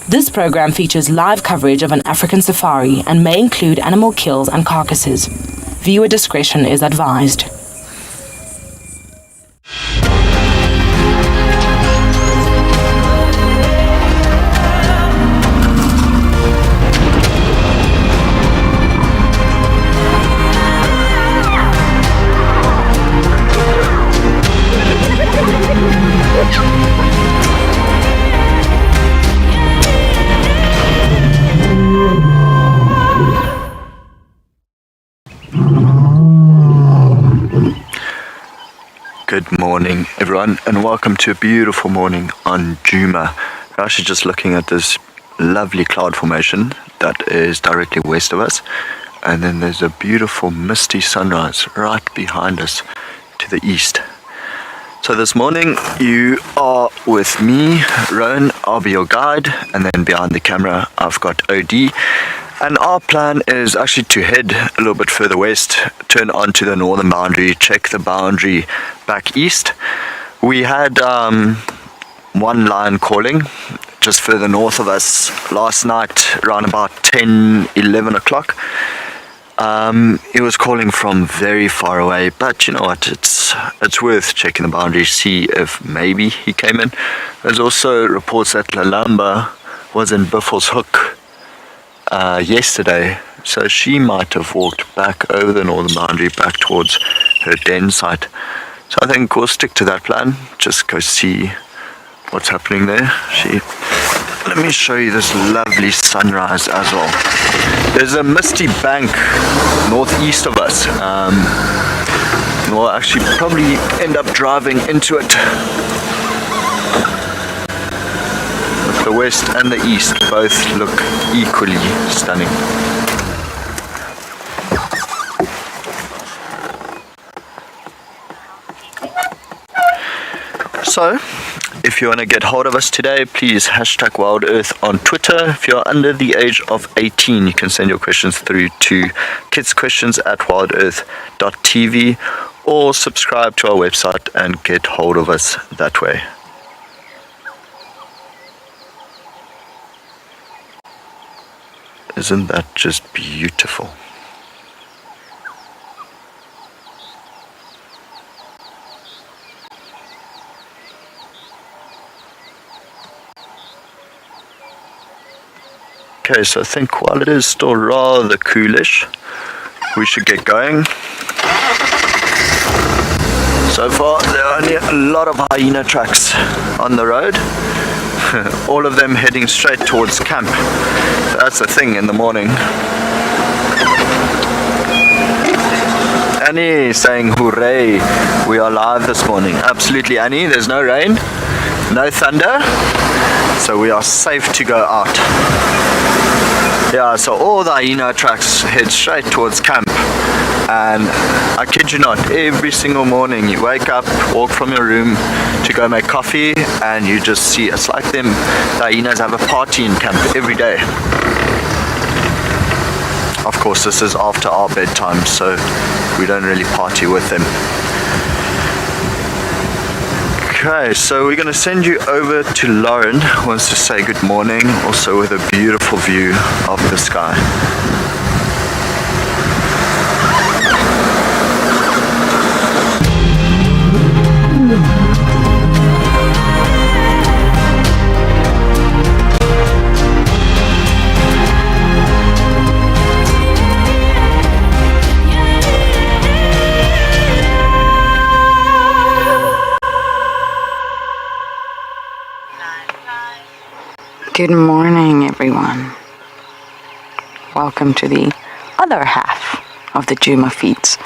This program features live coverage of an African safari and may include animal kills and carcasses. Viewer discretion is advised. Good morning everyone, and welcome to a beautiful morning on Juma. We're actually just looking at this lovely cloud formation that is directly west of us, and then there's a beautiful misty sunrise right behind us to the east. So this morning you are with me, Rowan. I'll be your guide, and then behind the camera I've got OD. And our plan is actually to head a little bit further west, turn onto the northern boundary, check the boundary back east. We had one lion calling just further north of us last night around about 10-11 o'clock. It was calling from very far away, but you know what, it's worth checking the boundary, see if maybe he came in. There's also reports that Lalamba was in Buffalo's Hook yesterday, so she might have walked back over the northern boundary back towards her den site. So I think we'll stick to that plan, just go see what's happening there. Let me show you this lovely sunrise as well. There's a misty bank northeast of us. We'll actually probably end up driving into it. The west and the east both look equally stunning. So, if you want to get hold of us today, please hashtag WildEarth on Twitter. If you're under the age of 18, you can send your questions through to kidsquestions@wildearth.tv or subscribe to our website and get hold of us that way. Isn't that just beautiful? Okay, so I think while it is still rather coolish, we should get going. So far, there are only a lot of hyena tracks on the road. All of them heading straight towards camp. That's the thing in the morning. Annie saying hooray, we are live this morning. Absolutely, Annie. There's no rain, no thunder, so we are safe to go out. Yeah, so all the hyena tracks head straight towards camp, and I kid you not, every single morning you wake up, walk from your room to go make coffee, and you just see, it's like the hyenas have a party in camp every day. Of course, this is after our bedtime, so we don't really party with them. Okay, so we're going to send you over to Lauren, who wants to say good morning, also with a beautiful view of the sky. Good morning, everyone. Welcome to the other half of the Juma feeds.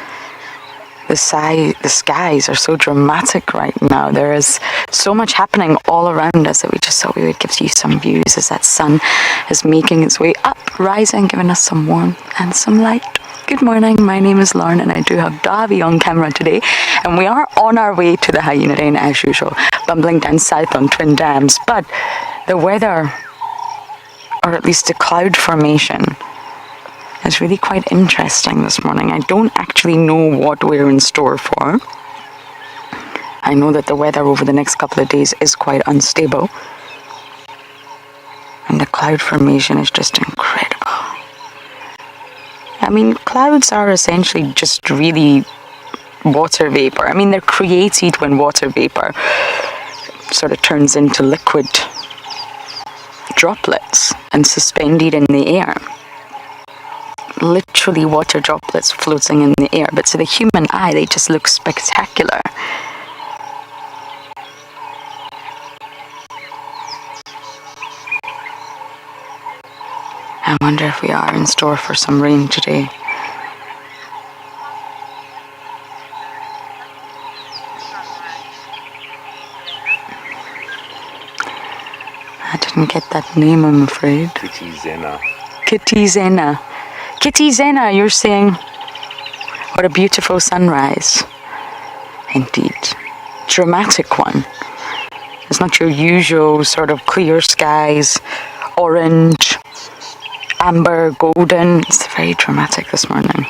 The skies are so dramatic right now. There is so much happening all around us that we just thought we would give you some views as that sun is making its way up, rising, giving us some warmth and some light. Good morning, my name is Lauren and I do have Davy on camera today, and we are on our way to the hyena den as usual, bumbling down south on Twin Dams, but the weather, or at least the cloud formation, is really quite interesting this morning. I don't actually know what we're in store for. I know that the weather over the next couple of days is quite unstable, and the cloud formation is just incredible. I mean, clouds are essentially just really water vapor. I mean, they're created when water vapor sort of turns into liquid droplets and suspended in the air. Literally water droplets floating in the air, but to the human eye, they just look spectacular. I wonder if we are in store for some rain today. I didn't get that name, I'm afraid. Kitty Zena. Kitty Zena. Kitty Zena, you're saying, what a beautiful sunrise. Indeed. Dramatic one. It's not your usual sort of clear skies, orange, amber, golden. It's very dramatic this morning.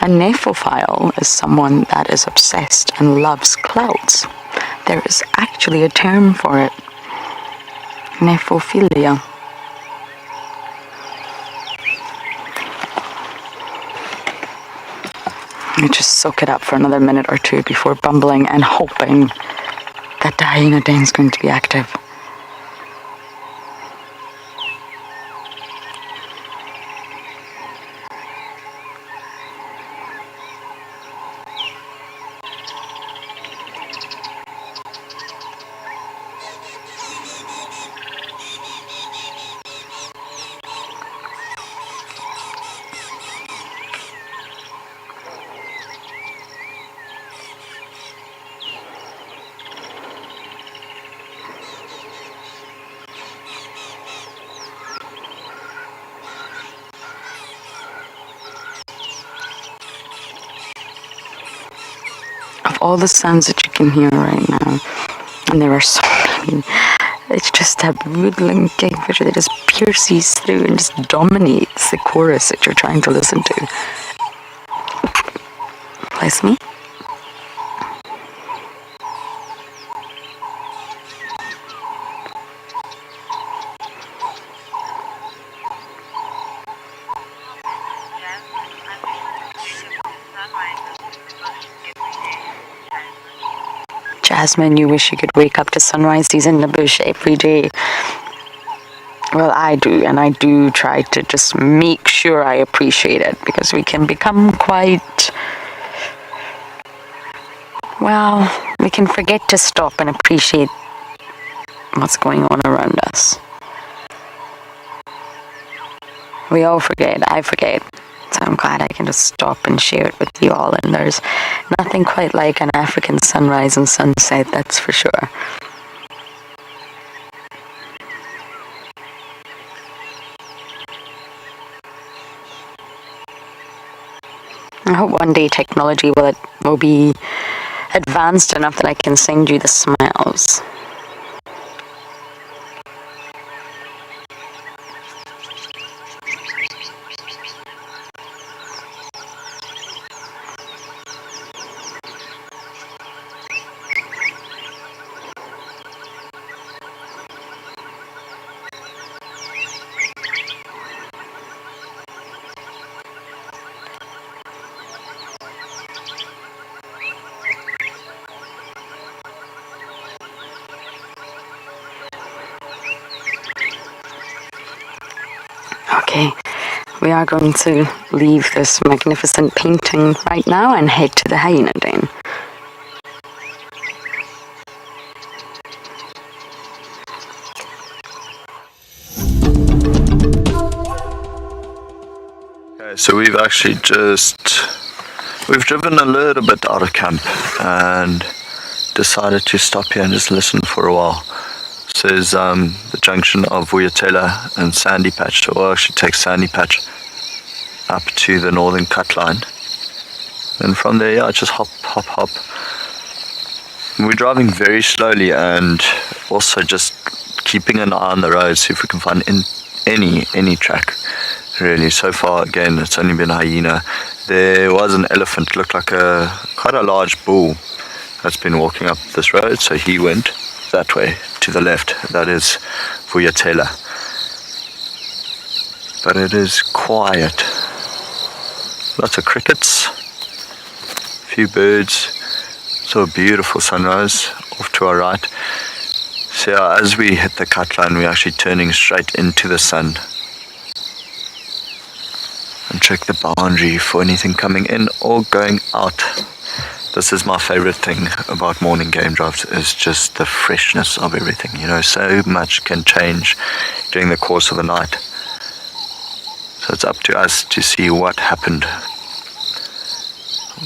A nephophile is someone that is obsessed and loves clouds. There is actually a term for it. Nephophilia. You just soak it up for another minute or two before bumbling and hoping that the hyena den is going to be active. All the sounds that you can hear right now, and there are so many, it's just that woodland kingfisher that just pierces through and just dominates the chorus that you're trying to listen to. Bless me. Jasmine, you wish you could wake up to sunrises in the bush every day. Well, I do, and I do try to just make sure I appreciate it, because we can become quite, well, we can forget to stop and appreciate what's going on around us. We all forget, I forget. So I'm glad I can just stop and share it with you all. And there's nothing quite like an African sunrise and sunset, that's for sure. I hope one day technology will be advanced enough that I can send you the smiles. Okay, we are going to leave this magnificent painting right now and head to the hyena den. Okay, so we've actually we've driven a little bit out of camp and decided to stop here and just listen for a while. This is the junction of Vuyatela and Sandy Patch. So we'll actually take Sandy Patch up to the northern cut line. And from there, yeah, just hop. We're driving very slowly and also just keeping an eye on the road, see if we can find any track, really. So far, again, it's only been a hyena. There was an elephant, looked like quite a large bull. that's been walking up this road, so he went that way to the left. That is Vuyatela. But it is quiet. Lots of crickets, few birds. So a beautiful sunrise off to our right. So yeah, as we hit the cut line, we're actually turning straight into the sun. And check the boundary for anything coming in or going out. This is my favorite thing about morning game drives, is just the freshness of everything. You know, so much can change during the course of the night. So it's up to us to see what happened.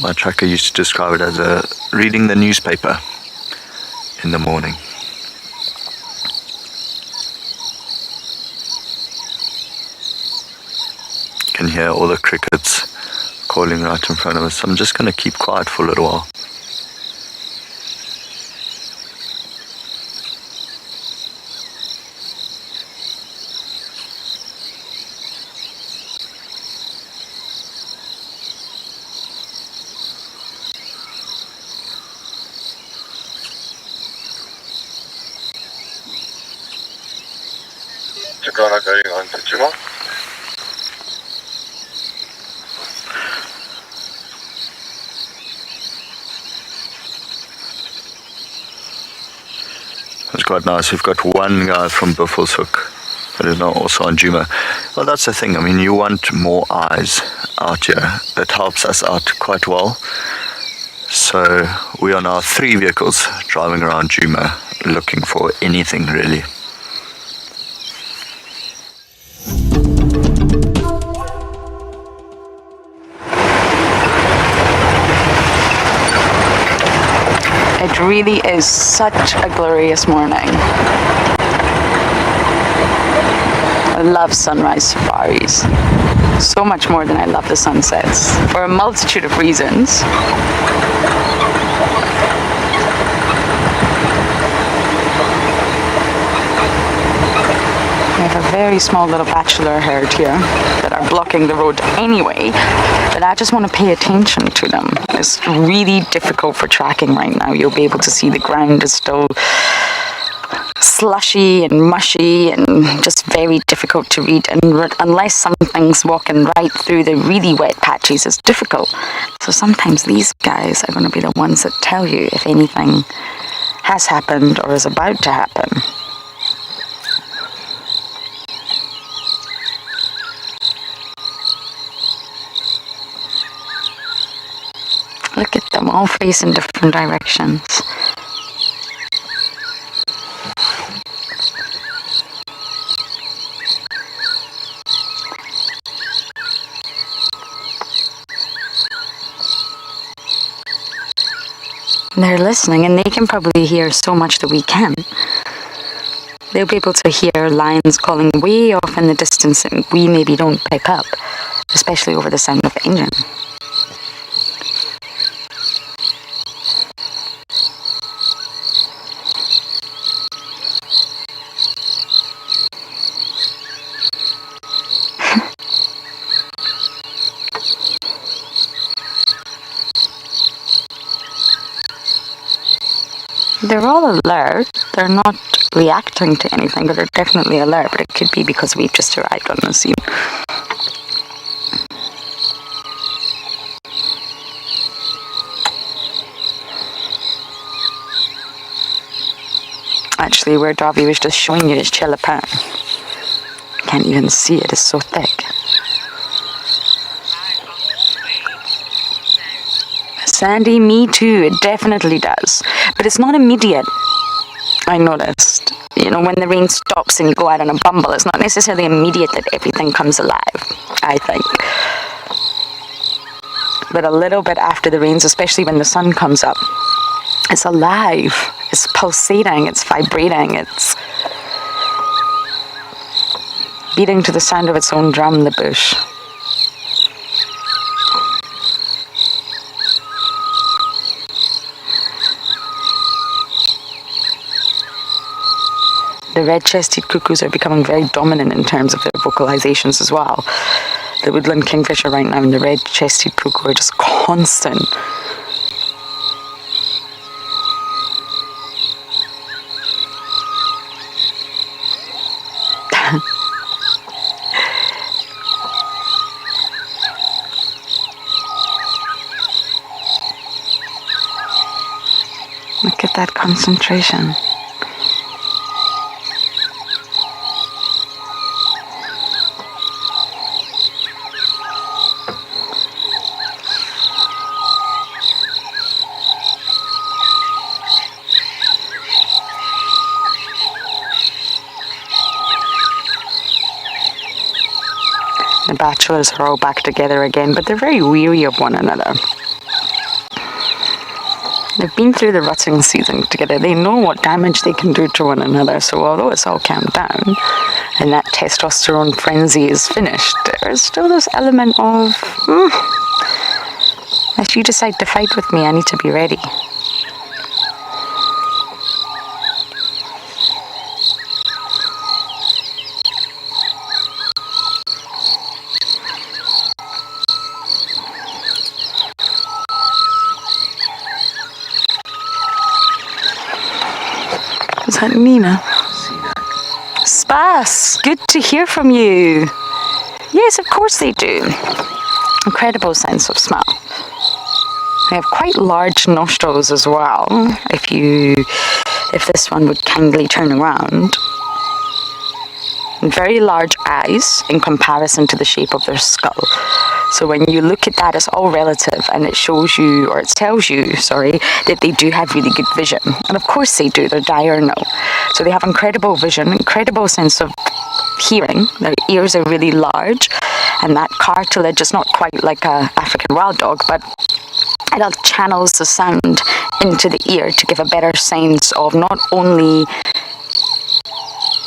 My tracker used to describe it as reading the newspaper in the morning. You can hear all the crickets calling right in front of us. I'm just going to keep quiet for a little while. Takara going on to Juma. It's quite nice. We've got one guy from Buffelshoek that is now also on Juma. Well, that's the thing. I mean, you want more eyes out here. That helps us out quite well. So we are now 3 vehicles driving around Juma looking for anything really. It really is such a glorious morning. I love sunrise safaris so much more than I love the sunsets, for a multitude of reasons. We have a very small little bachelor herd here that are blocking the road anyway, but I just want to pay attention to them. It's really difficult for tracking right now. You'll be able to see the ground is still slushy and mushy and just very difficult to read, and unless something's walking right through the really wet patches, it's difficult. So sometimes these guys are going to be the ones that tell you if anything has happened or is about to happen. Look at them all facing different directions. They're listening, and they can probably hear so much that we can't. They'll be able to hear lions calling way off in the distance that we maybe don't pick up, especially over the sound of the engine. They're all alert. They're not reacting to anything, but they're definitely alert. But it could be because we've just arrived on the scene. Actually, where Darby was just showing you is Chelapan. Can't even see it. It's so thick. Sandy, me too. It definitely does. But it's not immediate. I noticed. You know, when the rain stops and you go out on a bumble, it's not necessarily immediate that everything comes alive, I think. But a little bit after the rains, especially when the sun comes up, it's alive. It's pulsating. It's vibrating. It's beating to the sound of its own drum, the bush. The red-chested cuckoos are becoming very dominant in terms of their vocalizations as well. The woodland kingfisher right now and the red-chested cuckoo are just constant. Look at that concentration. The bachelors are all back together again, but they're very weary of one another. They've been through the rutting season together. They know what damage they can do to one another. So although it's all calmed down and that testosterone frenzy is finished, there's still this element of, if you decide to fight with me, I need to be ready. Is that Nina? Spas, good to hear from you. Yes, of course they do. Incredible sense of smell. They have quite large nostrils as well. If this one would kindly turn around. And very large eyes in comparison to the shape of their skull. So when you look at that, it's all relative, and it shows you, or it tells you, that they do have really good vision. And of course they do, they're diurnal. So they have incredible vision, incredible sense of hearing. Their ears are really large, and that cartilage is not quite like a African wild dog, but it channels the sound into the ear to give a better sense of not only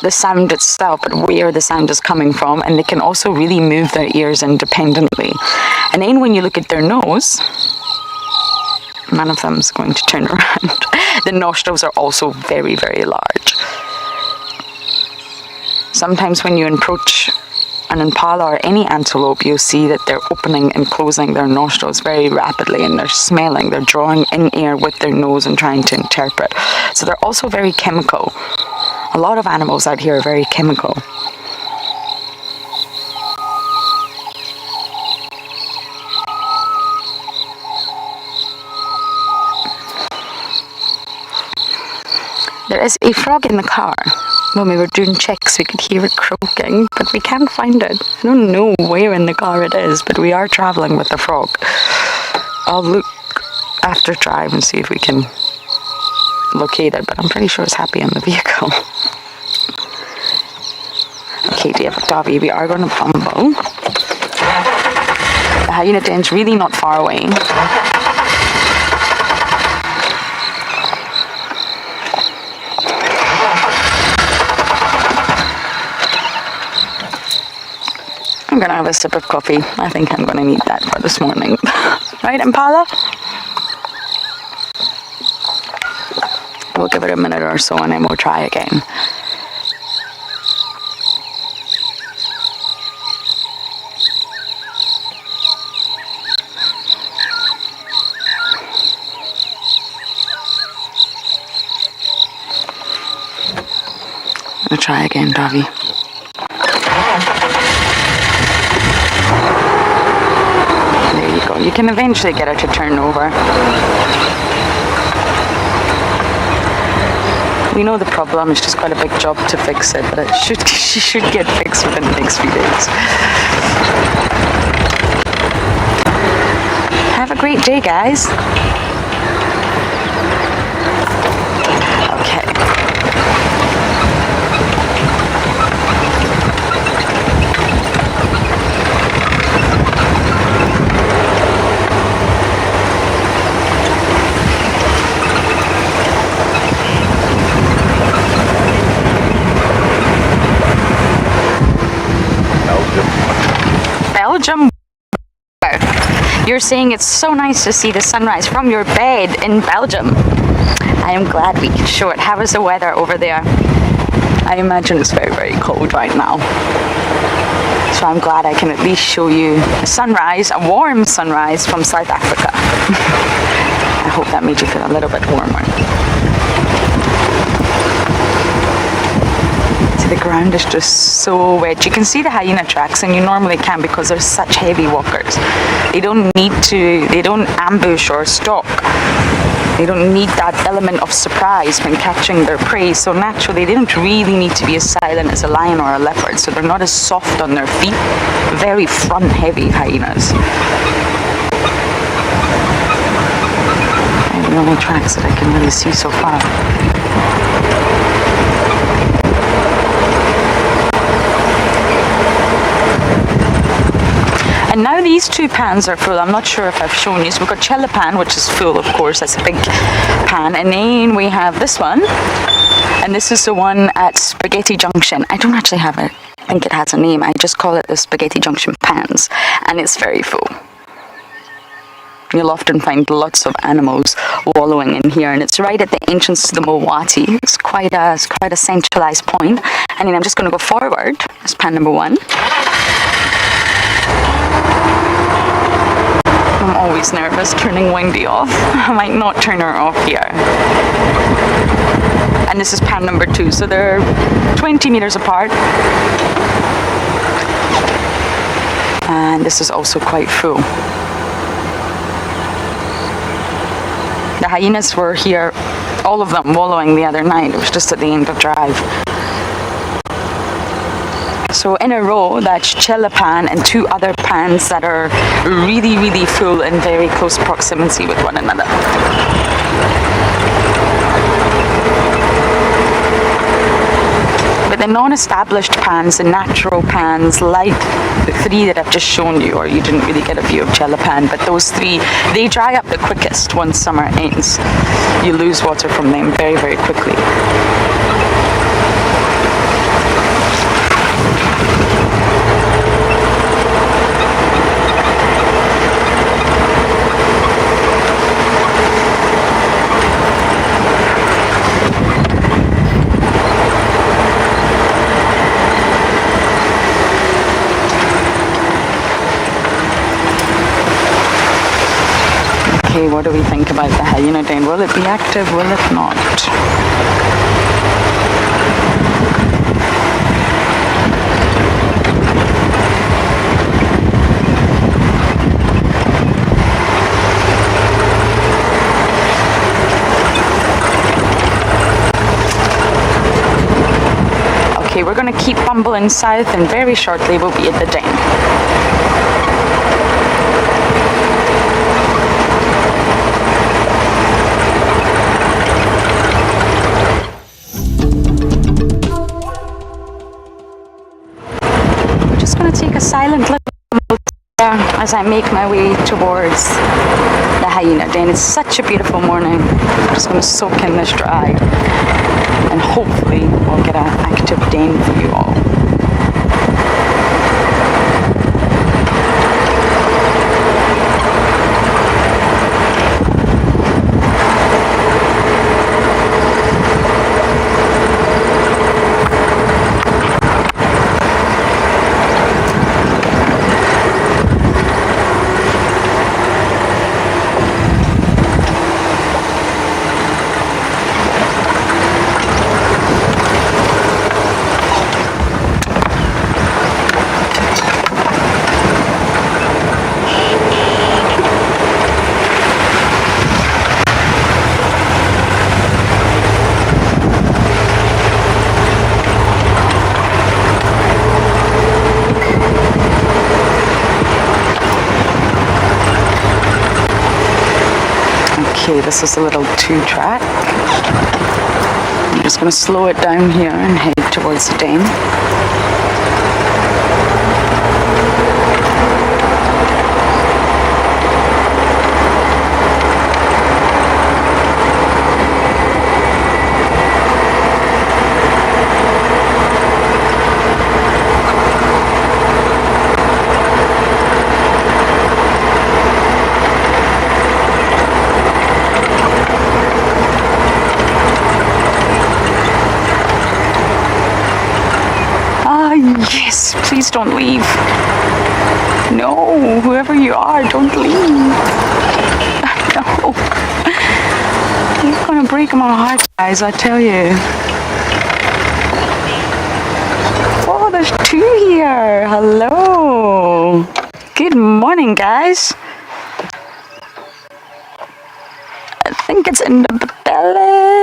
the sound itself, but where the sound is coming from, and they can also really move their ears independently. And then when you look at their nose, none of them is going to turn around. The nostrils are also very, very large. Sometimes when you approach an impala or any antelope, you'll see that they're opening and closing their nostrils very rapidly, and they're smelling, they're drawing in air with their nose and trying to interpret. So they're also very chemical. A lot of animals out here are very chemical. There is a frog in the car. When we were doing checks, we could hear it croaking, but we can't find it. I don't know where in the car it is, but we are traveling with the frog. I'll look after drive and see if we can locate it, but I'm pretty sure it's happy in the vehicle. Okay, dear Dobby, we are going to Bumble. The hyena den's really not far away. I'm going to have a sip of coffee. I think I'm going to need that for this morning. Right, Impala? We'll give it a minute or so and then we'll try again. I'll try again, Davi. There you go. You can eventually get her to turn over. We know the problem, it's just quite a big job to fix it, but she should get fixed within the next few days. Have a great day, guys. Okay. Belgium. You're saying it's so nice to see the sunrise from your bed in Belgium. I am glad we can show it. How is the weather over there? I imagine it's very, very cold right now. So I'm glad I can at least show you a sunrise, a warm sunrise from South Africa. I hope that made you feel a little bit warmer. The ground is just so wet. You can see the hyena tracks, and you normally can because they're such heavy walkers. They don't ambush or stalk. They don't need that element of surprise when catching their prey, so naturally they don't really need to be as silent as a lion or a leopard, so they're not as soft on their feet. Very front-heavy hyenas. And the only tracks that I can really see so far. And now these two pans are full. I'm not sure if I've shown you. So we've got Cella pan, which is full, of course. That's a big pan. And then we have this one. And this is the one at Spaghetti Junction. I don't actually have it. I think it has a name. I just call it the Spaghetti Junction pans. And it's very full. You'll often find lots of animals wallowing in here. And it's right at the entrance to the Mowati. It's quite a centralized point. And then I'm just going to go forward. That's pan number one. I'm always nervous turning Wendy off. I might not turn her off here. And this is pan number two, so they're 20 meters apart. And this is also quite full. The hyenas were here, all of them wallowing the other night. It was just at the end of drive. So in a row, that's Cella pan and two other pans that are really, really full in very close proximity with one another. But the non-established pans, the natural pans, like the three that I've just shown you, or you didn't really get a view of Cella pan, but those three, they dry up the quickest once summer ends. You lose water from them very, very quickly. Okay, what do we think about the hyena den? Will it be active? Will it not? Okay, we're going to keep bumbling south and very shortly we'll be at the den. Take a silent look as I make my way towards the hyena den. It's such a beautiful morning. I'm just going to soak in this drive and hopefully we'll get an active den for you all. Okay, this is a little 2-track. I'm just going to slow it down here and head towards the den. Yes, please don't leave. No, whoever you are, don't leave. No. You're gonna break my heart, guys, I tell you. Oh, there's two here. Hello. Good morning, guys. I think it's in the belly.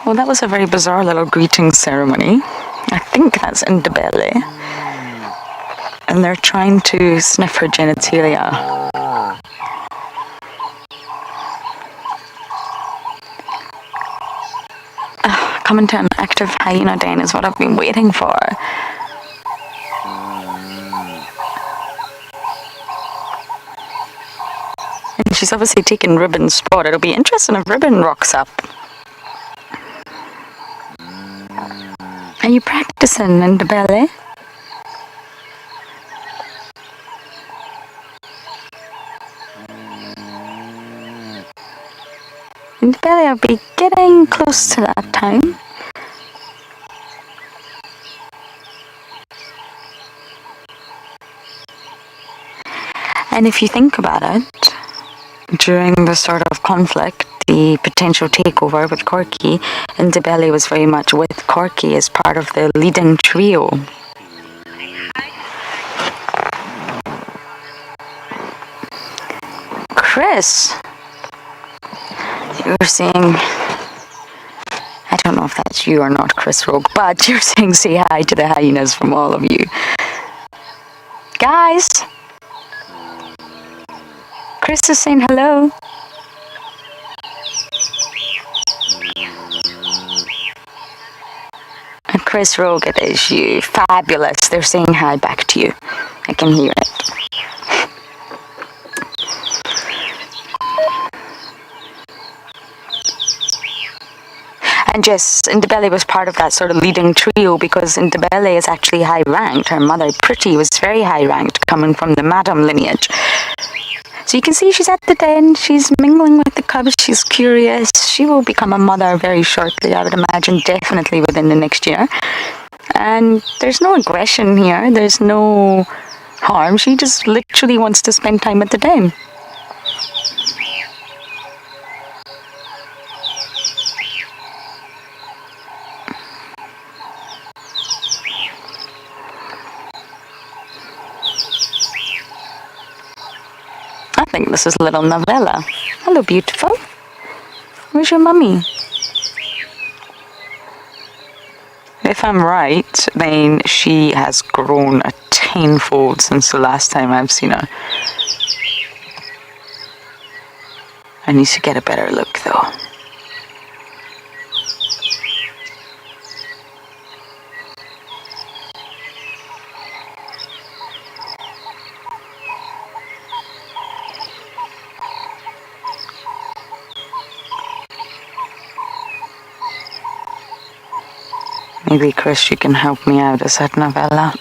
Well, that was a very bizarre little greeting ceremony. I think that's in the belly. And they're trying to sniff her genitalia. Coming to an active hyena den is what I've been waiting for. And she's obviously taken Ribbon's spot. It'll be interesting if Ribbon rocks up. Are you practicing in the belly? In the belly, I'll be getting close to that time. And if you think about it, during the sort of conflict, the potential takeover with Corky, Indibele was very much with Corky as part of the leading trio. Chris, you're saying, I don't know if that's you or not, Chris Rogue, but you're saying say hi to the hyenas from all of you. Guys! Chris is saying hello. And Chris Rogue, it is you. Fabulous. They're saying hi back to you. I can hear it. And Jess, Indibele was part of that sort of leading trio because Indibele is actually high ranked. Her mother, Pretty, was very high ranked, coming from the Madam lineage. So you can see she's at the den, she's mingling with the cubs, she's curious. She will become a mother very shortly, I would imagine, definitely within the next year. And there's no aggression here, there's no harm. She just literally wants to spend time at the den. I think this is little Novella. Hello, beautiful. Where's your mummy? If I'm right, then she has grown a tenfold since the last time I've seen her. I need to get a better look, though. Maybe, Chris, you can help me out. Is that Novella?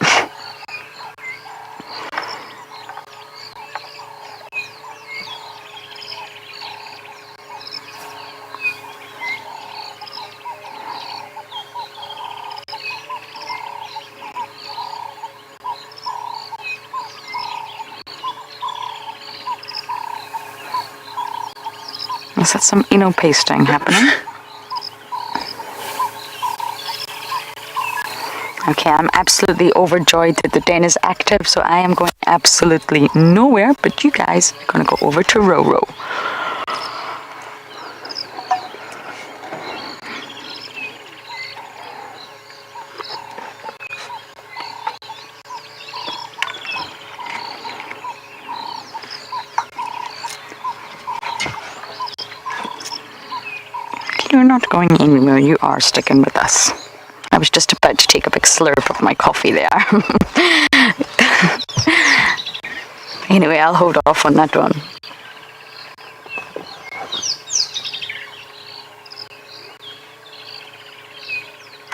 Is that some pasting happening? Okay, I'm absolutely overjoyed that the den is active, so I am going absolutely nowhere, but you guys are going to go over to Roro. You're not going anywhere. You are sticking with us. I was just about to take a big slurp of my coffee there. Anyway, I'll hold off on that one.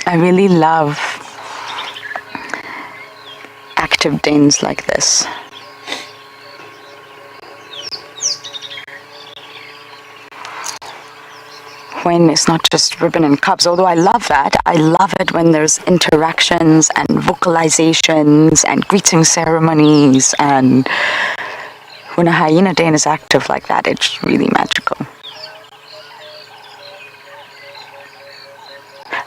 I really love active dens like this. When it's not just ribbon and cubs, although I love that. I love it when there's interactions and vocalizations and greeting ceremonies, and when a hyena den is active like that, it's really magical.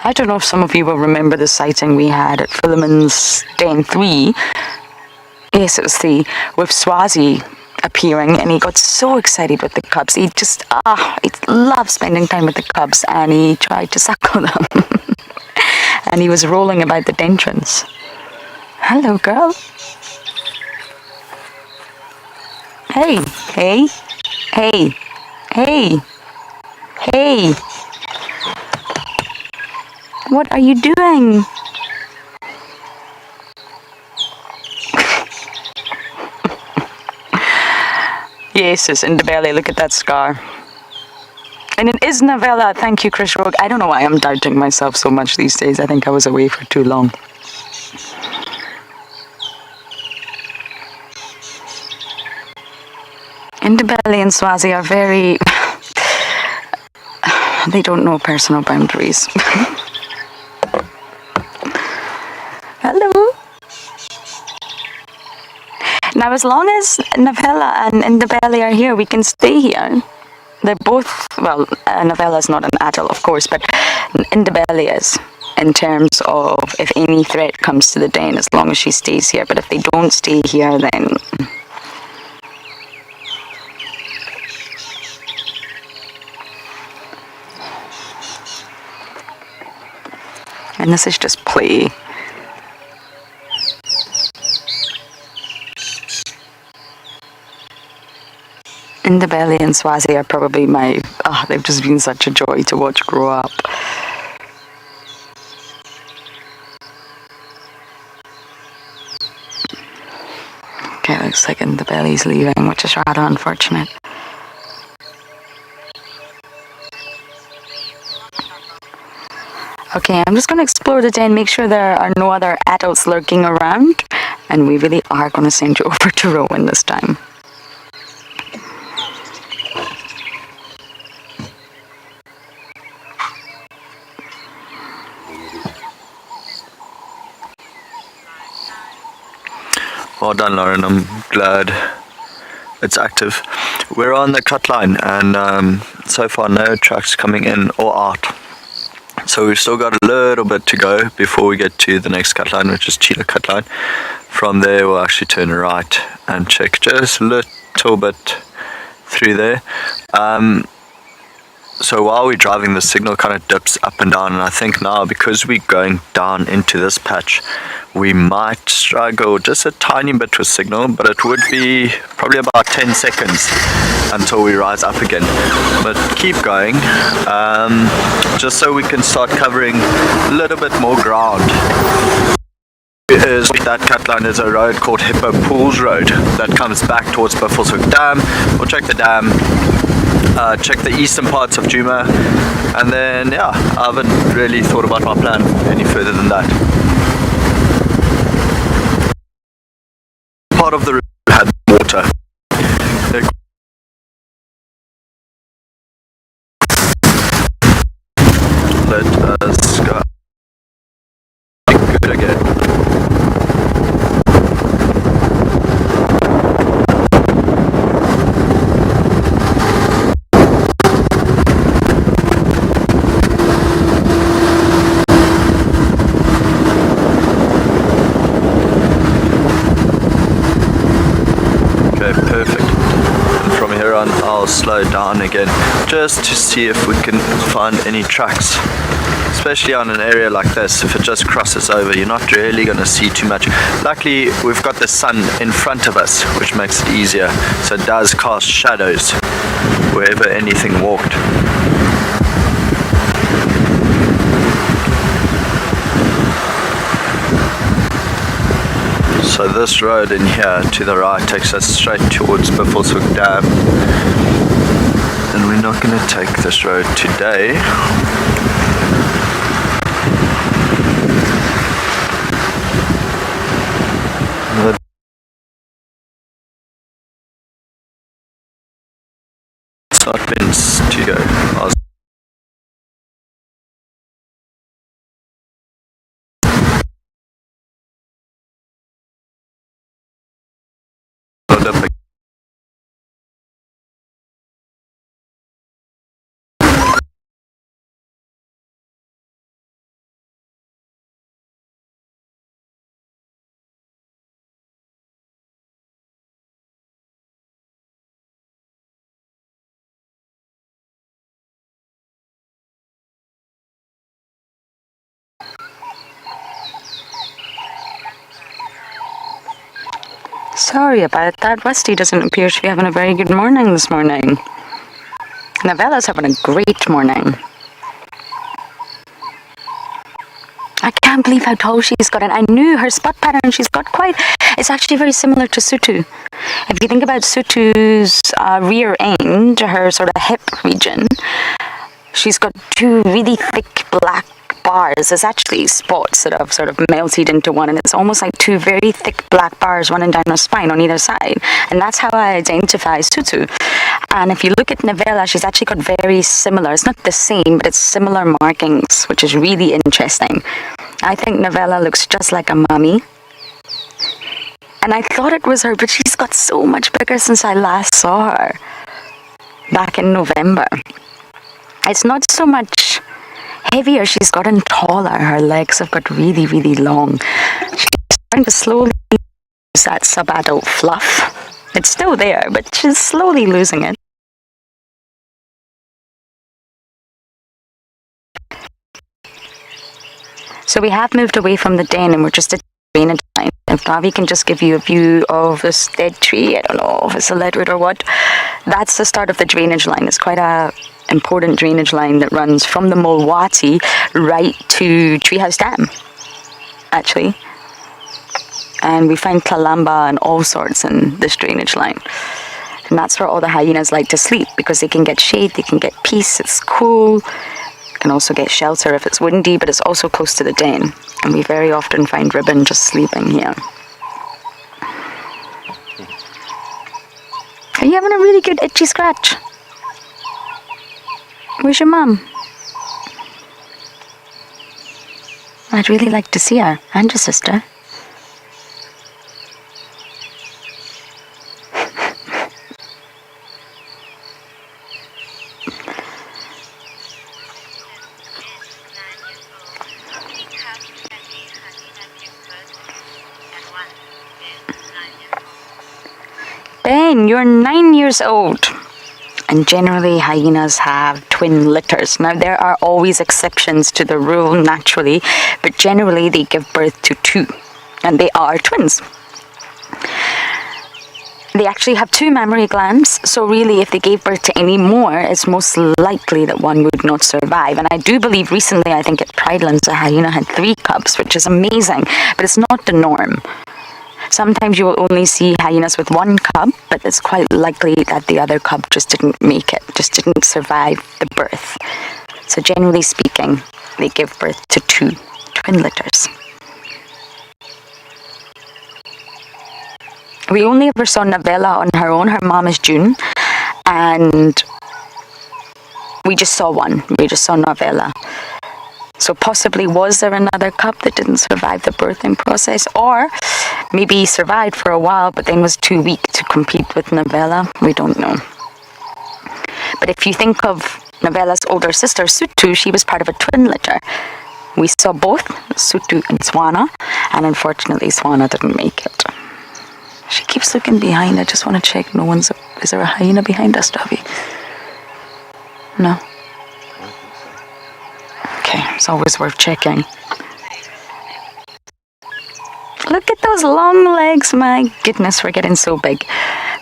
I don't know if some of you will remember the sighting we had at Philemon's Den 3. Yes, it was with Swazi appearing, and he got so excited with the cubs. He just, he loved spending time with the cubs, and he tried to suckle them. And he was rolling about the entrance. Hello, girl. Hey, hey, hey, hey, hey. What are you doing? Yes, it's in the belly. Look at that scar. And it is novella. Thank you, Chris Rogue. I don't know why I'm doubting myself so much these days. I think I was away for too long. Indabelli and Swazi are very... they don't know personal boundaries. Hello. Now, as long as Novella and Indabelli are here, we can stay here. They're both, well, Novella is not an adult, of course, but Indabelli is, in terms of if any threat comes to the den, as long as she stays here. But if they don't stay here, then... And this is just play. Indabelli and Swazi are probably my... they've just been such a joy to watch grow up. Okay, looks like Indabelli's leaving, which is rather unfortunate. Okay, I'm just going to explore the den, make sure there are no other adults lurking around, and we really are going to send you over to Rowan this time. Well done, Lauren. I'm glad it's active. We're on the cut line, and so far no trucks coming in or out. So we've still got a little bit to go before we get to the next cut line, which is Chila cut line. From there we'll actually turn right and check just a little bit through there. So while we're driving, the signal kind of dips up and down, and I think now, because we're going down into this patch, we might struggle just a tiny bit with signal, but it would be probably about 10 seconds until we rise up again. But keep going, just so we can start covering a little bit more ground. That cut line is a road called Hippo Pools Road that comes back towards Buffelshoek Dam. We'll check the dam, check the eastern parts of Djuma, and then yeah, I haven't really thought about my plan any further than that. Part of the route had water. Let us go. Good again. Slow down again just to see if we can find any tracks, especially on an area like this. If it just crosses over, you're not really going to see too much. Luckily we've got the sun in front of us, which makes it easier, so it does cast shadows wherever anything walked. So this road in here to the right takes us straight towards Buffelshoek Dam. And we're not going to take this road today. It's not been to go. Sorry about that. Rusty doesn't appear to be having a very good morning this morning. Novella's having a great morning. I can't believe how tall she's got, and I knew her spot pattern she's got it's actually very similar to Sutu. If you think about Sutu's rear end, her sort of hip region, she's got two really thick black bars. There's actually spots that have sort of melted into one, and it's almost like two very thick black bars running down her spine on either side. And that's how I identify Sutu. And if you look at Novella, she's actually got very similar, it's not the same, but it's similar markings, which is really interesting. I think Novella looks just like a mummy. And I thought it was her, but she's got so much bigger since I last saw her back in November. It's not so much heavier she's gotten taller. Her legs have got really, really long. She's starting to slowly lose that sub-adult fluff. It's still there, but she's slowly losing it. So we have moved away from the den and we're just at drainage line. If Ravi can just give you a view of this dead tree, I don't know if it's a leadroot or what. That's the start of the drainage line. It's quite a important drainage line that runs from the Mulwati right to Treehouse Dam, actually. And we find Kalamba and all sorts in this drainage line. And that's where all the hyenas like to sleep, because they can get shade, they can get peace, it's cool. Can also get shelter if it's windy, but it's also close to the den. And we very often find Ribbon just sleeping here. Are you having a really good itchy scratch? Where's your mum? I'd really like to see her, and your sister. Ben, you're 9 years old. And generally hyenas have twin litters. Now there are always exceptions to the rule naturally, but generally they give birth to two, and they are twins. They actually have two mammary glands, so really if they gave birth to any more, it's most likely that one would not survive. And I do believe recently, I think at Pridelands, a hyena had 3 cubs, which is amazing, but it's not the norm. Sometimes you will only see hyenas with 1 cub, but it's quite likely that the other cub just didn't make it, just didn't survive the birth. So generally speaking, they give birth to 2 twin litters. We only ever saw Novella on her own. Her mom is June, and we just saw one. We just saw Novella. So possibly was there another cub that didn't survive the birthing process, or maybe survived for a while but then was too weak to compete with Novella? We don't know. But if you think of Novella's older sister, Sutu, she was part of a twin litter. We saw both, Sutu and Swana, and unfortunately Swana didn't make it. She keeps looking behind. I just want to check no one's... Is there a hyena behind us, Davi? No. Okay, it's always worth checking. Look at those long legs. My goodness, we're getting so big.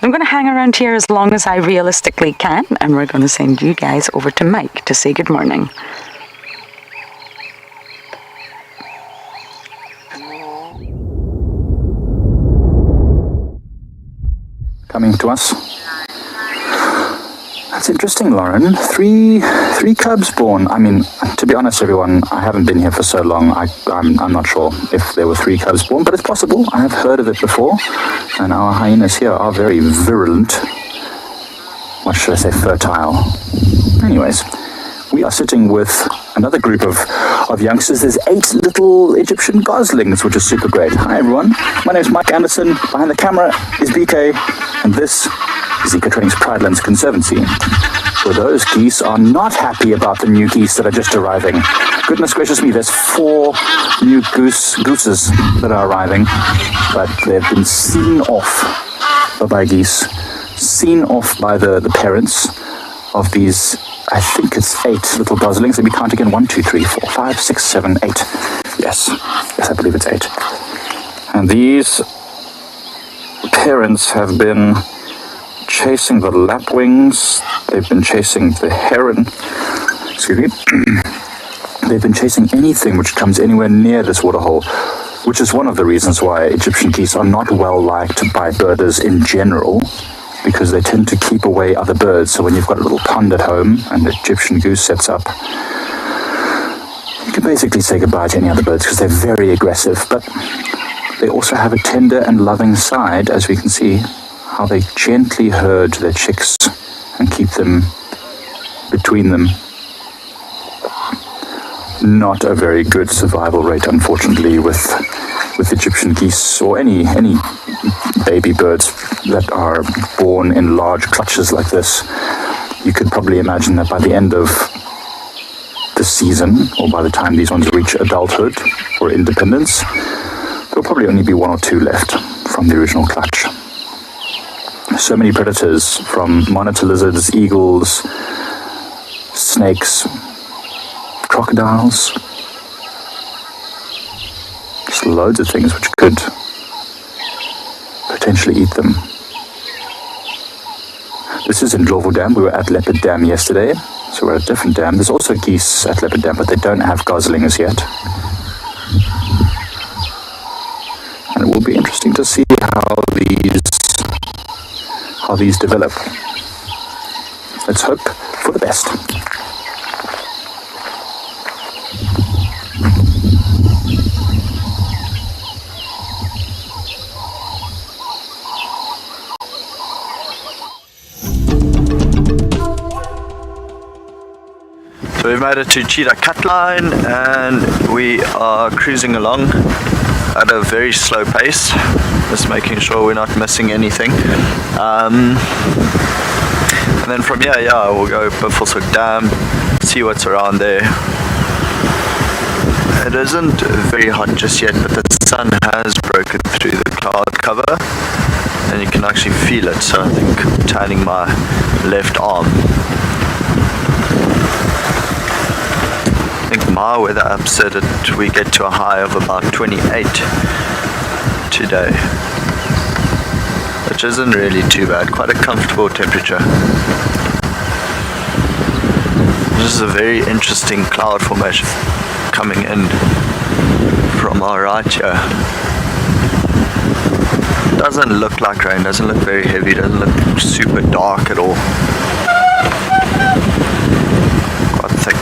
I'm going to hang around here as long as I realistically can, and we're going to send you guys over to Mike to say good morning. coming to us. That's interesting, Lauren. Three cubs born. I mean, to be honest, everyone, I haven't been here for so long. I'm not sure if there were 3 cubs born, but it's possible. I have heard of it before, and our hyenas here are very virulent. What should I say? Fertile. Anyways, we are sitting with another group of youngsters. There's 8 little Egyptian goslings, which is super great. Hi, everyone. My name is Mike Anderson. Behind the camera is BK, and this is Ecotrain's Pridelands Conservancy, where those geese are not happy about the new geese that are just arriving. Goodness gracious me, there's 4 new gooses that are arriving, but they've been seen off by geese, seen off by the parents of these, I think it's 8 little goslings. Let me count again. 1, 2, 3, 4, 5, 6, 7, 8. Yes, I believe it's 8. And these parents have been chasing the lapwings, they've been chasing the heron, excuse me, they've been chasing anything which comes anywhere near this waterhole, which is one of the reasons why Egyptian geese are not well liked by birders in general, because they tend to keep away other birds. So when you've got a little pond at home and the Egyptian goose sets up, you can basically say goodbye to any other birds because they're very aggressive, but they also have a tender and loving side, as we can see how they gently herd their chicks and keep them between them. Not a very good survival rate, unfortunately, with Egyptian geese or any baby birds that are born in large clutches like this. You could probably imagine that by the end of the season, or by the time these ones reach adulthood or independence, there'll probably only be 1 or 2 left from the original clutch. So many predators, from monitor lizards, eagles, snakes, crocodiles, just loads of things which could potentially eat them. This is in Dlovo Dam. We were at Leopard Dam yesterday, so we're at a different dam. There's also geese at Leopard Dam, but they don't have goslings yet. And it will be interesting to see how these develop. Let's hope for the best. So we've made it to Cheetah Cut Line and we are cruising along at a very slow pace, just making sure we're not missing anything. And then from here, we'll go Buffelshoek Dam, see what's around there. It isn't very hot just yet, but the sun has broken through the cloud cover and you can actually feel it, so I think I'm tanning my left arm. I think my weather app said that we get to a high of about 28 today, which isn't really too bad, quite a comfortable temperature. This is a very interesting cloud formation coming in from our right here. Doesn't look like rain, doesn't look very heavy, doesn't look super dark at all. Quite thick.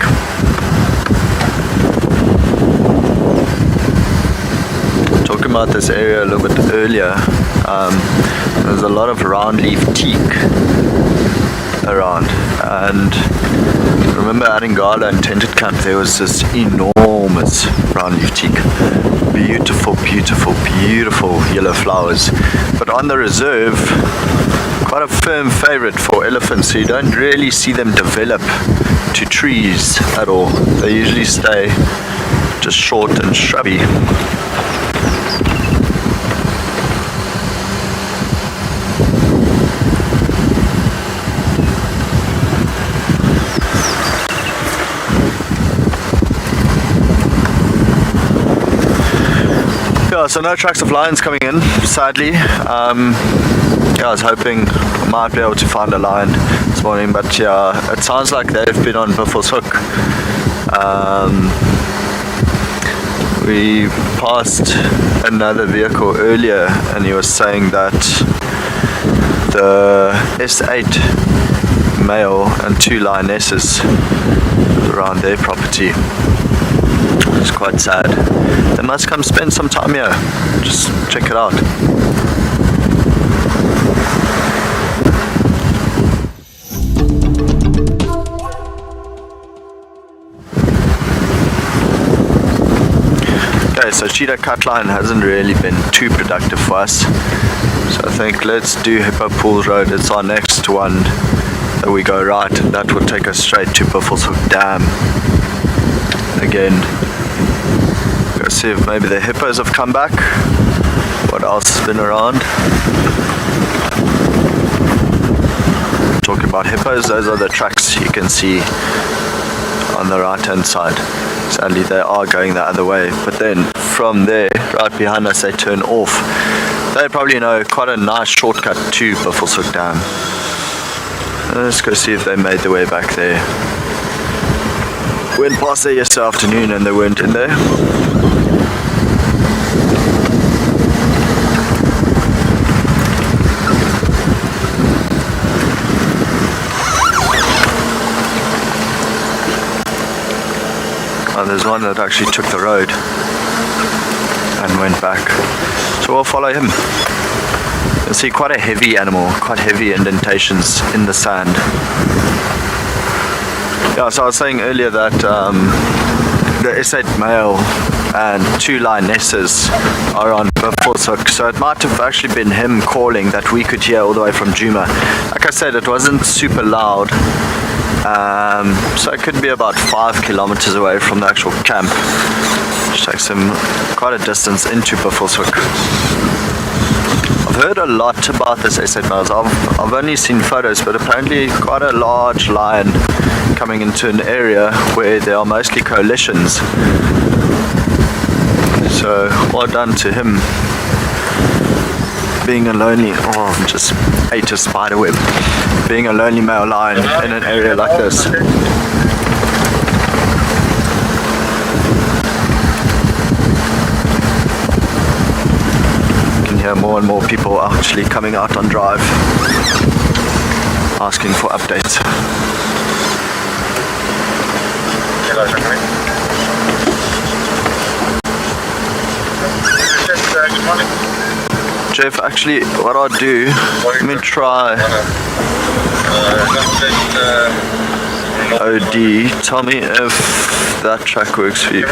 Talking about this area a little bit earlier, there's a lot of round leaf teak around, and remember at Ingala and Tented Camp there was this enormous round leaf teak, beautiful yellow flowers, but on the reserve quite a firm favorite for elephants, so you don't really see them develop to trees at all. They usually stay just short and shrubby. So no tracks of lions coming in, sadly. I was hoping I might be able to find a lion this morning, but it sounds like they've been on Buffelshoek. We passed another vehicle earlier and he was saying that the S8 male and 2 lionesses around their property. It's quite sad. They must come spend some time here. Just check it out. Okay, so cheetah cutline hasn't really been too productive for us. So I think let's do Hippo Pools Road. It's our next one that we go right, and that will take us straight to Buffelshoek Dam. Again, go see if maybe the hippos have come back. What else has been around? Talking about hippos, those are the tracks you can see on the right hand side. Sadly they are going the other way, but then from there, right behind us, they turn off. They probably know quite a nice shortcut to Buffelshoek Dam. Let's go see if they made their way back there. Went past there yesterday afternoon and they weren't in there. Oh, there's one that actually took the road and went back. So we'll follow him. You'll see quite a heavy animal, quite heavy indentations in the sand. Yeah, so I was saying earlier that the S8 male and 2 lionesses are on Buffelshoek, so it might have actually been him calling that we could hear all the way from Djuma. Like I said, it wasn't super loud, so it could be about 5 kilometers away from the actual camp, which takes him quite a distance into Buffelshoek. I've heard a lot about this S8 males. I've only seen photos, but apparently quite a large lion coming into an area where there are mostly coalitions. So well done to him. Being a lonely, just ate a spider web. Being a lonely male lion in an area like this. More and more people are actually coming out on drive asking for updates. Jeff, actually what I'll do, let me try OD. Tell me if that track works for you.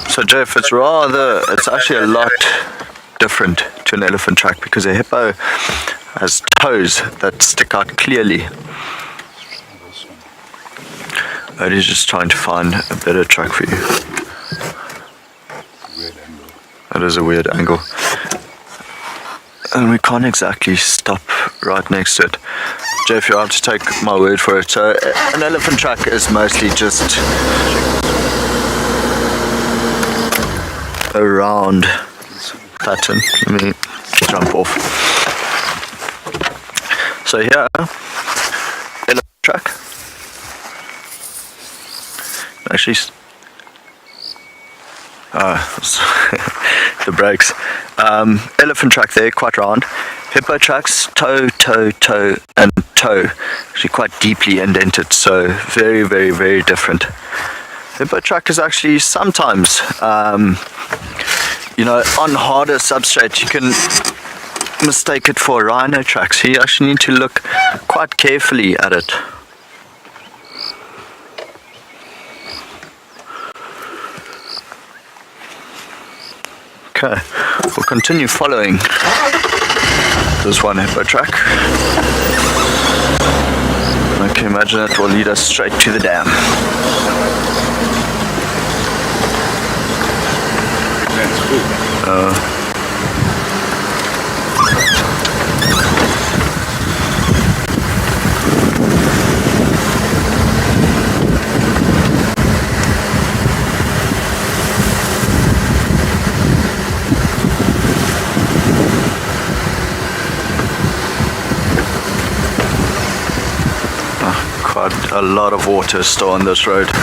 So Jeff, it's actually a lot different to an elephant track because a hippo has toes that stick out clearly. It is just trying to find a better track for you. That is a weird angle. And we can't exactly stop right next to it. Jeff, you'll have to take my word for it. So an elephant track is mostly just a round pattern. Let me jump off. So here, elephant track. Actually, the brakes. Elephant track there, quite round. Hippo tracks, toe, toe, toe, and toe. Actually quite deeply indented, so very, very, very different. Hippo track is actually sometimes, on harder substrate, you can mistake it for rhino tracks. So you actually need to look quite carefully at it. Okay, we'll continue following this one hippo track. I can imagine it will lead us straight to the dam. Quite a lot of water still on this road. You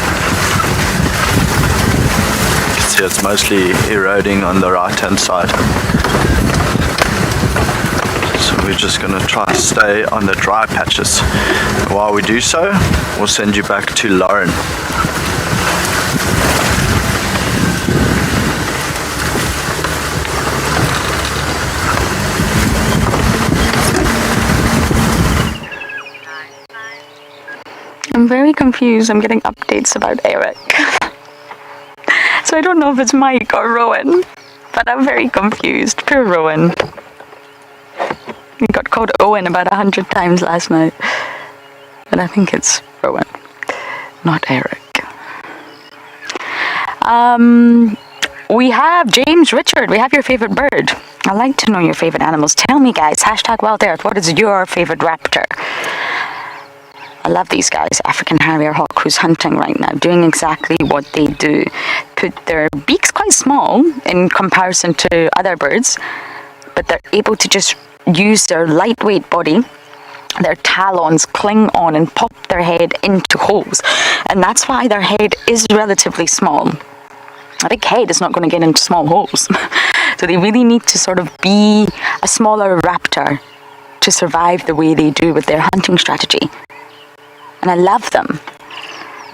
can see it's mostly eroding on the right hand side. we're just going to try and stay on the dry patches. While we do so, we'll send you back to Lauren. I'm very confused. I'm getting updates about Eric. So I don't know if it's Mike or Rowan, but I'm very confused. Poor Rowan. He got called Owen about 100 times last night. But I think it's Rowan, not Eric. We have James Richard. We have your favorite bird. I'd like to know your favorite animals. Tell me, guys. #WildEarth. What is your favorite raptor? I love these guys. African harrier hawk who's hunting right now, doing exactly what they do. Put their beaks quite small in comparison to other birds, but they're able to just use their lightweight body, their talons cling on and pop their head into holes. And that's why their head is relatively small. A big head is not going to get into small holes. So they really need to sort of be a smaller raptor to survive the way they do with their hunting strategy. And I love them.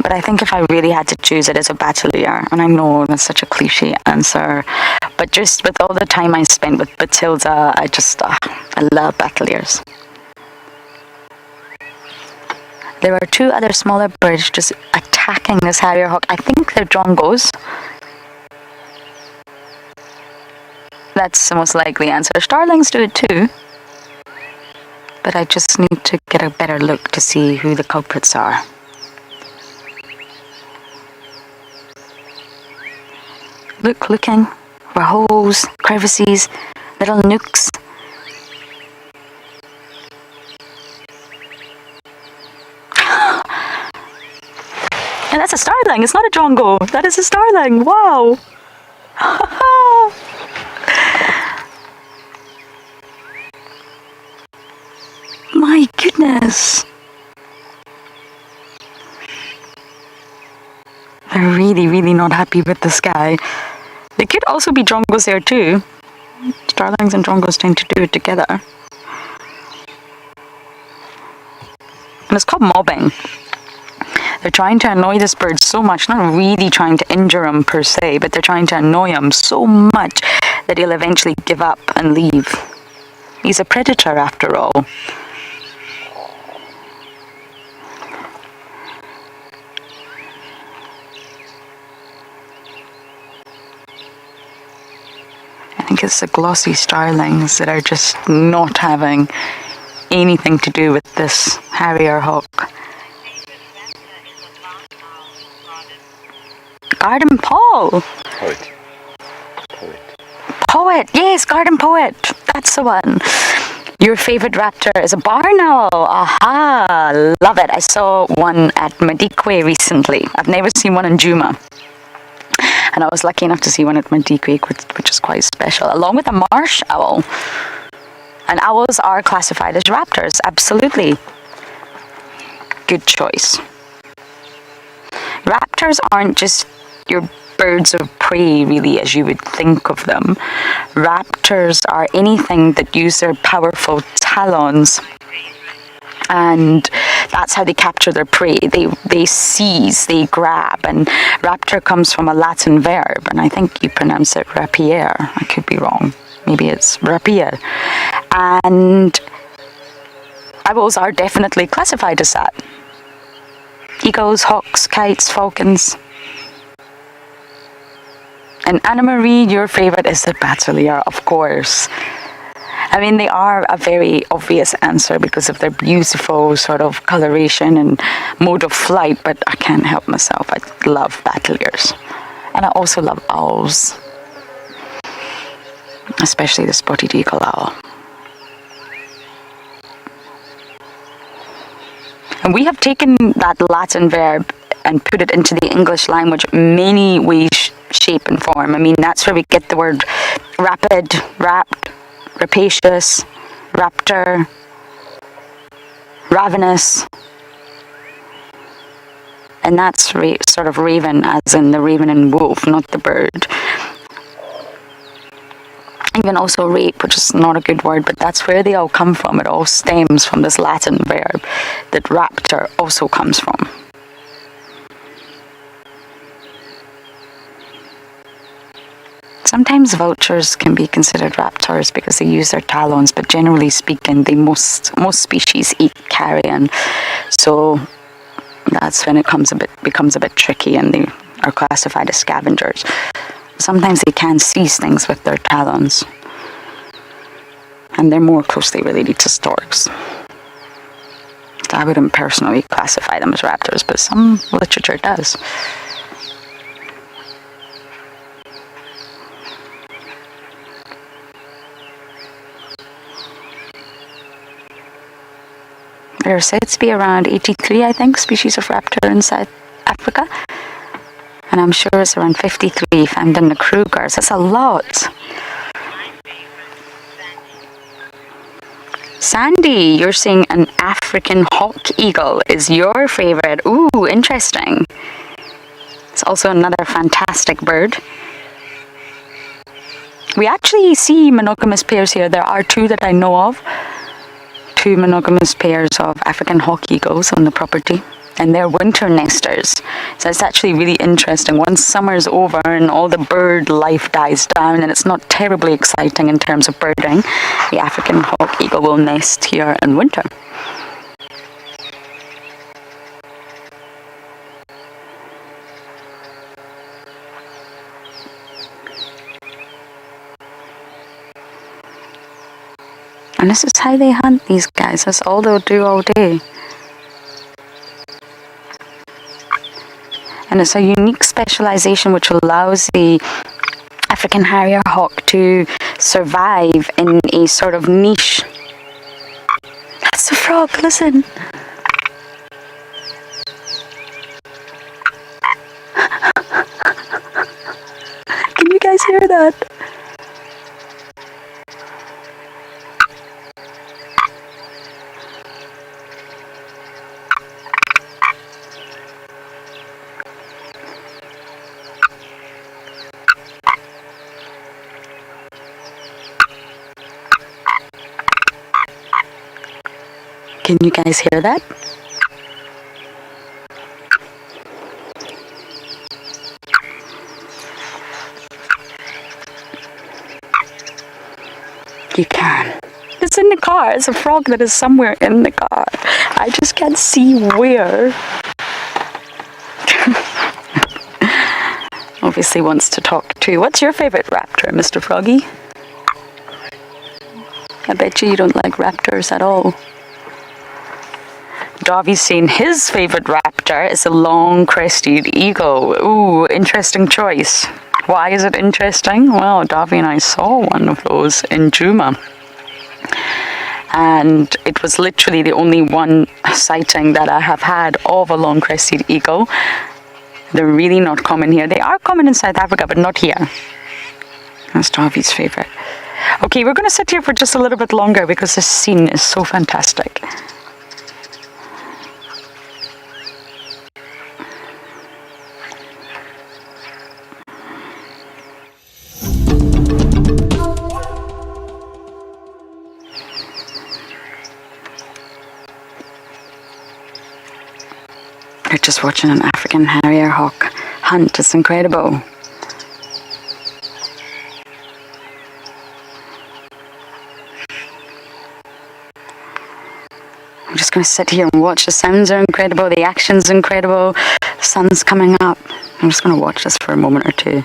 But I think if I really had to choose it as a battalier, and I know that's such a cliche answer, but just with all the time I spent with Batilda, I love battaliers. There are two other smaller birds just attacking this harrier hawk. I think they're drongos. That's the most likely answer. Starlings do it too. But I just need to get a better look to see who the culprits are. Looking for holes, crevices, little nooks. And that's a starling, it's not a drongo. That is a starling, wow. My goodness. They're really, really not happy with this guy. There could also be drongos there too. Starlings and drongos tend to do it together. And it's called mobbing. They're trying to annoy this bird so much, not really trying to injure him per se, but they're trying to annoy him so much that he'll eventually give up and leave. He's a predator after all. I think it's the glossy starlings that are just not having anything to do with this harrier hawk. Garden Paul. Poet. Yes, Garden Poet. That's the one. Your favorite raptor is a barn owl. Aha, love it. I saw one at Madikwe recently. I've never seen one in Juma. And I was lucky enough to see one at Madikwe, which is quite special, along with a marsh owl. And owls are classified as raptors, absolutely. Good choice. Raptors aren't just your birds of prey, really, as you would think of them. Raptors are anything that use their powerful talons, and that's how they capture their prey. They seize, they grab, and raptor comes from a Latin verb, and I think you pronounce it rapier. I could be wrong. Maybe it's rapier. And owls are definitely classified as that. Eagles, hawks, kites, falcons. And Anna Marie, your favorite is the battalier, of course. I mean, they are a very obvious answer because of their beautiful sort of coloration and mode of flight, but I can't help myself. I love battaliers. And I also love owls, especially the spotted eagle owl. And we have taken that Latin verb and put it into the English language many ways, shape and form. I mean, that's where we get the word rapid, rapt, rapacious, raptor, ravenous. And that's sort of raven, as in the raven and wolf, not the bird. even also rape, which is not a good word, but that's where they all come from. It all stems from this Latin verb that raptor also comes from. Sometimes vultures can be considered raptors because they use their talons, but generally speaking, most species eat carrion. So that's when it becomes a bit tricky, and they are classified as scavengers. Sometimes they can seize things with their talons, and they're more closely related to storks. So I wouldn't personally classify them as raptors, but some literature does. There are said to be around 83, I think, species of raptor in South Africa. And I'm sure it's around 53 found in the Krugers. That's a lot. Sandy, you're saying an African hawk eagle is your favorite. Ooh, interesting. It's also another fantastic bird. We actually see monogamous pairs here. There are two that I know of. Two monogamous pairs of African hawk eagles on the property, and they're winter nesters. So it's actually really interesting. Once summer's over and all the bird life dies down and it's not terribly exciting in terms of birding, the African hawk eagle will nest here in winter. And this is how they hunt, these guys. That's all they'll do all day. And it's a unique specialization which allows the African harrier hawk to survive in a sort of niche. That's the frog, listen. Can you guys hear that? Can you guys hear that? You can. It's in the car. It's a frog that is somewhere in the car. I just can't see where. Obviously wants to talk too. What's your favorite raptor, Mr. Froggy? I bet you don't like raptors at all. Davi's saying his favorite raptor is a long-crested eagle. Ooh, interesting choice. Why is it interesting? Well, Davi and I saw one of those in Juma. And it was literally the only one sighting that I have had of a long-crested eagle. They're really not common here. They are common in South Africa, but not here. That's Davi's favorite. Okay, we're going to sit here for just a little bit longer because this scene is so fantastic. We're just watching an African harrier hawk hunt. It's incredible. I'm just going to sit here and watch. The sounds are incredible. The action's incredible. The sun's coming up. I'm just going to watch this for a moment or two.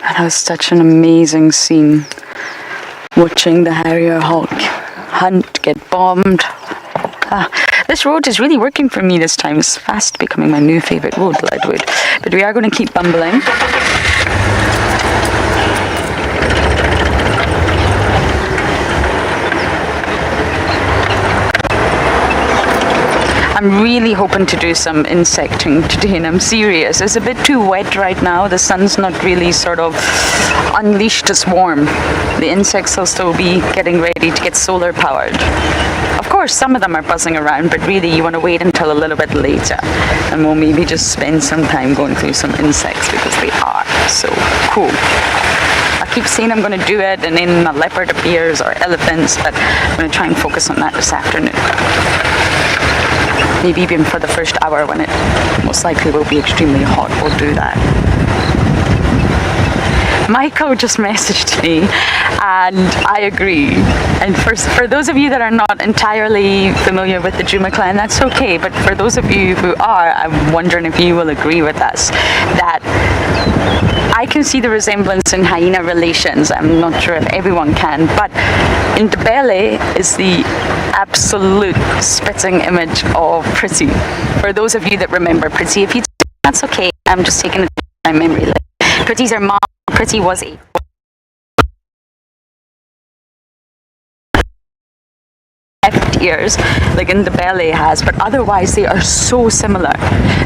And that was such an amazing scene. Watching the harrier hawk hunt, get bombed. This road is really working for me this time. It's fast becoming my new favourite road, Leadwood. But we are going to keep bumbling. I'm really hoping to do some insecting today, and I'm serious. It's a bit too wet right now. The sun's not really sort of unleashed its warm. The insects will still be getting ready to get solar powered. Of course, some of them are buzzing around, but really you want to wait until a little bit later. And we'll maybe just spend some time going through some insects because they are so cool. I keep saying I'm going to do it, and then a leopard appears or elephants, but I'm going to try and focus on that this afternoon. Maybe even for the first hour when it most likely will be extremely hot, we'll do that. Michael just messaged me, and I agree. And for those of you that are not entirely familiar with the Juma clan, that's okay. But for those of you who are, I'm wondering if you will agree with us that I can see the resemblance in hyena relations. I'm not sure if everyone can, but Ndebele is the absolute spitting image of Pretty. For those of you that remember Pretty, if you don't, that's okay. I'm just taking it to my memory lane. Pretty's her mom. Pretty was a ears like Ndebele has, but otherwise they are so similar.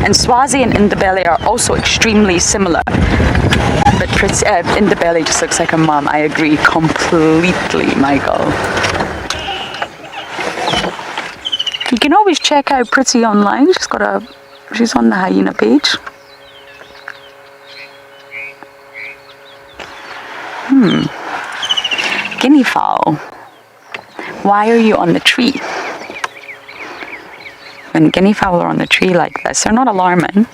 And Swazi and Ndebele are also extremely similar. But Ndebele just looks like a mom. I agree completely, Michael. You can always check out Pretty online. She's on the hyena page. Guinea fowl. Why are you on the tree? When guinea fowl are on the tree like this, they're not alarming.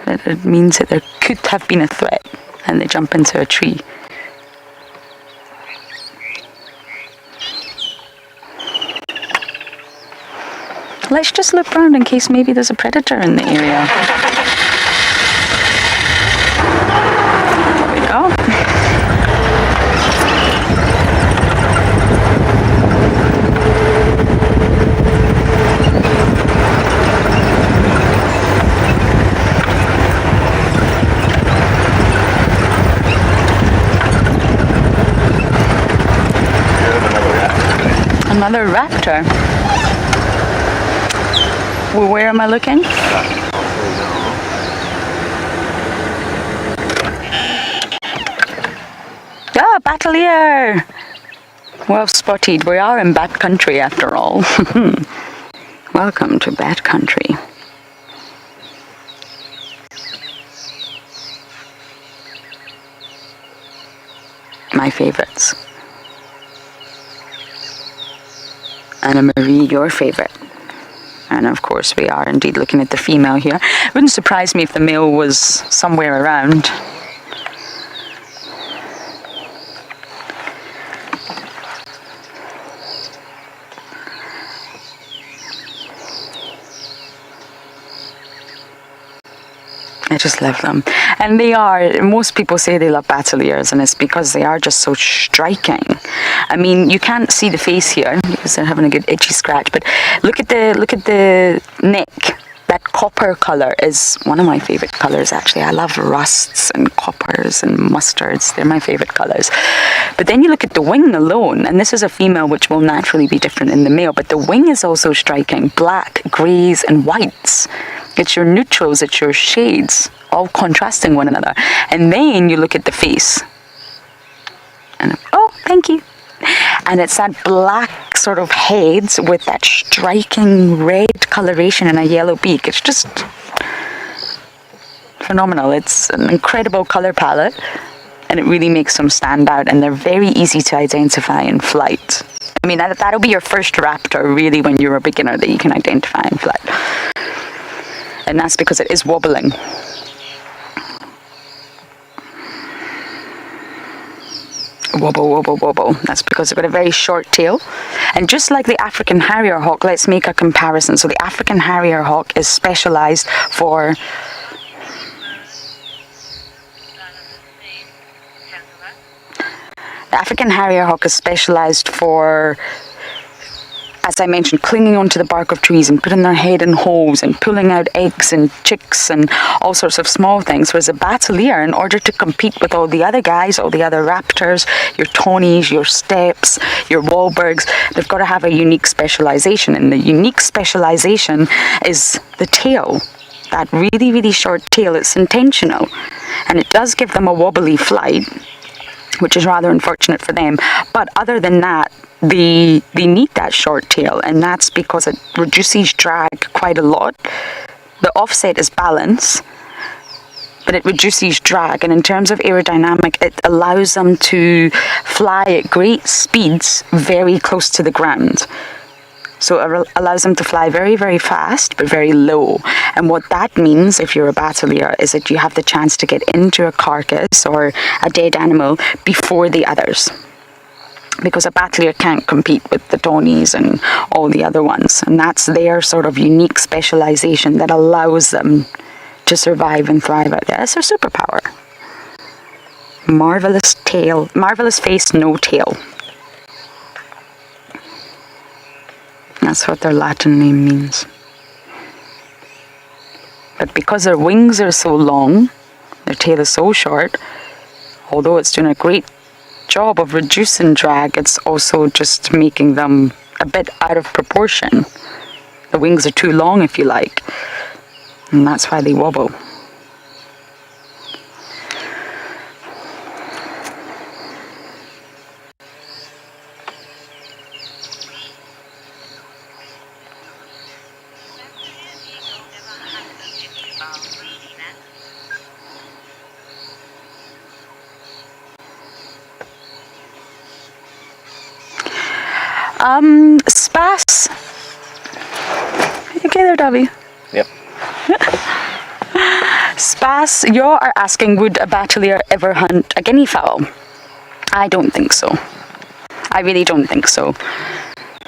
It means that there could have been a threat and they jump into a tree. Let's just look around in case maybe there's a predator in the area. There we go. Another raptor. Well, where am I looking? Ah, Battalier! Well spotted. We are in Bat Country after all. Welcome to Bat Country. My favorites. Anna Marie, your favorite. And of course we are indeed looking at the female here. It wouldn't surprise me if the male was somewhere around. I just love them. And they are, most people say they love Battaliers, and it's because they are just so striking. I mean, you can't see the face here because they're having a good itchy scratch, but look at the neck. That copper color is one of my favorite colors, actually. I love rusts and coppers and mustards. They're my favorite colors. But then you look at the wing alone, and this is a female which will naturally be different in the male, but the wing is also striking. Black, greys, and whites. It's your neutrals, it's your shades, all contrasting one another. And then you look at the face. And oh, thank you. And it's that black sort of heads with that striking red coloration and a yellow beak. It's just phenomenal. It's an incredible color palette, and it really makes them stand out, and they're very easy to identify in flight. I mean, that'll be your first raptor, really, when you're a beginner, that you can identify in flight. And that's because it is wobbling. Wobble, wobble, wobble. That's because they've got a very short tail. And just like the African Harrier hawk, let's make a comparison. So the African Harrier hawk is specialized for The African harrier hawk is specialized for, as I mentioned, clinging onto the bark of trees and putting their head in holes and pulling out eggs and chicks and all sorts of small things. Whereas a battalier, in order to compete with all the other guys, all the other raptors, your tawnies, your steppes, your wahlbergs, they've got to have a unique specialization. And the unique specialization is the tail. That really, really short tail. It's intentional. And it does give them a wobbly flight, which is rather unfortunate for them. But other than that, they need that short tail, and that's because it reduces drag quite a lot. The offset is balance, but it reduces drag, and in terms of aerodynamic, it allows them to fly at great speeds very close to the ground. So it allows them to fly very, very fast, but very low. And what that means, if you're a battalier, is that you have the chance to get into a carcass or a dead animal before the others. Because a battalier can't compete with the tawnies and all the other ones. And that's their sort of unique specialization that allows them to survive and thrive out there. It's their superpower. Marvelous tail, marvelous face, no tail. That's what their Latin name means. But because their wings are so long, their tail is so short, although it's doing a great job of reducing drag, it's also just making them a bit out of proportion. The wings are too long, if you like, and that's why they wobble. Spas. You okay there, Davy? Yep. Spas, you are asking, would a battalier ever hunt a guinea fowl? I don't think so. I really don't think so.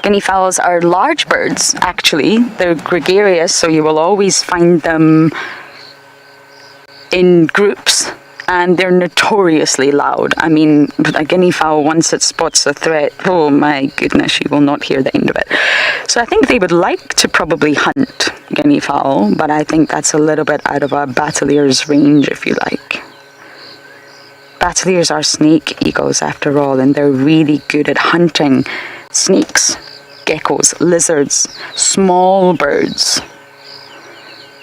Guinea fowls are large birds, actually. They're gregarious, so you will always find them in groups. And they're notoriously loud. I mean, a guinea fowl, once it spots a threat, oh my goodness, you will not hear the end of it. So I think they would like to probably hunt guinea fowl, but I think that's a little bit out of a battalier's range, if you like. Battaliers are snake eagles, after all, and they're really good at hunting snakes, geckos, lizards, small birds,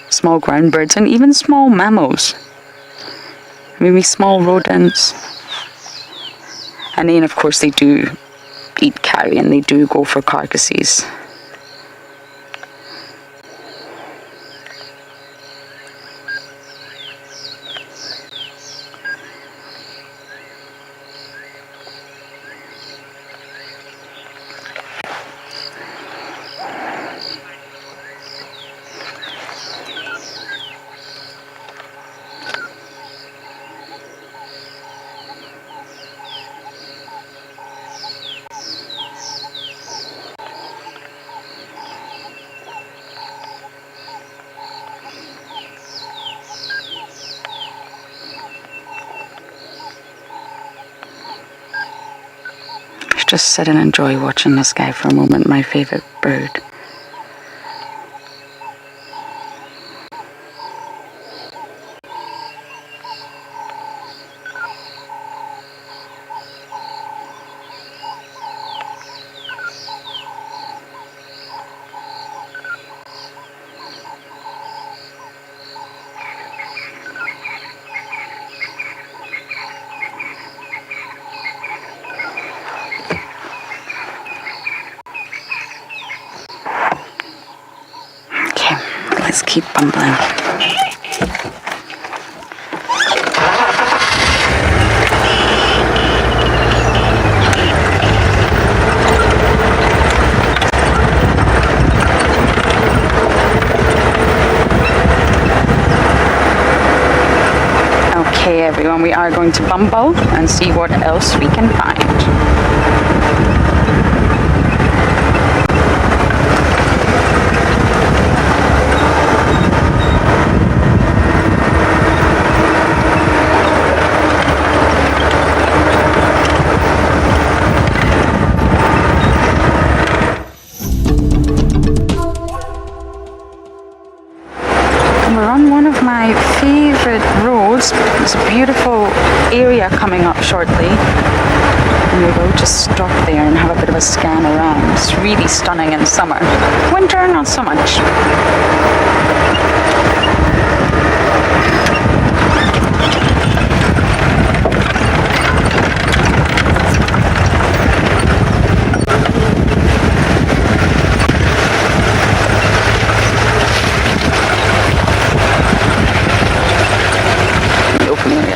small ground birds, and even small mammals. Maybe small rodents. And then, of course, they do eat carrion. They do go for carcasses. Just sit and enjoy watching the sky for a moment, my favorite bird. Let's keep bumbling. Okay, everyone, we are going to bumble and see what else we can find. there's a beautiful area coming up shortly. And we're going to stop there and have a bit of a scan around. It's really stunning in summer. Winter, not so much.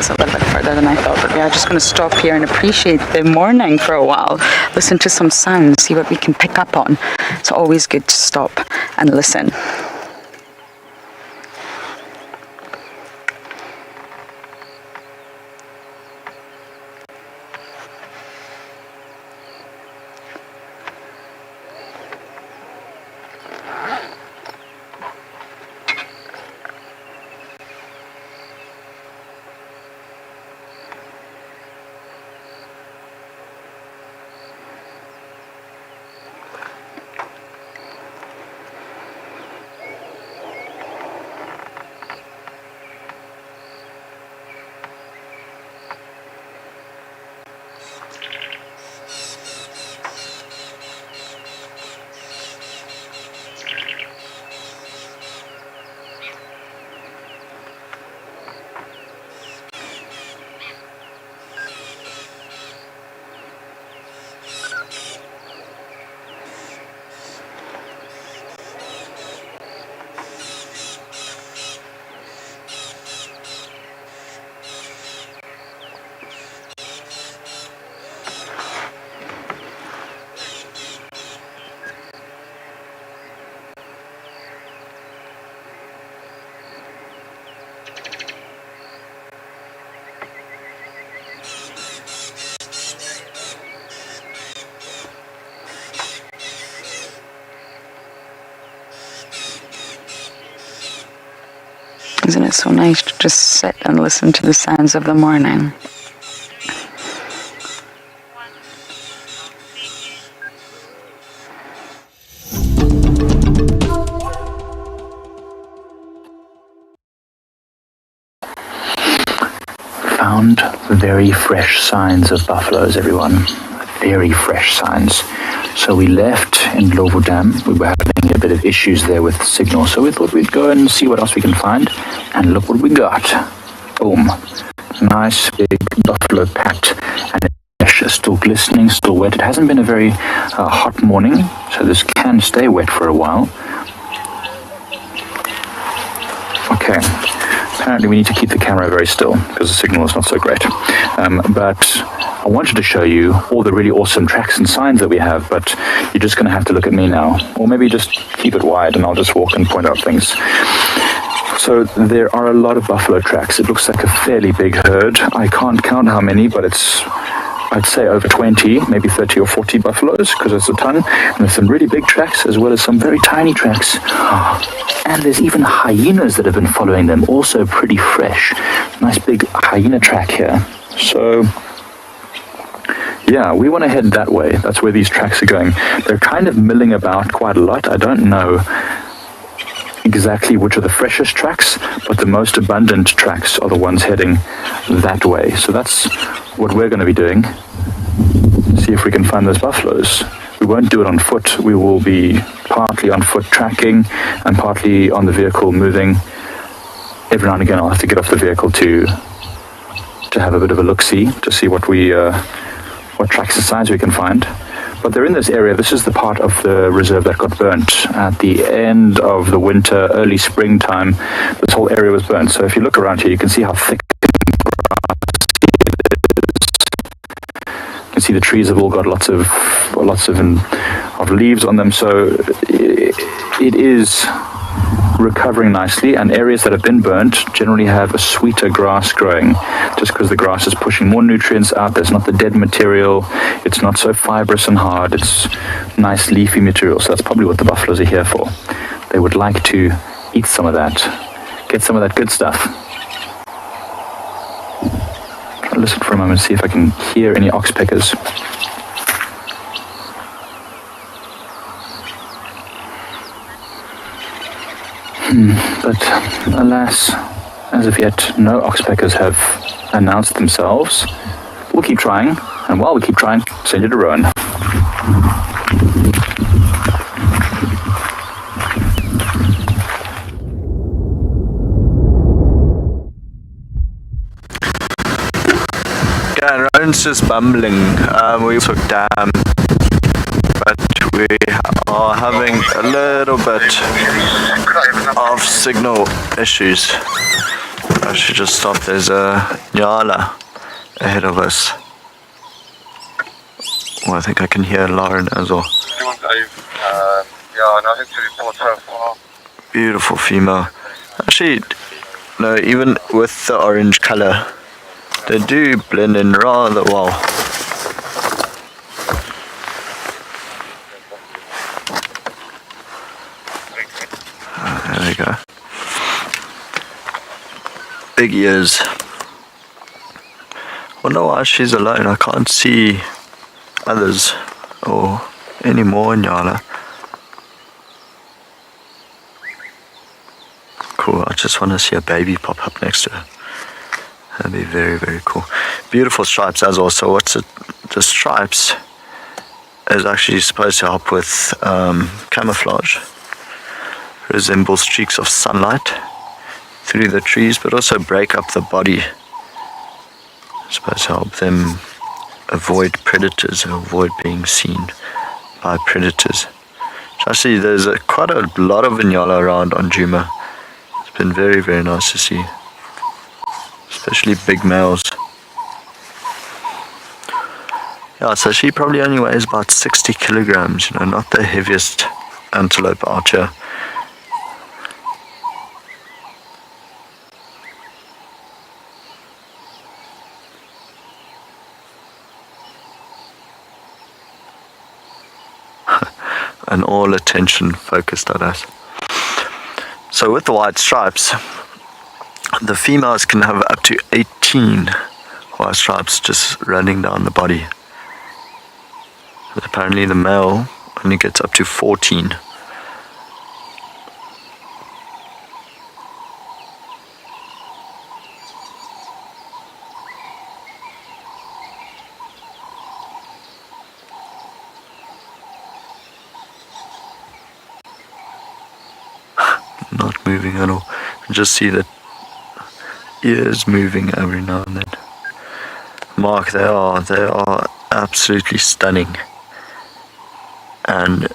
A little bit further than I thought, but we are just going to stop here and appreciate the morning for a while, listen to some sounds, see what we can pick up on. It's always good to stop and listen. Isn't it so nice to just sit and listen to the sounds of the morning? Found very fresh signs of buffaloes, everyone. Very fresh signs. So we left in Lovo Dam. We were having a bit of issues there with signal, so we thought we'd go and see what else we can find. And look what we got. Boom. Nice big buffalo pat. And it's still glistening, still wet. It hasn't been a very hot morning, so this can stay wet for a while. Okay. Apparently we need to keep the camera very still because the signal is not so great. But I wanted to show you all the really awesome tracks and signs that we have, but you're just going to have to look at me now. Or maybe just keep it wide and I'll just walk and point out things. So there are a lot of buffalo tracks. It looks like a fairly big herd. I can't count how many, but it's, I'd say over 20, maybe 30 or 40 buffaloes, because it's a ton. And there's some really big tracks as well as some very tiny tracks. And there's even hyenas that have been following them, also pretty fresh. Nice big hyena track here. So yeah, we want to head that way. That's where these tracks are going. They're kind of milling about quite a lot. I don't know exactly which are the freshest tracks, but the most abundant tracks are the ones heading that way. So that's what we're going to be doing. See if we can find those buffaloes. We won't do it on foot. We will be partly on foot tracking and partly on the vehicle moving. Every now and again I'll have to get off the vehicle to have a bit of a look-see, to see what tracks and signs we can find. But they're in this area. This is the part of the reserve that got burnt at the end of the winter, early springtime. This whole area was burnt. So if you look around here, you can see how thick you can see the trees have all got lots of leaves on them. So it is recovering nicely, and areas that have been burnt generally have a sweeter grass growing, just because the grass is pushing more nutrients out. There's not the dead material. It's not so fibrous and hard. It's nice leafy material. So that's probably what the buffaloes are here for. They would like to eat some of that, get some of that good stuff. I'll listen for a moment, see if I can hear any oxpeckers. But alas, As of yet, no oxpeckers have announced themselves. We'll keep trying, and while we keep trying, send you to Rowan. Yeah, Rowan's just bumbling. We took down, but we are having a little bit of signal issues. I should just stop. There's a Nyala ahead of us. Well, I think I can hear Lauren as well. Beautiful female. Actually, no, even with the orange color, they do blend in rather well. There we go. Big ears. Wonder why she's alone. I can't see others or any more Nyala. Cool. I just want to see a baby pop up next to her. That'd be very, very cool. Beautiful stripes as well. So what's it? The stripes is actually supposed to help with camouflage. Resemble streaks of sunlight through the trees, but also break up the body. Supposed to help them avoid predators, avoid being seen by predators. Actually, there's quite a lot of Inyala around on Djuma. It's been very, very nice to see, especially big males. Yeah, so she probably only weighs about 60 kilograms, you know, not the heaviest antelope out here. And all attention focused on us. So with the white stripes, the females can have up to 18 white stripes just running down the body. But apparently the male only gets up to 14. Not moving at all. Just see the ears moving every now and then. Mark, they are absolutely stunning. And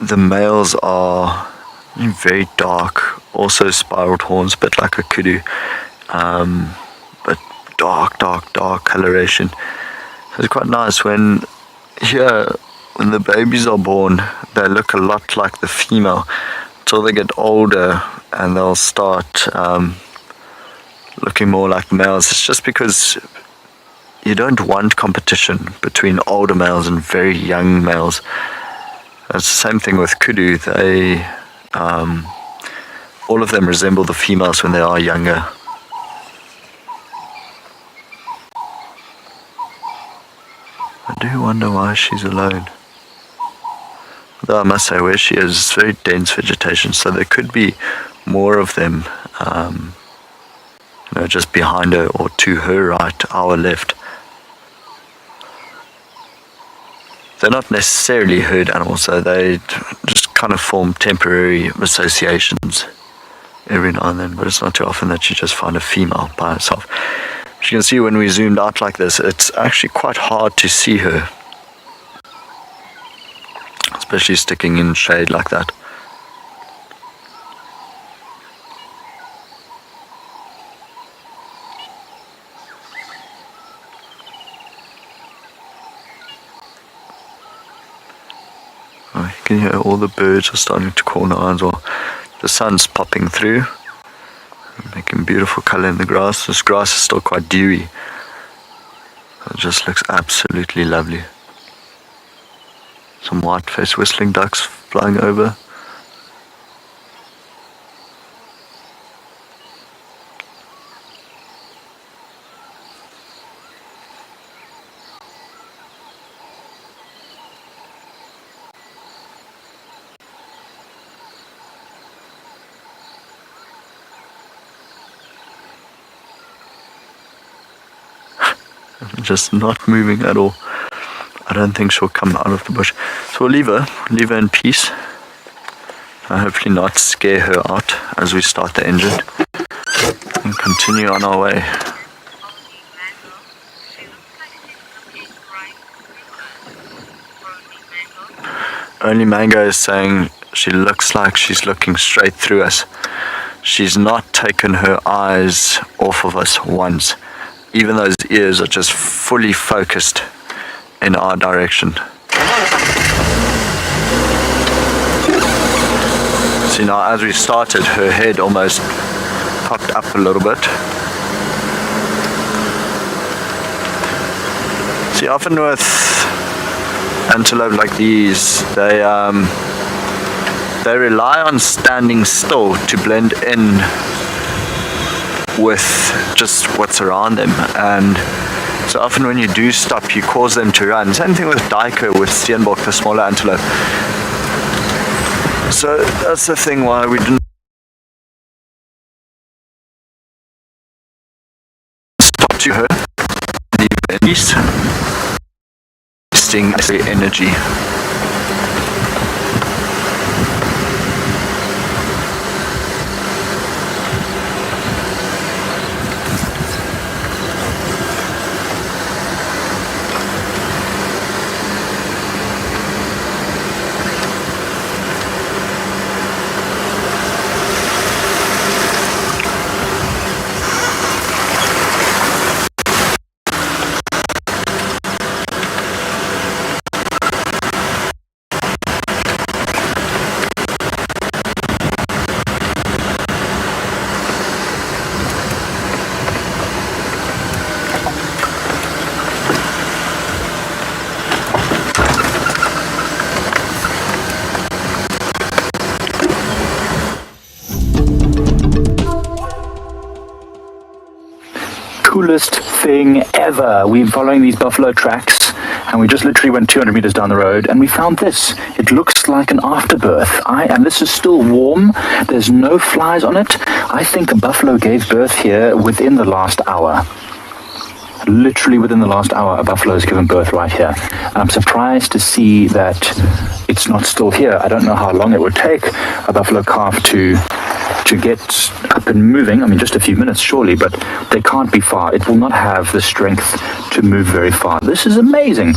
the males are very dark, also spiraled horns, a bit like a kudu, but dark coloration. So it's quite nice when the babies are born, they look a lot like the female until they get older and they'll start looking more like males. It's just because you don't want competition between older males and very young males. It's the same thing with kudu. They, all of them resemble the females when they are younger. I do wonder why she's alone. Though I must say, where she is, it's very dense vegetation, so there could be more of them, just behind her or to her right, our left. They're not necessarily herd animals, so they just kind of form temporary associations every now and then, but it's not too often that you just find a female by herself. As you can see, when we zoomed out like this, it's actually quite hard to see her, especially sticking in shade like that. Oh, you can hear all the birds are starting to call now as well. The sun's popping through, making beautiful color in the grass. This grass is still quite dewy. It just looks absolutely lovely. Some white-faced whistling ducks flying over. just not moving at all. I don't think she'll come out of the bush. So we'll leave her in peace. And hopefully not scare her out as we start the engine. And continue on our way. Only Mango is saying she looks like she's looking straight through us. She's not taken her eyes off of us once. Even those ears are just fully focused in our direction. See, now as we started, her head almost popped up a little bit. See, often with antelope like these, they rely on standing still to blend in with just what's around them, and so often when you do stop, you cause them to run. Same thing with duiker, with steenbok, the smaller antelope. So that's the thing why we didn't stop to her, at least wasting energy. Coolest thing ever. We're following these buffalo tracks and we just literally went 200 meters down the road and we found this. It looks like an afterbirth. And this is still warm. There's no flies on it. I think a buffalo gave birth here within the last hour. Literally within the last hour, a buffalo has given birth right here. And I'm surprised to see that it's not still here. I don't know how long it would take a buffalo calf to get up and moving. I mean, just a few minutes surely, but they can't be far. It will not have the strength to move very far. This is amazing.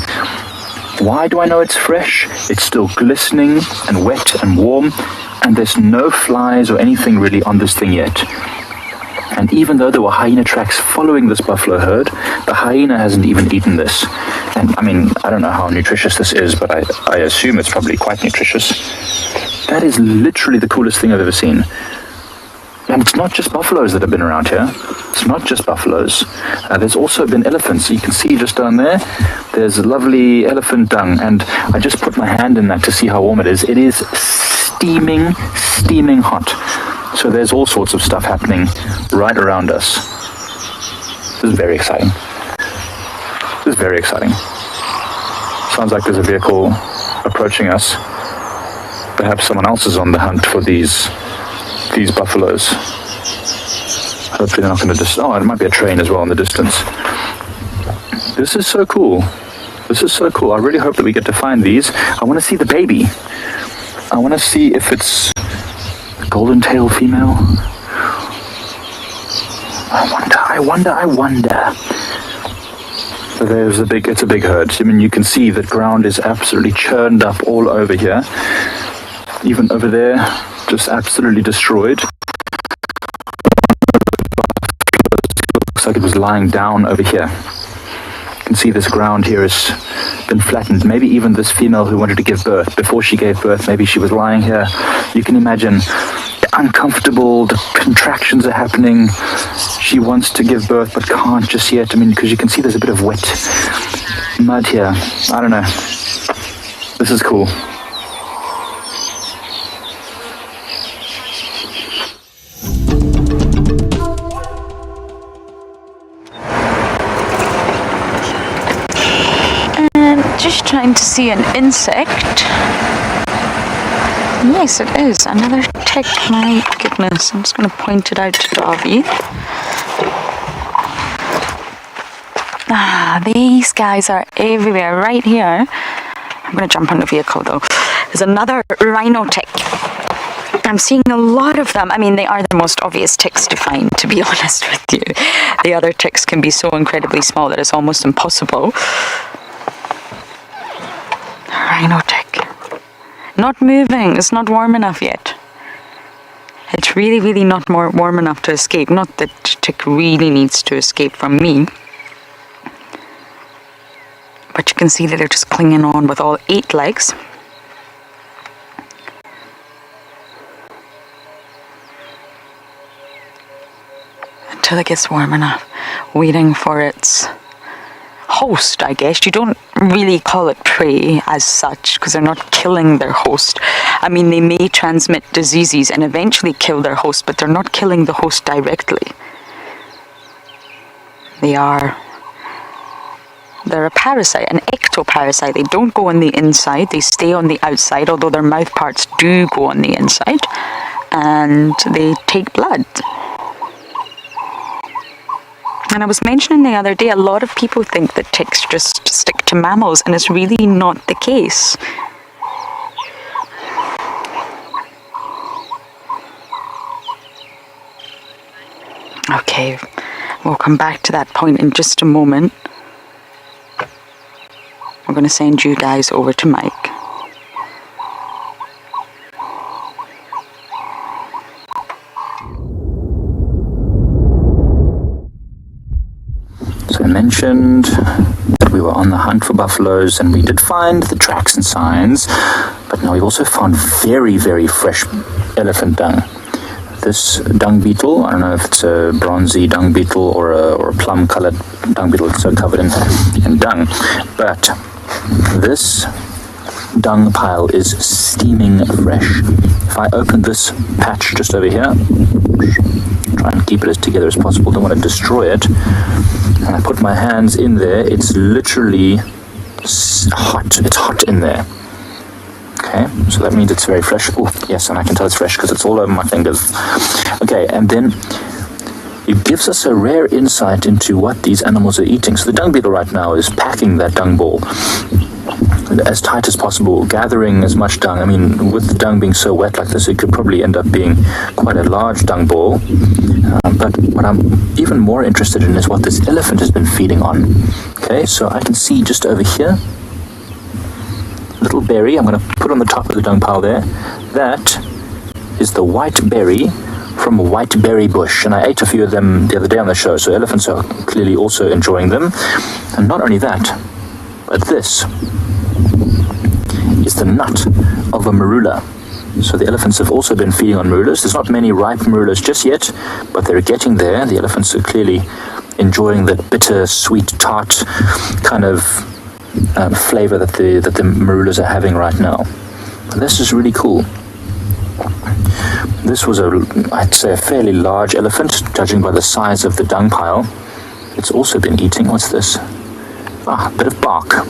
Why do I know it's fresh? It's still glistening and wet and warm, and there's no flies or anything really on this thing yet. And even though there were hyena tracks following this buffalo herd, the hyena hasn't even eaten this. And I mean, I don't know how nutritious this is, but I assume it's probably quite nutritious. That is literally the coolest thing I've ever seen. And it's not just buffaloes that have been around here. It's not just buffaloes. There's also been elephants. You can see just down there, there's a lovely elephant dung. And I just put my hand in that to see how warm it is. It is steaming, steaming hot. So there's all sorts of stuff happening right around us. This is very exciting. This is very exciting. Sounds like there's a vehicle approaching us. Perhaps someone else is on the hunt for these buffaloes. Hopefully they're not going to it might be a train as well in the distance. This is so cool. This is so cool. I really hope that we get to find these. I want to see the baby. I want to see if it's a golden tail female. I wonder. So it's a big herd. I mean, you can see the ground is absolutely churned up all over here. Even over there, just absolutely destroyed. Looks like it was lying down over here. You can see this ground here has been flattened. Maybe even this female who wanted to give birth, before she gave birth, maybe she was lying here. You can imagine uncomfortable, the contractions are happening. She wants to give birth but can't just yet. I mean, because you can see there's a bit of wet mud here. I don't know. This is cool. Just trying to see an insect. Yes, it is. Another tick. My goodness. I'm just going to point it out to Darby. These guys are everywhere, right here. I'm going to jump on the vehicle though. There's another rhino tick. I'm seeing a lot of them. I mean, they are the most obvious ticks to find, to be honest with you. The other ticks can be so incredibly small that it's almost impossible. Rhino tick. Not moving. It's not warm enough yet. It's really, really not warm enough to escape. Not that tick really needs to escape from me. But you can see that they're just clinging on with all 8 legs. Until it gets warm enough. Waiting for its host, I guess. You don't really call it prey as such because they're not killing their host. I mean, they may transmit diseases and eventually kill their host, but they're not killing the host directly. They're a parasite, an ectoparasite. They don't go on the inside, they stay on the outside, although their mouth parts do go on the inside, and they take blood. And I was mentioning the other day, a lot of people think that ticks just stick to mammals, and it's really not the case. Okay, we'll come back to that point in just a moment. I'm going to send you guys over to Mike. So I mentioned that we were on the hunt for buffaloes, and we did find the tracks and signs, but now we've also found very, very fresh elephant dung. This dung beetle, I don't know if it's a bronzy dung beetle or a plum-colored dung beetle, it's so covered in dung, but this dung pile is steaming fresh. If I open this patch just over here, try and keep it as together as possible, don't want to destroy it, and I put my hands in there, it's literally hot. It's hot in there. Okay, so that means it's very fresh. Oh, yes, and I can tell it's fresh because it's all over my fingers. Okay, and then it gives us a rare insight into what these animals are eating. So the dung beetle right now is packing that dung ball as tight as possible, gathering as much dung. I mean, with the dung being so wet like this, it could probably end up being quite a large dung ball. But what I'm even more interested in is what this elephant has been feeding on. Okay, so I can see just over here, little berry, I'm going to put on the top of the dung pile there. That is the white berry from a white berry bush, and I ate a few of them the other day on the show, so elephants are clearly also enjoying them. And not only that, but this is the nut of a marula. So the elephants have also been feeding on marulas. There's not many ripe marulas just yet, but they're getting there. The elephants are clearly enjoying that bitter, sweet, tart kind of flavor that the marulas are having right now. This is really cool. This was I'd say a fairly large elephant, judging by the size of the dung pile. It's also been eating, what's this? A bit of bark.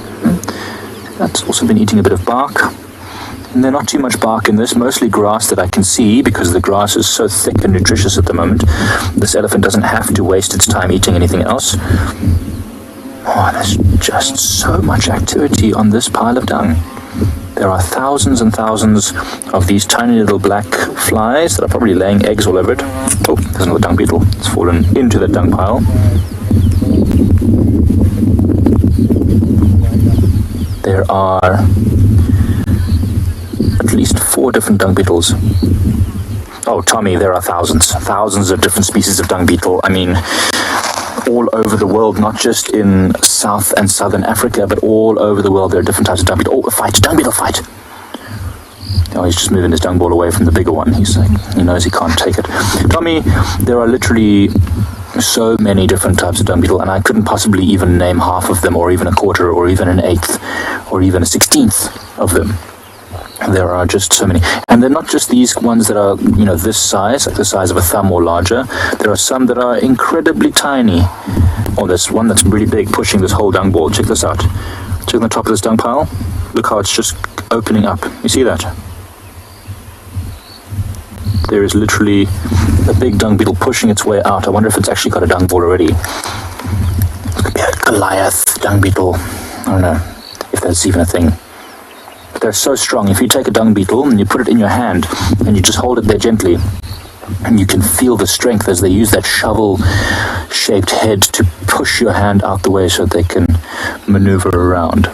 That's also been eating a bit of bark. And there's not too much bark in this, mostly grass that I can see because the grass is so thick and nutritious at the moment. This elephant doesn't have to waste its time eating anything else. Oh, there's just so much activity on this pile of dung. There are thousands and thousands of these tiny little black flies that are probably laying eggs all over it. Oh, there's another dung beetle. It's fallen into the dung pile. There are at least 4 different dung beetles. Oh, Tommy, there are thousands of different species of dung beetle. I mean, all over the world, not just in South and Southern Africa, but all over the world there are different types of dung beetle. Oh, a fight, dung beetle fight! Oh, he's just moving his dung ball away from the bigger one. He's like, he knows he can't take it. Tommy, there are literally so many different types of dung beetle, and I couldn't possibly even name half of them, or even a quarter, or even an eighth, or even a 16th of them. There are just so many. And they're not just these ones that are, this size, like the size of a thumb or larger. There are some that are incredibly tiny. Oh, there's one that's really big, pushing this whole dung ball. Check this out. Check on the top of this dung pile. Look how it's just opening up. You see that? There is literally a big dung beetle pushing its way out. I wonder if it's actually got a dung ball already. Could Goliath dung beetle. I don't know if that's even a thing. But they're so strong. If you take a dung beetle and you put it in your hand and you just hold it there gently, and you can feel the strength as they use that shovel-shaped head to push your hand out the way so that they can maneuver around.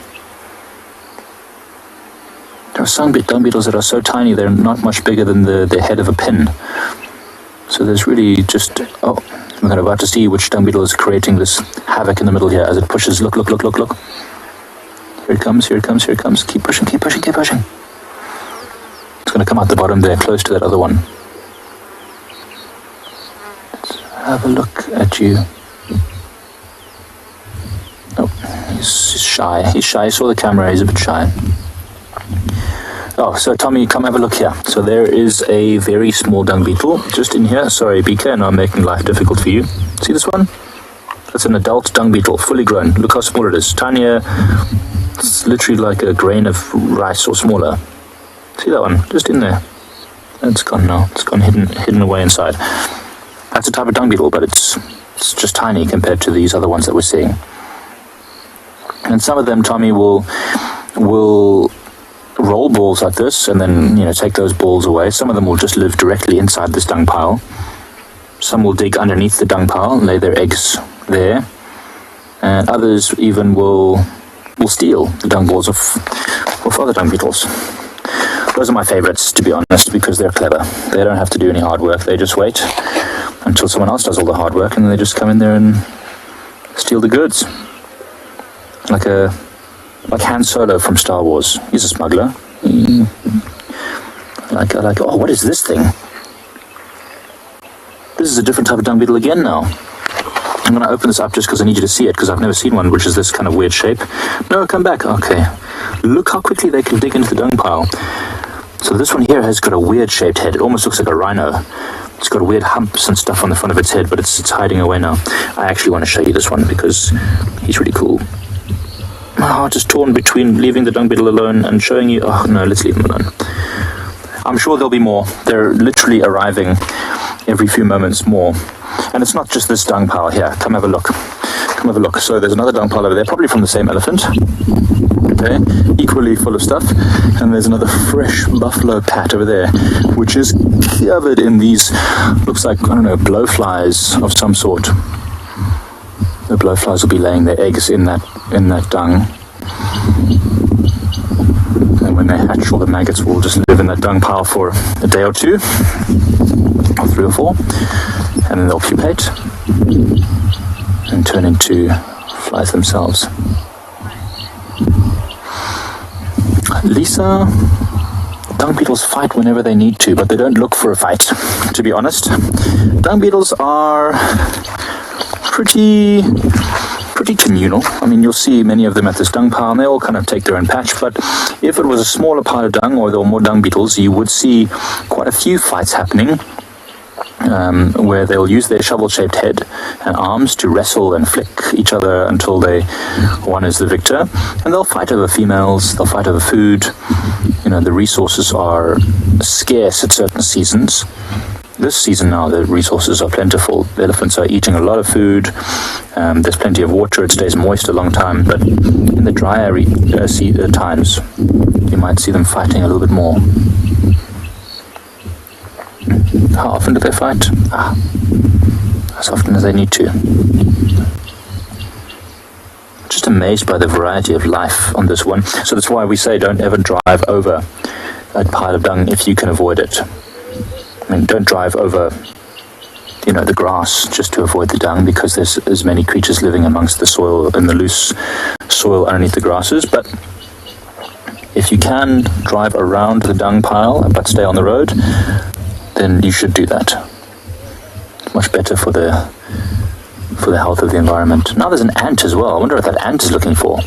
There are some dung beetles that are so tiny they're not much bigger than the head of a pin. So there's really just... Oh, we're about to see which dung beetle is creating this havoc in the middle here as it pushes. Look, look, look, look, look. Here it comes, here it comes, here it comes. Keep pushing, keep pushing, keep pushing. It's going to come out the bottom there, close to that other one. Let's have a look at you. Oh, he's shy. He's shy. He saw the camera. He's a bit shy. Oh, so Tommy, come have a look here. So there is a very small dung beetle just in here. Sorry, BK, now I'm making life difficult for you. See this one? That's an adult dung beetle, fully grown. Look how small it is. Tinier. It's literally like a grain of rice or smaller. See that one? Just in there. It's gone now. It's gone hidden away inside. That's a type of dung beetle, but it's just tiny compared to these other ones that we're seeing. And some of them, Tommy, will roll balls like this and then, take those balls away. Some of them will just live directly inside this dung pile. Some will dig underneath the dung pile and lay their eggs there. And others even will steal the dung balls of other dung beetles. Those are my favorites, to be honest, because they're clever. They don't have to do any hard work. They just wait until someone else does all the hard work, and then they just come in there and steal the goods. Like Han Solo from Star Wars. He's a smuggler. Oh, what is this thing? This is a different type of dung beetle again now. I'm going to open this up just because I need you to see it, because I've never seen one which is this kind of weird shape. No, come back. Okay. Look how quickly they can dig into the dung pile. So this one here has got a weird shaped head. It almost looks like a rhino. It's got weird humps and stuff on the front of its head, but it's hiding away now. I actually want to show you this one because he's really cool. My heart is torn between leaving the dung beetle alone and showing you... Oh, no, let's leave him alone. I'm sure there'll be more. They're literally arriving every few moments more. And it's not just this dung pile here. Come have a look. Come have a look. So there's another dung pile over there, probably from the same elephant. Okay, equally full of stuff. And there's another fresh buffalo pat over there, which is covered in these, looks like, I don't know, blowflies of some sort. The blowflies will be laying their eggs in that dung. And when they hatch, all the maggots will just live in that dung pile for a day or two, or 3 or 4, and then they'll pupate and turn into flies themselves. Lisa, dung beetles fight whenever they need to, but they don't look for a fight, to be honest. Dung beetles are pretty communal. I mean, you'll see many of them at this dung pile, and they all kind of take their own patch, but if it was a smaller pile of dung, or there were more dung beetles, you would see quite a few fights happening, where they'll use their shovel-shaped head and arms to wrestle and flick each other until one is the victor, and they'll fight over females, they'll fight over food. The resources are scarce at certain seasons. This season now, the resources are plentiful. The elephants are eating a lot of food. There's plenty of water. It stays moist a long time. But in the drier times, you might see them fighting a little bit more. How often do they fight? As often as they need to. Just amazed by the variety of life on this one. So that's why we say don't ever drive over that pile of dung if you can avoid it. I mean, don't drive over, the grass just to avoid the dung, because there's as many creatures living amongst the soil and the loose soil underneath the grasses. But if you can drive around the dung pile but stay on the road, then you should do that. Much better for the health of the environment. Now there's an ant as well. I wonder what that ant is looking for.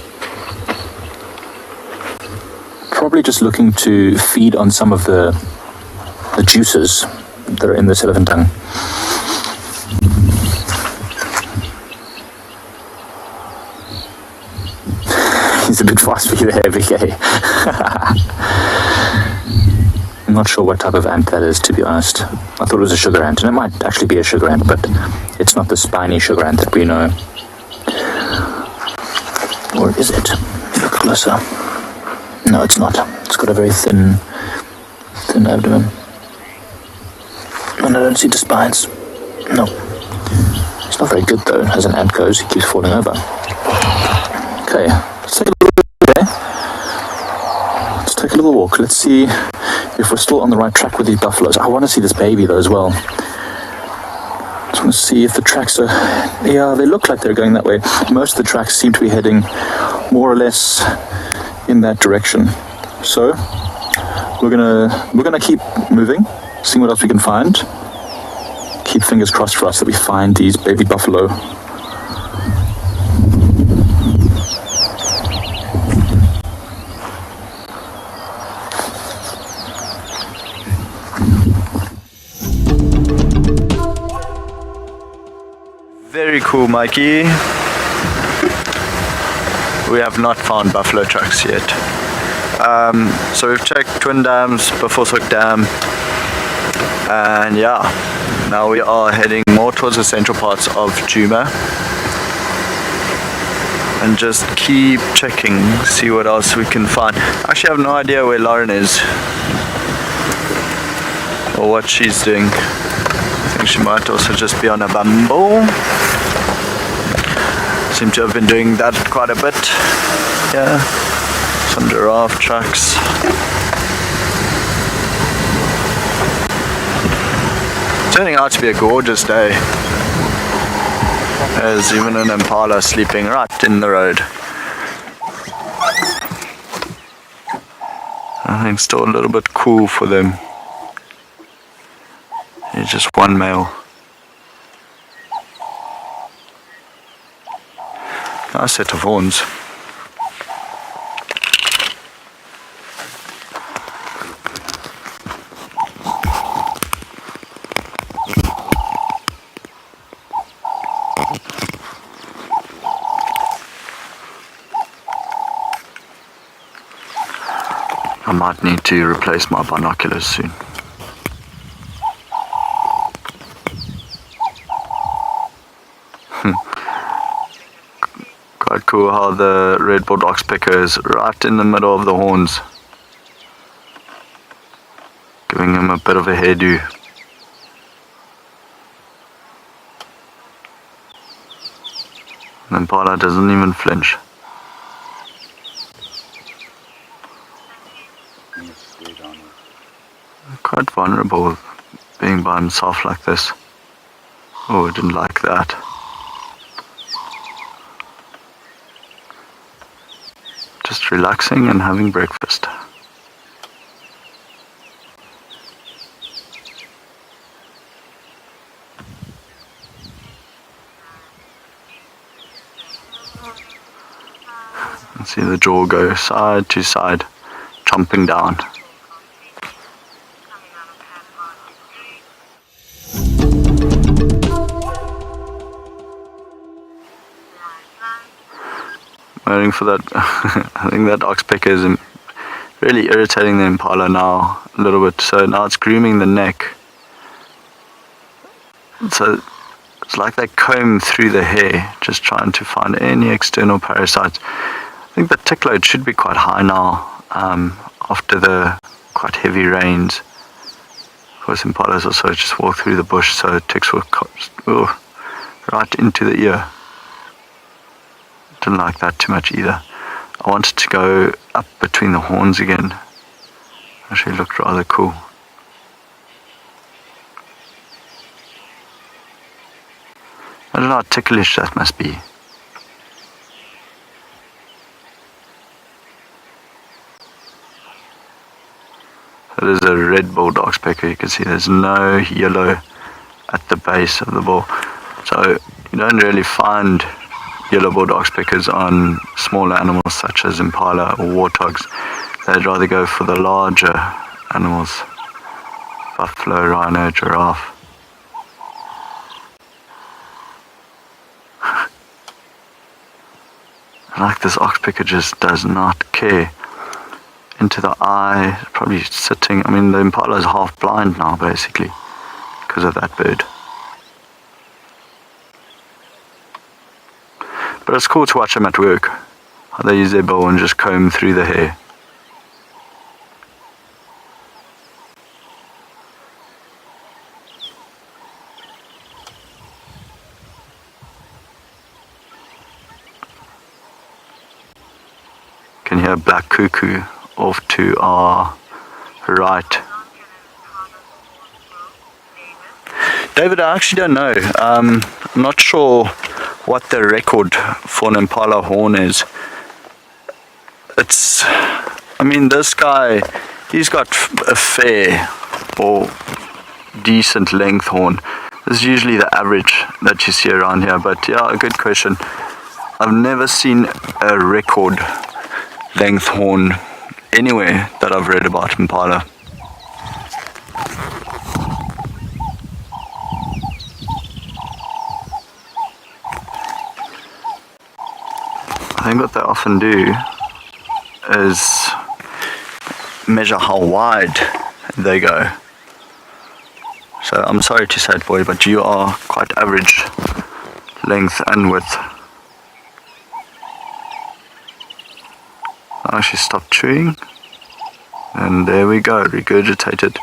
Probably just looking to feed on some of the juices that are in this elephant dung. He's a bit fast for you there, BK. I'm not sure what type of ant that is, to be honest. I thought it was a sugar ant, and it might actually be a sugar ant, but it's not the spiny sugar ant that we know. Or is it? Look closer. No, it's not. It's got a very thin abdomen. And I don't see the spines. No. It's not very good though, as an ant goes. He keeps falling over. Okay, let's take a little walk there. Let's take a little walk. Let's see if we're still on the right track with these buffaloes. I want to see this baby though as well. Just want to see if the tracks are... Yeah, they look like they're going that way. Most of the tracks seem to be heading more or less in that direction. So we're gonna keep moving, seeing what else we can find. Keep fingers crossed for us that we find these baby buffalo. Very cool, Mikey. We have not found buffalo tracks yet. So we've checked Twin Dams, Buffelshoek Dam, and yeah, now we are heading more towards the central parts of Djuma and just keep checking, see what else we can find. Actually, I have no idea where Lauren is or what she's doing. I think she might also just be on a bamboo. Seem to have been doing that quite a bit. Yeah, some giraffe tracks. Turning out to be a gorgeous day. There's even an impala sleeping right in the road. I think still a little bit cool for them. There's just one male. Nice set of horns. I might need to replace my binoculars soon. Quite cool how the red-billed oxpecker is right in the middle of the horns, giving him a bit of a hairdo. And impala doesn't even flinch. Quite vulnerable being by himself like this. Oh, I didn't like that. Just relaxing and having breakfast. And see the jaw go side to side, chomping down. Waiting for that. I think that oxpecker is really irritating the impala now a little bit. So now it's grooming the neck. So it's like they comb through the hair, just trying to find any external parasites. I think the tick load should be quite high now after the quite heavy rains. Of course, impalas also just walk through the bush, so ticks will right into the ear. Didn't like that too much either. I wanted to go up between the horns again. Actually looked rather cool. I don't know how ticklish that must be. That is a red-billed oxpecker. You can see there's no yellow at the base of the bill. So you don't really find yellow-billed oxpeckers on smaller animals such as impala or warthogs. They'd rather go for the larger animals, buffalo, rhino, giraffe. Like this oxpecker just does not care. Into the eye, probably sitting. I mean, the impala is half blind now basically because of that bird. But it's cool to watch him at work. how they use their bill and just comb through the hair. Can hear a black cuckoo off to our right. David, I actually don't know. I'm not sure what the record for an impala horn is. This guy, he's got a fair or decent length horn. This is usually the average that you see around here, but yeah, a good question. I've never seen a record length horn anywhere that I've read about impala. I think what they often do is measure how wide they go. So I'm sorry to say it, boy, but you are quite average length and width. I actually stopped chewing, and there we go, regurgitated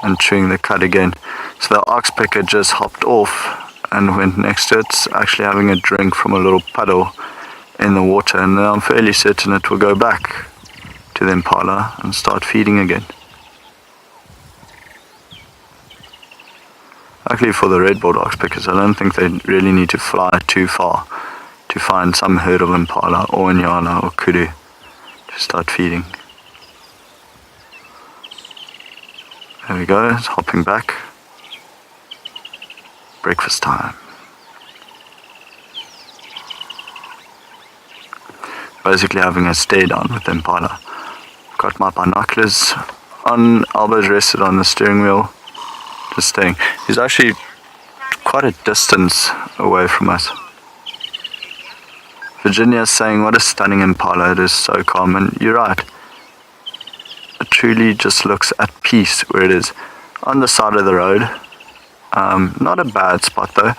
and chewing the cud again. So the ox picker just hopped off and went next to it, actually having a drink from a little puddle in the water, and I'm fairly certain it will go back to the impala and start feeding again. Luckily for the red-billed oxpeckers, I don't think they really need to fly too far to find some herd of impala or nyala or kudu to start feeding. There we go, it's hopping back. Breakfast time. Basically having a stare down with the impala. Got my binoculars on, elbows rested on the steering wheel, just staying. He's actually quite a distance away from us. Virginia's saying, what a stunning impala, it is so calm, and you're right. It truly just looks at peace where it is. On the side of the road, not a bad spot though.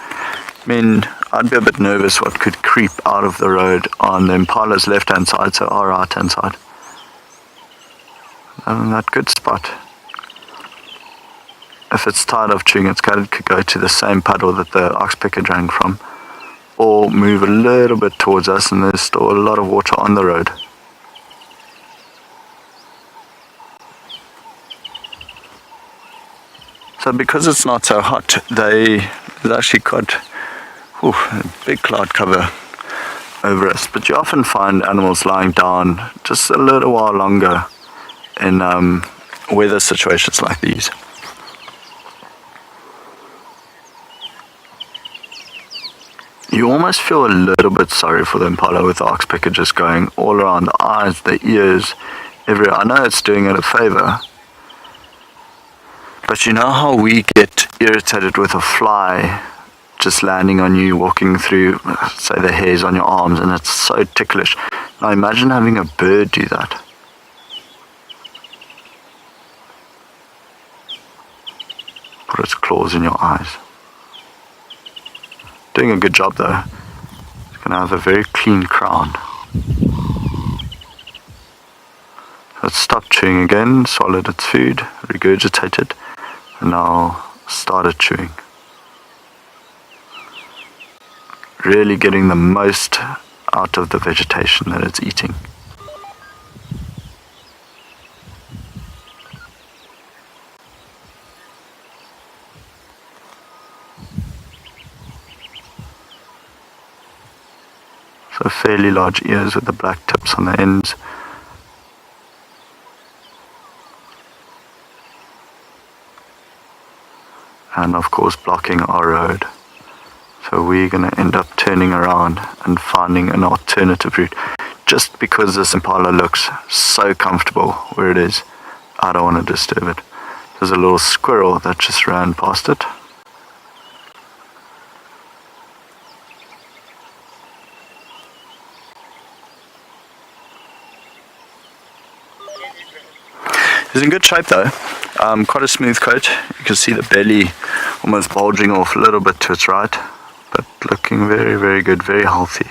I'd be a bit nervous what could creep out of the road on the impala's left hand side, so our right hand side. That good spot. If it's tired of chewing, it could go to the same puddle that the oxpecker drank from, or move a little bit towards us, and there's still a lot of water on the road. So because it's not so hot, there's actually quite a big cloud cover over us. But you often find animals lying down just a little while longer in weather situations like these. You almost feel a little bit sorry for the impala with the oxpecker just going all around the eyes, the ears, everywhere. I know it's doing it a favor, but you know how we get irritated with a fly just landing on you, walking through, say, the hairs on your arms, and it's so ticklish. Now imagine having a bird do that. Put its claws in your eyes. Doing a good job though. It's going to have a very clean crown. So it stopped chewing again, swallowed its food, regurgitated, and now started chewing. Really getting the most out of the vegetation that it's eating. So fairly large ears with the black tips on the ends. And of course blocking our road. So we're going to end up turning around and finding an alternative route. Just because this impala looks so comfortable where it is, I don't want to disturb it. There's a little squirrel that just ran past it. He's in good shape though. Quite a smooth coat. You can see the belly almost bulging off a little bit to its right, but looking very, very good, very healthy.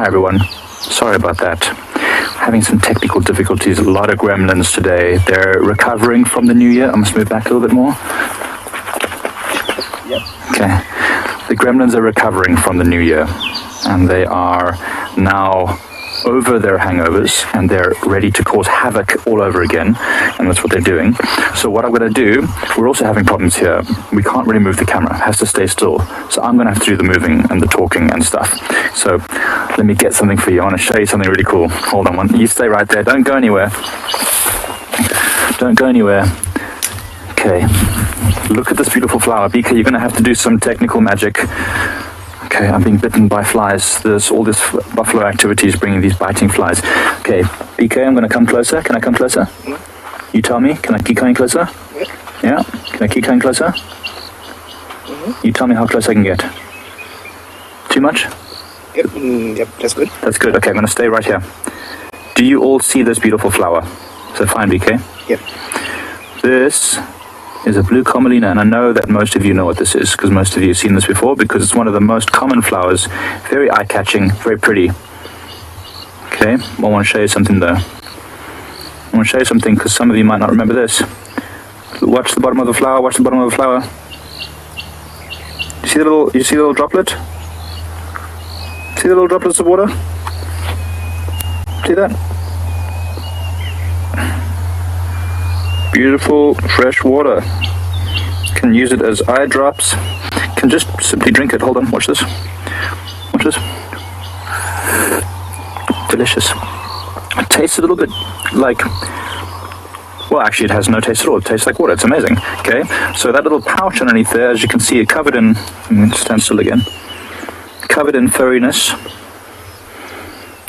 Hi everyone. Sorry about that. Having some technical difficulties. A lot of gremlins today. They're recovering from the new year. I must move back a little bit more. Yep. Okay. The gremlins are recovering from the new year, and they are now over their hangovers, and they're ready to cause havoc all over again, and that's what they're doing. So what I'm going to do, we're also having problems here. We can't really move the camera. It has to stay still. So I'm going to have to do the moving and the talking and stuff. So let me get something for you. I want to show you something really cool. Hold on. You stay right there. Don't go anywhere. Don't go anywhere. Okay. Look at this beautiful flower. BK, you're going to have to do some technical magic. Okay, I'm being bitten by flies. There's all this buffalo activity is bringing these biting flies. Okay, BK, I'm going to come closer. Can I come closer? You tell me. Can I keep coming closer? Yeah? Can I keep coming closer? You tell me how close I can get. Too much? Yep, that's good. That's good. Okay, I'm going to stay right here. Do you all see this beautiful flower? Is that fine, BK? Yep. This is a blue commelina, and I know that most of you know what this is, because most of you have seen this before, because it's one of the most common flowers. Very eye-catching, very pretty. Okay, I want to show you something though. I want to show you something, because some of you might not remember this. Watch the bottom of the flower, watch the bottom of the flower. You see the little droplet? See the little droplets of water? See that? Beautiful fresh water. Can use it as eye drops. Can just simply drink it. Hold on, watch this. Watch this. Delicious. It tastes a little bit like, well, actually it has no taste at all. It tastes like water. It's amazing. Okay, so that little pouch underneath there, as you can see, covered in, I'm going to stand still again, covered in furriness.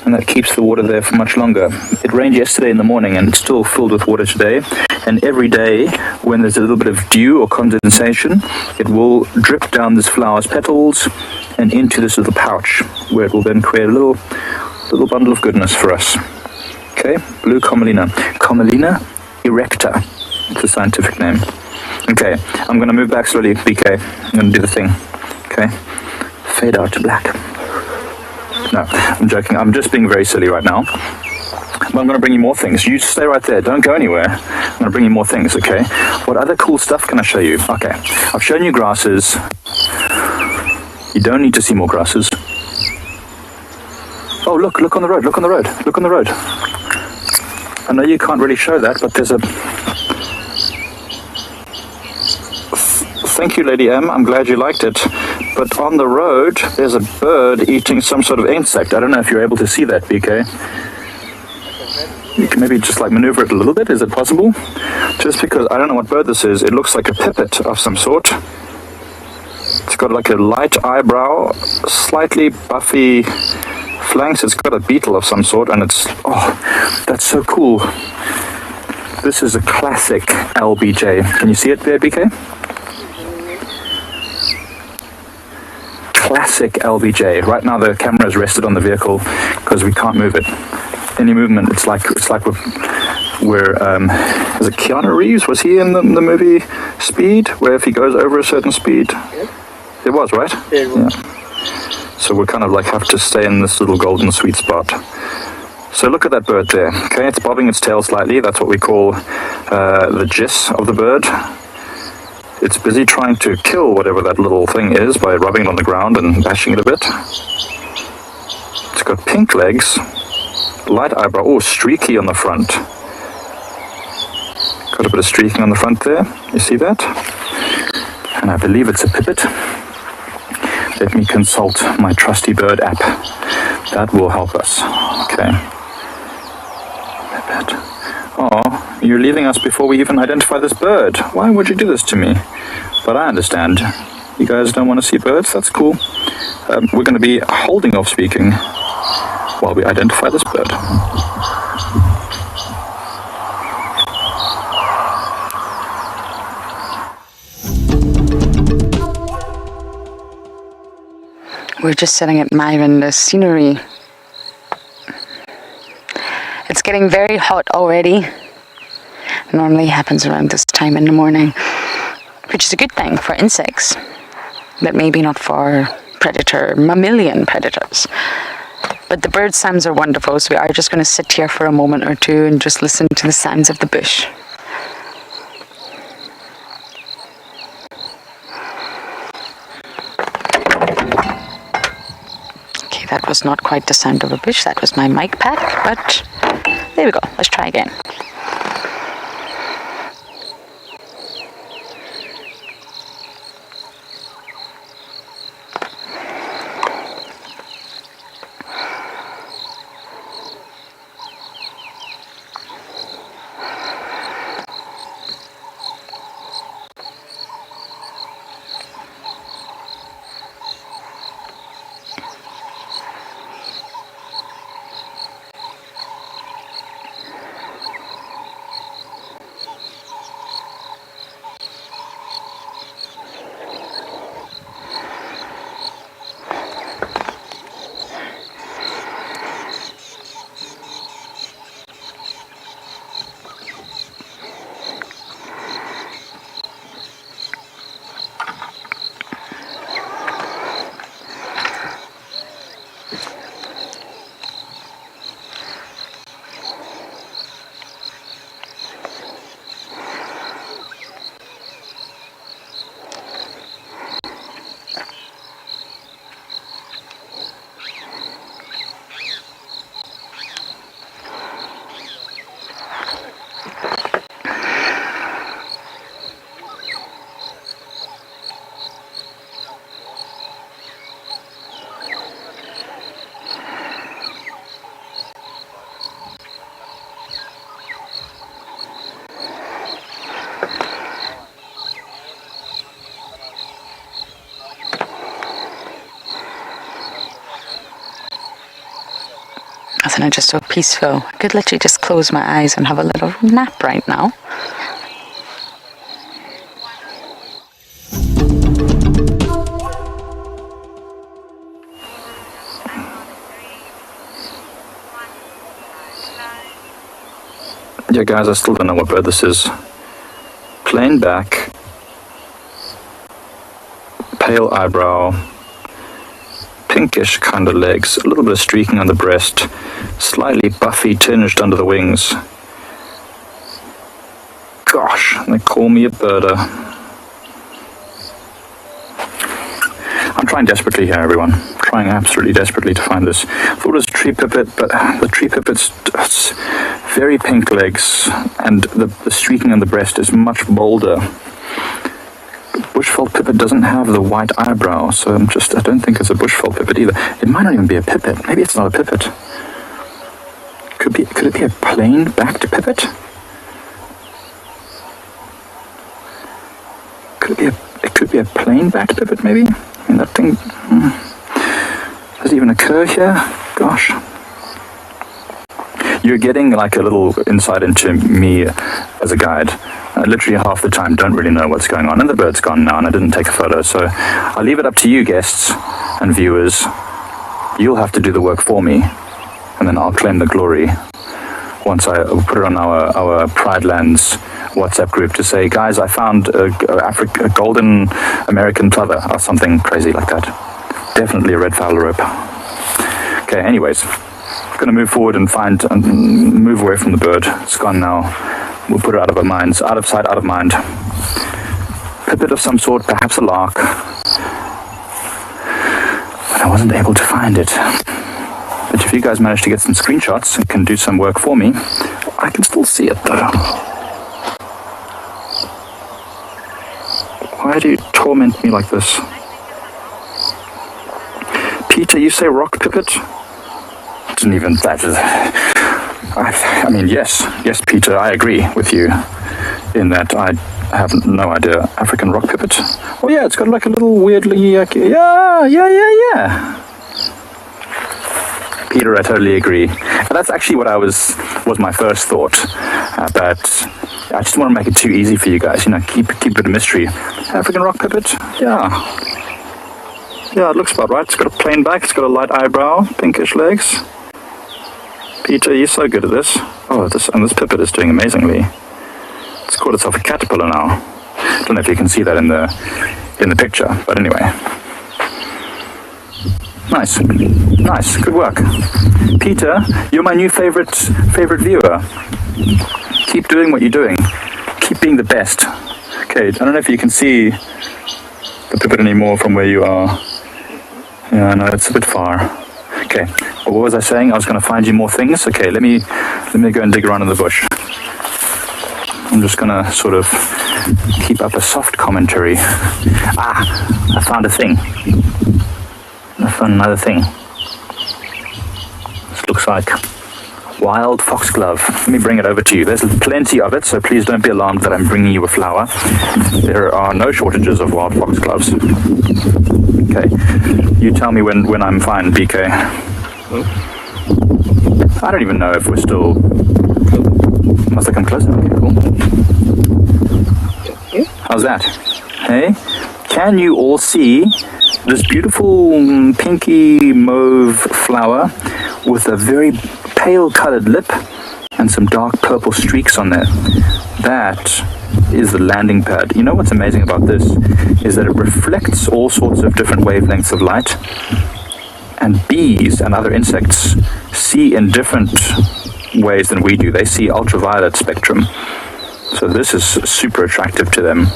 And that keeps the water there for much longer. It rained yesterday in the morning and it's still filled with water today. And every day, when there's a little bit of dew or condensation, it will drip down this flower's petals and into this little pouch, where it will then create a little bundle of goodness for us. Okay, blue commelina. Commelina erecta, it's the scientific name. Okay, I'm going to move back slowly, BK. I'm going to do the thing. Okay, fade out to black. No, I'm joking. I'm just being very silly right now. But I'm going to bring you more things. You stay right there. Don't go anywhere. I'm going to bring you more things, okay? What other cool stuff can I show you? Okay, I've shown you grasses. You don't need to see more grasses. Oh, look on the road. Look on the road. Look on the road. I know you can't really show that, but there's a... Thank you, Lady M. I'm glad you liked it. But on the road, there's a bird eating some sort of insect. I don't know if you're able to see that, BK. You can maybe just like maneuver it a little bit. Is it possible? Just because I don't know what bird this is. It looks like a pipit of some sort. It's got like a light eyebrow, slightly buffy flanks. It's got a beetle of some sort, and it's... Oh, that's so cool. This is a classic LBJ. Can you see it there, BK? Classic LBJ. Right now the camera is rested on the vehicle because we can't move it. Any movement, it's like we're was it Keanu Reeves? Was he in the movie Speed, where if he goes over a certain speed? It was, right? Yeah. So we kind of like have to stay in this little golden sweet spot. So look at that bird there. Okay, it's bobbing its tail slightly. That's what we call the gis of the bird. It's busy trying to kill whatever that little thing is by rubbing it on the ground and bashing it a bit. It's got pink legs, light eyebrow, oh, streaky on the front. Got a bit of streaking on the front there, you see that? And I believe it's a pipit. Let me consult my trusty bird app. That will help us. Okay. Pipit. Oh, you're leaving us before we even identify this bird. Why would you do this to me? But I understand. You guys don't want to see birds? That's cool. We're going to be holding off speaking while we identify this bird. We're just sitting admiring the scenery. It's getting very hot already. It normally happens around this time in the morning, which is a good thing for insects, but maybe not for mammalian predators. But the bird sounds are wonderful, so we are just going to sit here for a moment or two and just listen to the sounds of the bush. Okay, that was not quite the sound of a bush, that was my mic pack, but there we go. Let's try again. Isn't it just so peaceful? I could literally just close my eyes and have a little nap right now. Yeah, guys, I still don't know what bird this is. Plain back, pale eyebrow, pinkish kind of legs, a little bit of streaking on the breast, slightly buffy tinged under the wings. Gosh, they call me a birder. I'm trying desperately here, everyone. Trying absolutely desperately to find this. I thought it was a tree pipit, but the tree pipit's very pink legs, and the streaking on the breast is much bolder. Bushveld pipit doesn't have the white eyebrow, so I don't think it's a bushveld pipit either. It might not even be a pipit. Maybe it's not a pipit. Could it be a plain backed pipit? It could be a plain backed pipit, maybe? I mean, that thing does it even occur here? Gosh. You're getting like a little insight into me as a guide. I literally half the time don't really know what's going on, and the bird's gone now, and I didn't take a photo, so I'll leave it up to you guests and viewers. You'll have to do the work for me, and then I'll claim the glory once I put it on our Pride Lands WhatsApp group to say, guys, I found a golden American plover, or something crazy like that. Definitely a red phalarope. Okay, anyways, I'm going to move forward and move away from the bird. It's gone now. We'll put it out of our minds, out of sight, out of mind. Pipit of some sort, perhaps a lark. But I wasn't able to find it. But if you guys manage to get some screenshots and can do some work for me, I can still see it though. Why do you torment me like this? Peter, you say rock pipit? Didn't even that. I mean, yes, Peter, I agree with you in that I have no idea. African rock pipit. Oh yeah, it's got like a little weirdly, yeah. Peter, I totally agree. And that's actually what was my first thought. But I just want to make it too easy for you guys. Keep it a mystery. African rock pipit? Yeah, it looks about right. It's got a plain back. It's got a light eyebrow, pinkish legs. Peter, you're so good at this. Oh, this pipit is doing amazingly. It's caught itself a caterpillar now. Don't know if you can see that in the picture, but anyway. Nice. Nice. Good work. Peter, you're my new favorite viewer. Keep doing what you're doing. Keep being the best. Okay, I don't know if you can see the pipit anymore from where you are. Yeah, I know it's a bit far. Okay, well, what was I saying? I was going to find you more things. Okay, let me go and dig around in the bush. I'm just going to sort of keep up a soft commentary. I found a thing. I found another thing. This looks like wild foxglove. Let me bring it over to you. There's plenty of it, so please don't be alarmed that I'm bringing you a flower. There are no shortages of wild foxgloves. Okay, you tell me when I'm fine, BK. I don't even know if we're still... Must have come closer. Okay, cool. How's that? Hey? Can you all see this beautiful pinky mauve flower with a very pale colored lip and some dark purple streaks on there? That is the landing pad. You know what's amazing about this is that it reflects all sorts of different wavelengths of light, and bees and other insects see in different ways than we do. They see ultraviolet spectrum, so this is super attractive to them.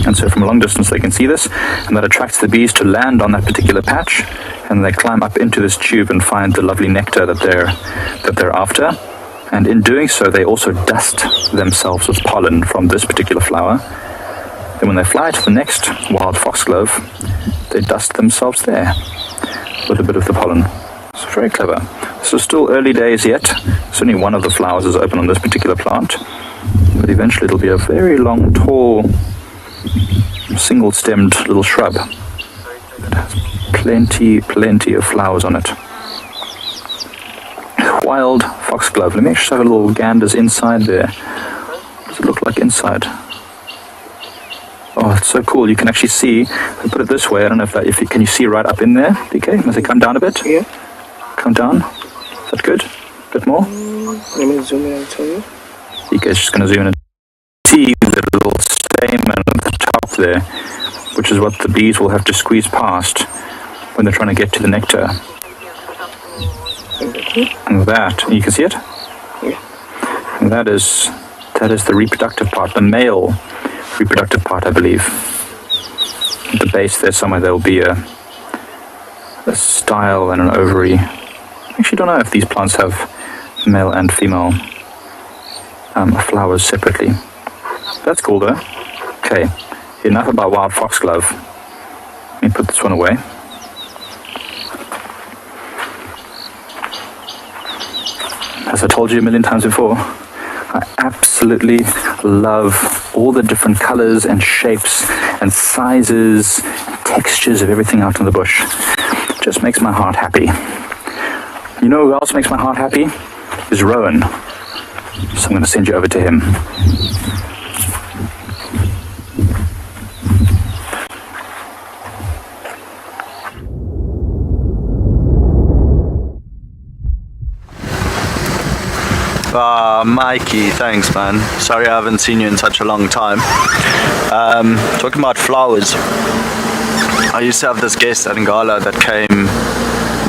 And so from a long distance they can see this, and that attracts the bees to land on that particular patch, and they climb up into this tube and find the lovely nectar that they're after. And in doing so, they also dust themselves with pollen from this particular flower. Then when they fly to the next wild foxglove, they dust themselves there with a bit of the pollen. It's very clever. This is still early days yet. Certainly one of the flowers is open on this particular plant, but eventually it'll be a very long, tall, single-stemmed little shrub that has plenty of flowers on it. Wild foxglove. Let me actually have a little ganders inside there. What does it look like inside? Oh, it's so cool. You can actually see, if I put it this way, I don't know can you see right up in there, DK? Must it come down a bit? Yeah. Come down. Is that good? A bit more? Let me zoom in and tell you. DK's just going to zoom in and see the little stamen at the top there, which is what the bees will have to squeeze past when they're trying to get to the nectar. And that, you can see it? Yeah. And that is the reproductive part, the male reproductive part, I believe. At the base there somewhere there will be a style and an ovary. I actually don't know if these plants have male and female flowers separately. That's cool though. Okay, enough about wild foxglove. Let me put this one away. As I told you a million times before, I absolutely love all the different colors and shapes and sizes and textures of everything out in the bush. It just makes my heart happy. You know who else makes my heart happy? Is Rowan. So I'm going to send you over to him. Mikey, thanks man. Sorry I haven't seen you in such a long time. Talking about flowers, I used to have this guest at Ngala that came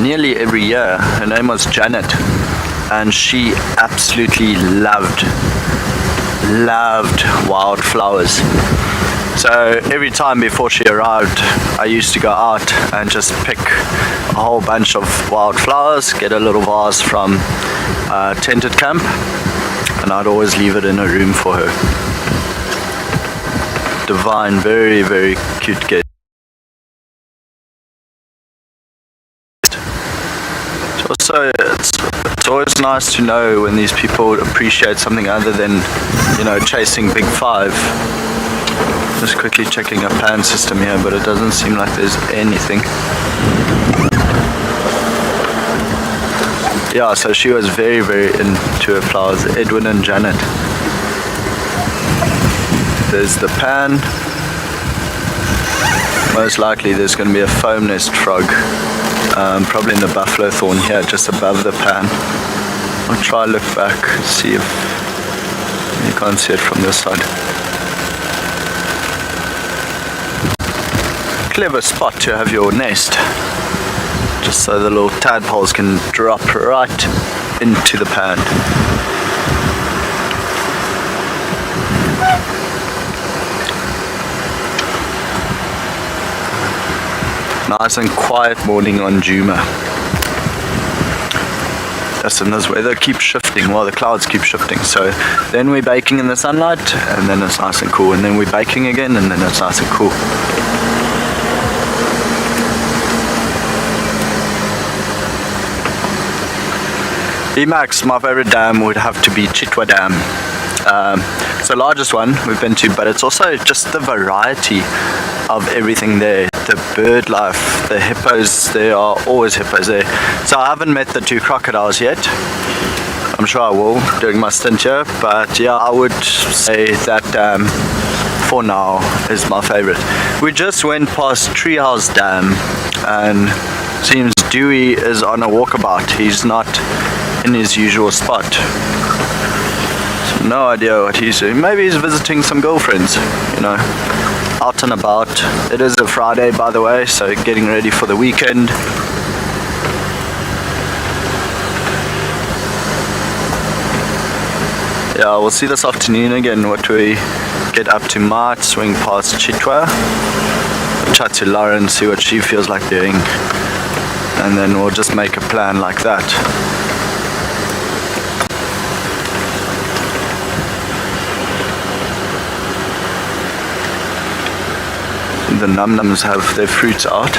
nearly every year. Her name was Janet, and she absolutely loved wildflowers. So every time before she arrived, I used to go out and just pick a whole bunch of wildflowers, get a little vase from Tented Camp, and I'd always leave it in a room for her. Divine, very, very cute guest. Also, it's always nice to know when these people appreciate something other than, chasing big five. Just quickly checking a pan system here, but it doesn't seem like there's anything. Yeah, so she was very, very into her flowers. Edwin and Janet. There's the pan. Most likely there's going to be a foam nest frog. Probably in the buffalo thorn here, just above the pan. I'll try look back, see if you can't see it from this side. Clever spot to have your nest. just so the little tadpoles can drop right into the pan. Nice and quiet morning on Juma. And this weather keeps shifting, well, the clouds keep shifting, so then we're baking in the sunlight and then it's nice and cool, and then we're baking again and then it's nice and cool. Emacs, my favorite dam would have to be Chitwa Dam. It's the largest one we've been to, but it's also just the variety of everything there. The bird life, the hippos, there are always hippos there. So I haven't met the 2 crocodiles yet. I'm sure I will during my stint here, but yeah, I would say that for now is my favorite. We just went past Treehouse Dam and seems Dewey is on a walkabout. He's not in his usual spot. So no idea what he's doing. Maybe he's visiting some girlfriends, you know. Out and about. It is a Friday, by the way, so getting ready for the weekend. Yeah, we'll see this afternoon again what we get up to. Might swing past Chitwa, chat to Lauren, see what she feels like doing, and then we'll just make a plan like that. The num-nums have their fruits out.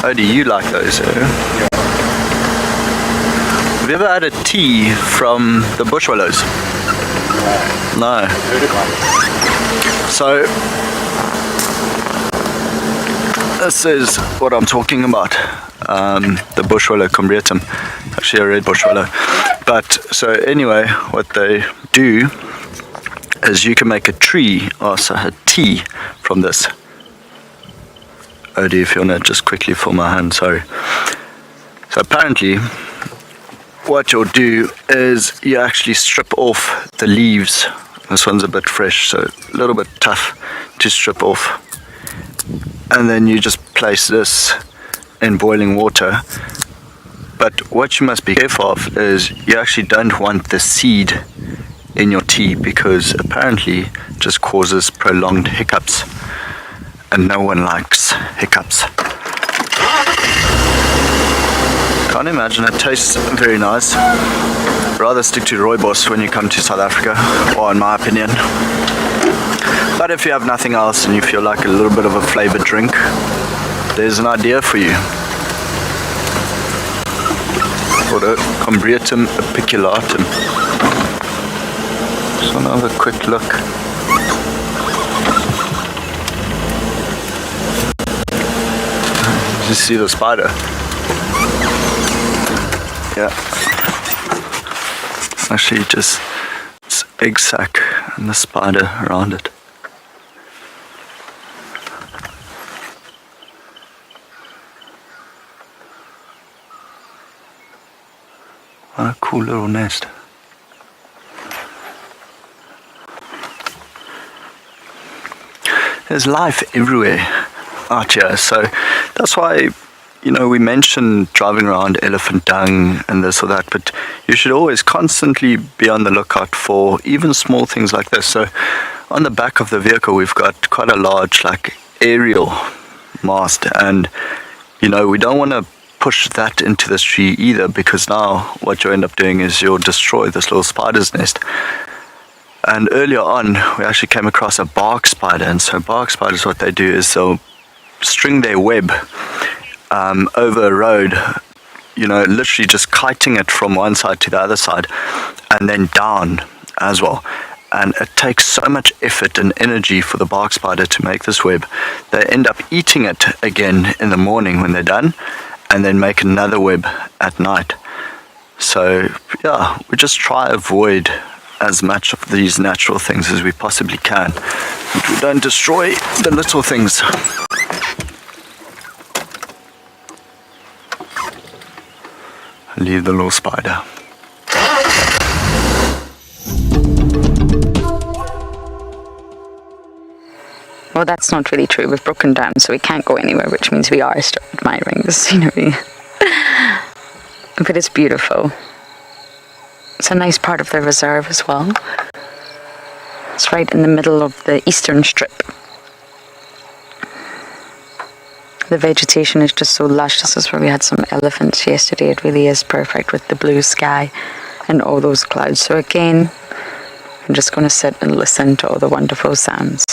Oh, do you like those? Yeah. Have you ever had a tea from the bushwallows? No. So, this is what I'm talking about. The bushwallow combretum. Actually a red bushwallow. But, so anyway, what they do is you can make a tea from this. Oh, do you feel that? Just quickly for my hand, sorry. So apparently, what you'll do is you actually strip off the leaves. This one's a bit fresh, so a little bit tough to strip off. And then you just place this in boiling water. But what you must be careful of is you actually don't want the seed in your tea, because apparently it just causes prolonged hiccups, and no one likes hiccups. Can't imagine, it tastes very nice. Rather stick to rooibos when you come to South Africa, or in my opinion. But if you have nothing else and you feel like a little bit of a flavored drink, there's an idea for you. Called a Combretum apiculatum. Just want to have a quick look. Did you see the spider? Yeah. Actually just it's egg sac and the spider around it. What a cool little nest. There's life everywhere out here, so that's why, you know, we mentioned driving around elephant dung and this or that, but you should always constantly be on the lookout for even small things like this. So on the back of the vehicle we've got quite a large like aerial mast, and you know, we don't want to push that into this tree either, because now what you end up doing is you'll destroy this little spider's nest. And earlier on, we actually came across a bark spider, and so bark spiders, what they do is they'll string their web over a road, you know, literally just kiting it from one side to the other side, and then down as well. And it takes so much effort and energy for the bark spider to make this web. They end up eating it again in the morning when they're done, and then make another web at night. So yeah, we just try avoid as much of these natural things as we possibly can, but we don't destroy the little things. Leave the little spider. Well, that's not really true. We've broken down, so we can't go anywhere, which means we are still admiring the scenery. But it's beautiful. It's a nice part of the reserve as well. It's right in the middle of the eastern strip. The vegetation is just so lush. This is where we had some elephants yesterday. It really is perfect with the blue sky and all those clouds. So again, I'm just going to sit and listen to all the wonderful sounds.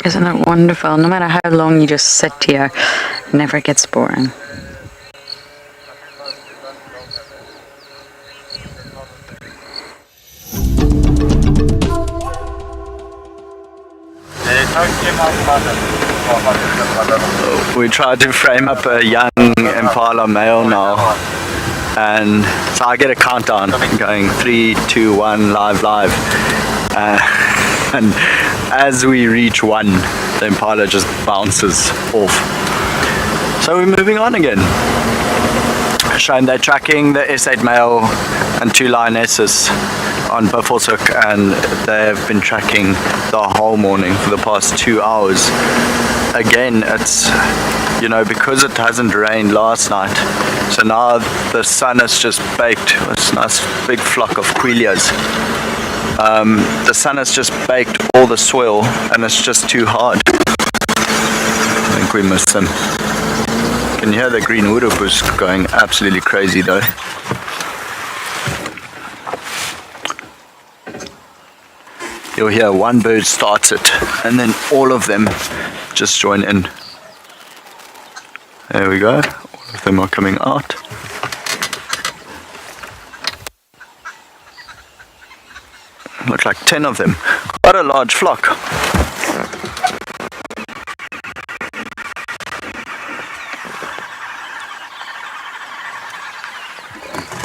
Isn't it wonderful? No matter how long you just sit here, it never gets boring. We tried to frame up a young impala male now, and so I get a countdown going 3, 2, 1, live, and as we reach 1, the impala just bounces off. So we're moving on again. Showing they're tracking the S8 male and 2 lionesses on Buffelshoek, and they've been tracking the whole morning for the past 2 hours. Again, it's, you know, because it hasn't rained last night, so now the sun has just baked this nice big flock of quillias. The sun has just baked all the soil, and it's just too hard. I think we missed them. Can you hear the green urupus going absolutely crazy though? You'll hear one bird starts it, and then all of them just join in. There we go, all of them are coming out. Look like 10 of them, quite a large flock.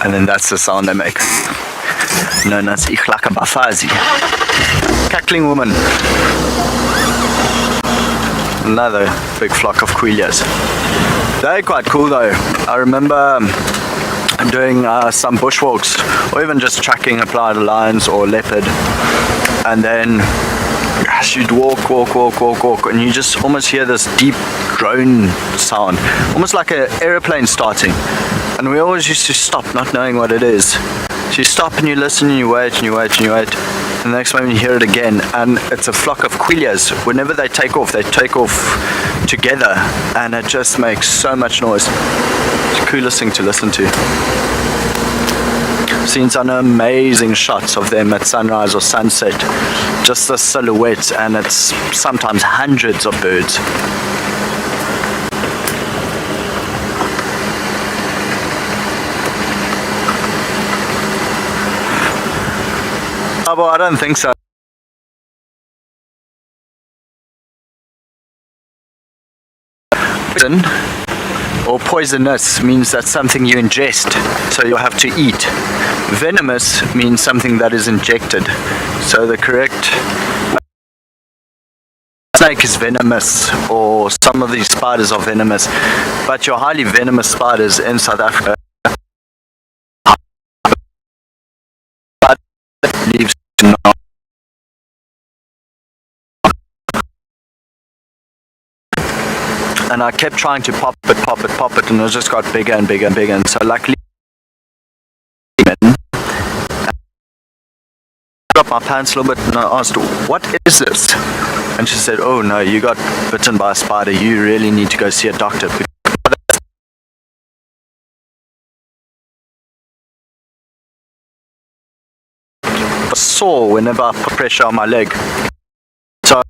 And then that's the sound they make, known as Bafazi. Cackling woman. Another big flock of quillias. They're quite cool though. I remember doing some bushwalks, or even just tracking a plaited lions or leopard, and then gosh, you'd walk, and you just almost hear this deep drone sound, almost like an aeroplane starting. And we always used to stop, not knowing what it is. So you stop and you listen and you wait and you wait and you wait. And the next moment you hear it again, and it's a flock of quillias. Whenever they take off together, and it just makes so much noise. It's the coolest thing to listen to. I've seen some amazing shots of them at sunrise or sunset. Just the silhouettes, and it's sometimes hundreds of birds. Oh, well, I don't think so. poison or poisonous means that's something you ingest, so you'll have to eat. Venomous means something that is injected. So the correct snake is venomous, or some of these spiders are venomous, but your highly venomous spiders in South Africa leaves no. And I kept trying to pop it, and it just got bigger and bigger and bigger. And so luckily, I dropped my pants a little bit, and I asked, "What is this?" And she said, "Oh no, you got bitten by a spider. You really need to go see a doctor." I was sore whenever I put pressure on my leg. So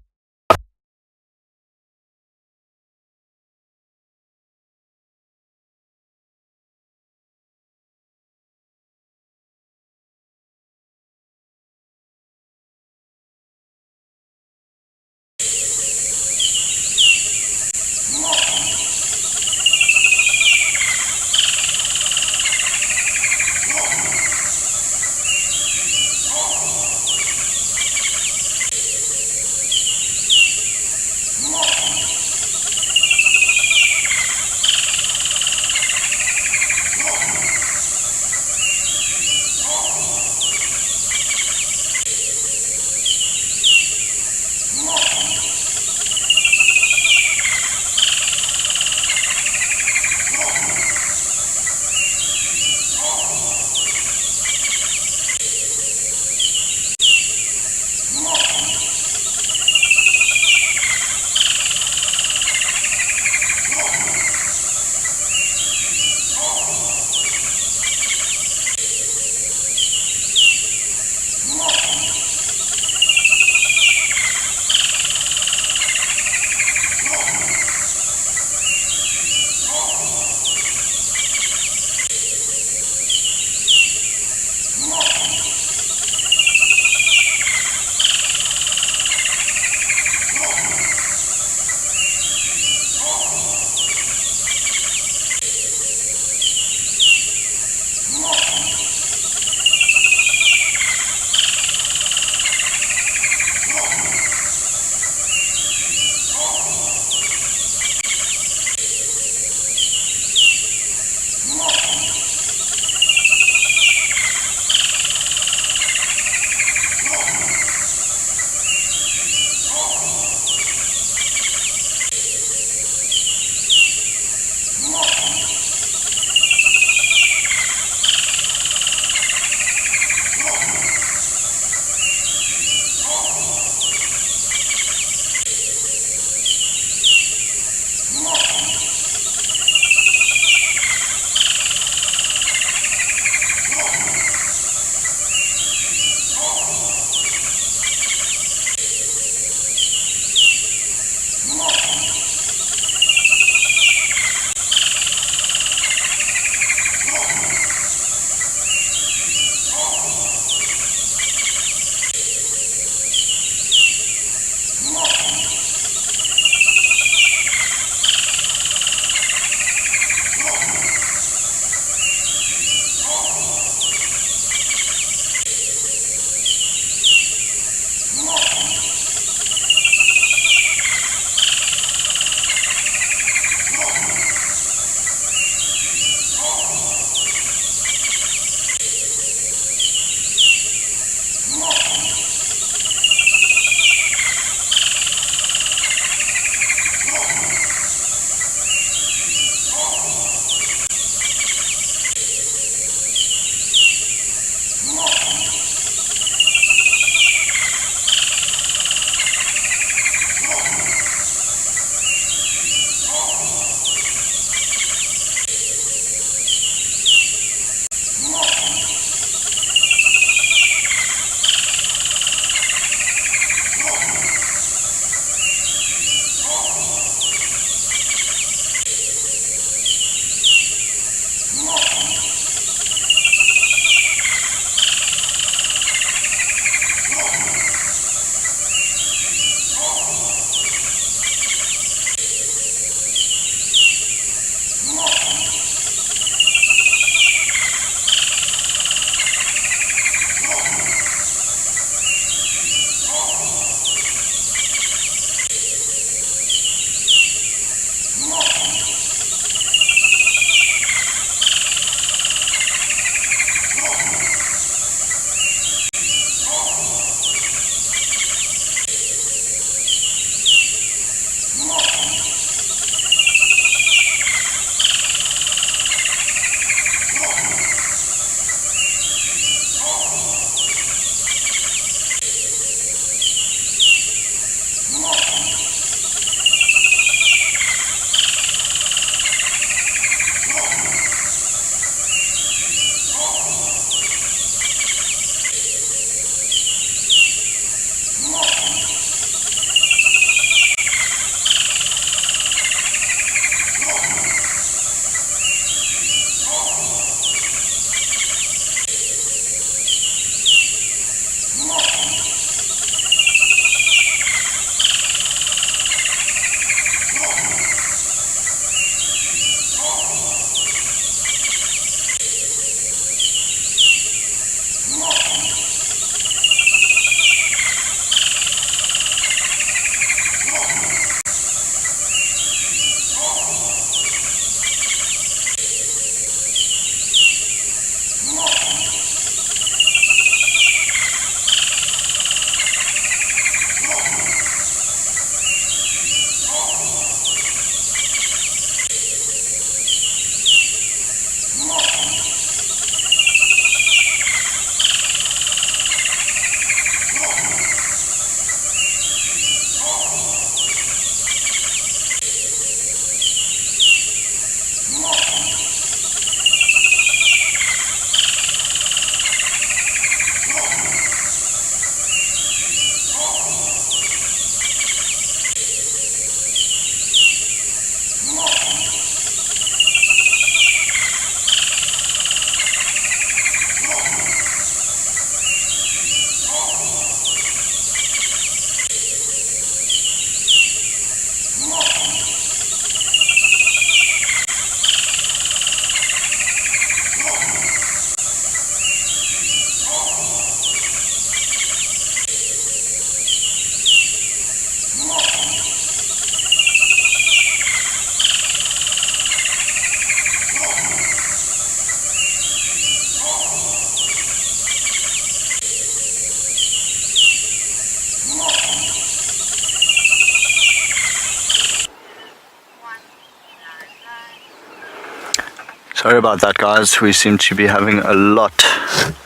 Sorry about that, guys. We seem to be having a lot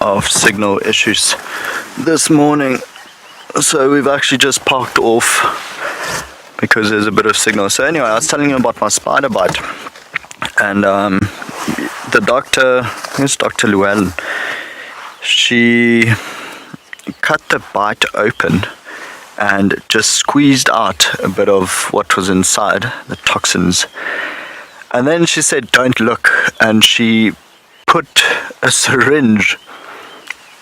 of signal issues this morning. So we've actually just parked off because there's a bit of signal. So anyway, I was telling you about my spider bite. And the doctor, here's Dr. Llewellyn, she cut the bite open and just squeezed out a bit of what was inside, the toxins. And then she said, don't look. And she put a syringe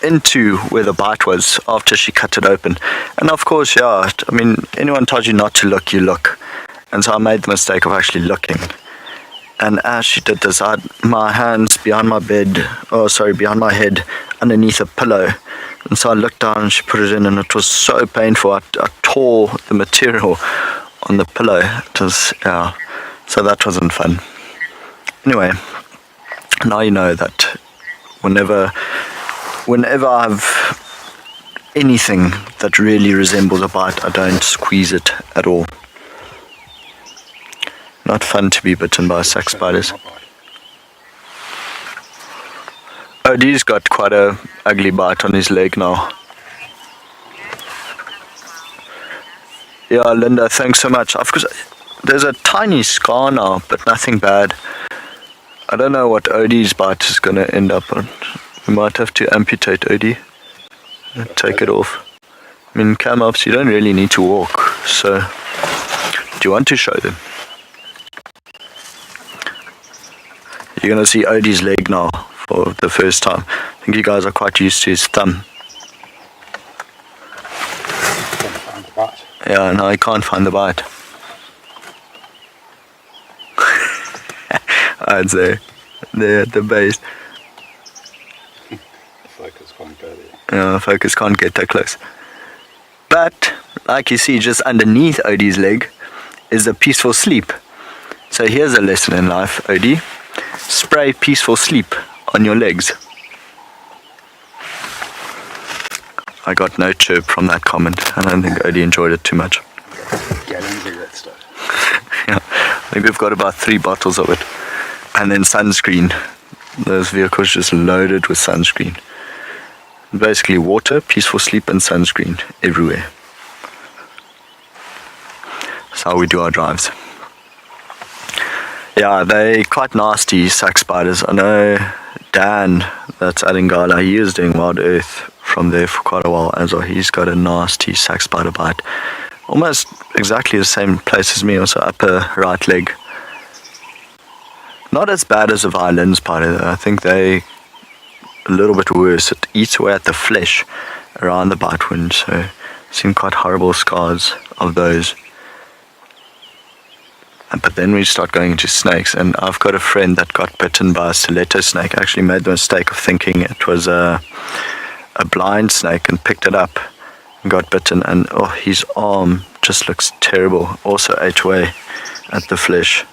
into where the bite was after she cut it open. And of course, yeah, I mean, anyone tells you not to look, you look. And so I made the mistake of actually looking. And as she did this, I had my hands behind my behind my head, underneath a pillow. And so I looked down and she put it in, and it was so painful. I tore the material on the pillow. It was, yeah. So that wasn't fun. Anyway, now you know that whenever I have anything that really resembles a bite, I don't squeeze it at all. Not fun to be bitten by sac spiders. Odie's got quite a ugly bite on his leg now. Yeah, Linda, thanks so much. Of course, there's a tiny scar now, but nothing bad. I don't know what Odie's bite is going to end up on. We might have to amputate Odie and take it off. I mean, cam-ups, you don't really need to walk, so do you want to show them? You're going to see Odie's leg now for the first time. I think you guys are quite used to his thumb. Yeah, now he can't find the bite. I'd say there at the base. Focus can't go there. Yeah, focus can't get that close. But, like you see, just underneath Odie's leg is a peaceful sleep. So here's a lesson in life, Odie. Spray peaceful sleep on your legs. I got no chirp from that comment. I don't think Odie enjoyed it too much. Gallons of that stuff. Yeah, I think we've got about 3 bottles of it. And then sunscreen. Those vehicles just loaded with sunscreen. Basically water, peaceful sleep, and sunscreen everywhere. That's how we do our drives. Yeah, they're quite nasty, sac spiders. I know Dan, that's at Ingala, he is doing WildEarth from there for quite a while as well. He's got a nasty sac spider bite. Almost exactly the same place as me, also upper right leg. Not as bad as a violin spider though. I think they a little bit worse. It eats away at the flesh around the bite wound, so I've seen quite horrible scars of those. But then we start going into snakes, and I've got a friend that got bitten by a stiletto snake. I actually made the mistake of thinking it was a blind snake and picked it up and got bitten, and oh, his arm just looks terrible. Also ate away at the flesh.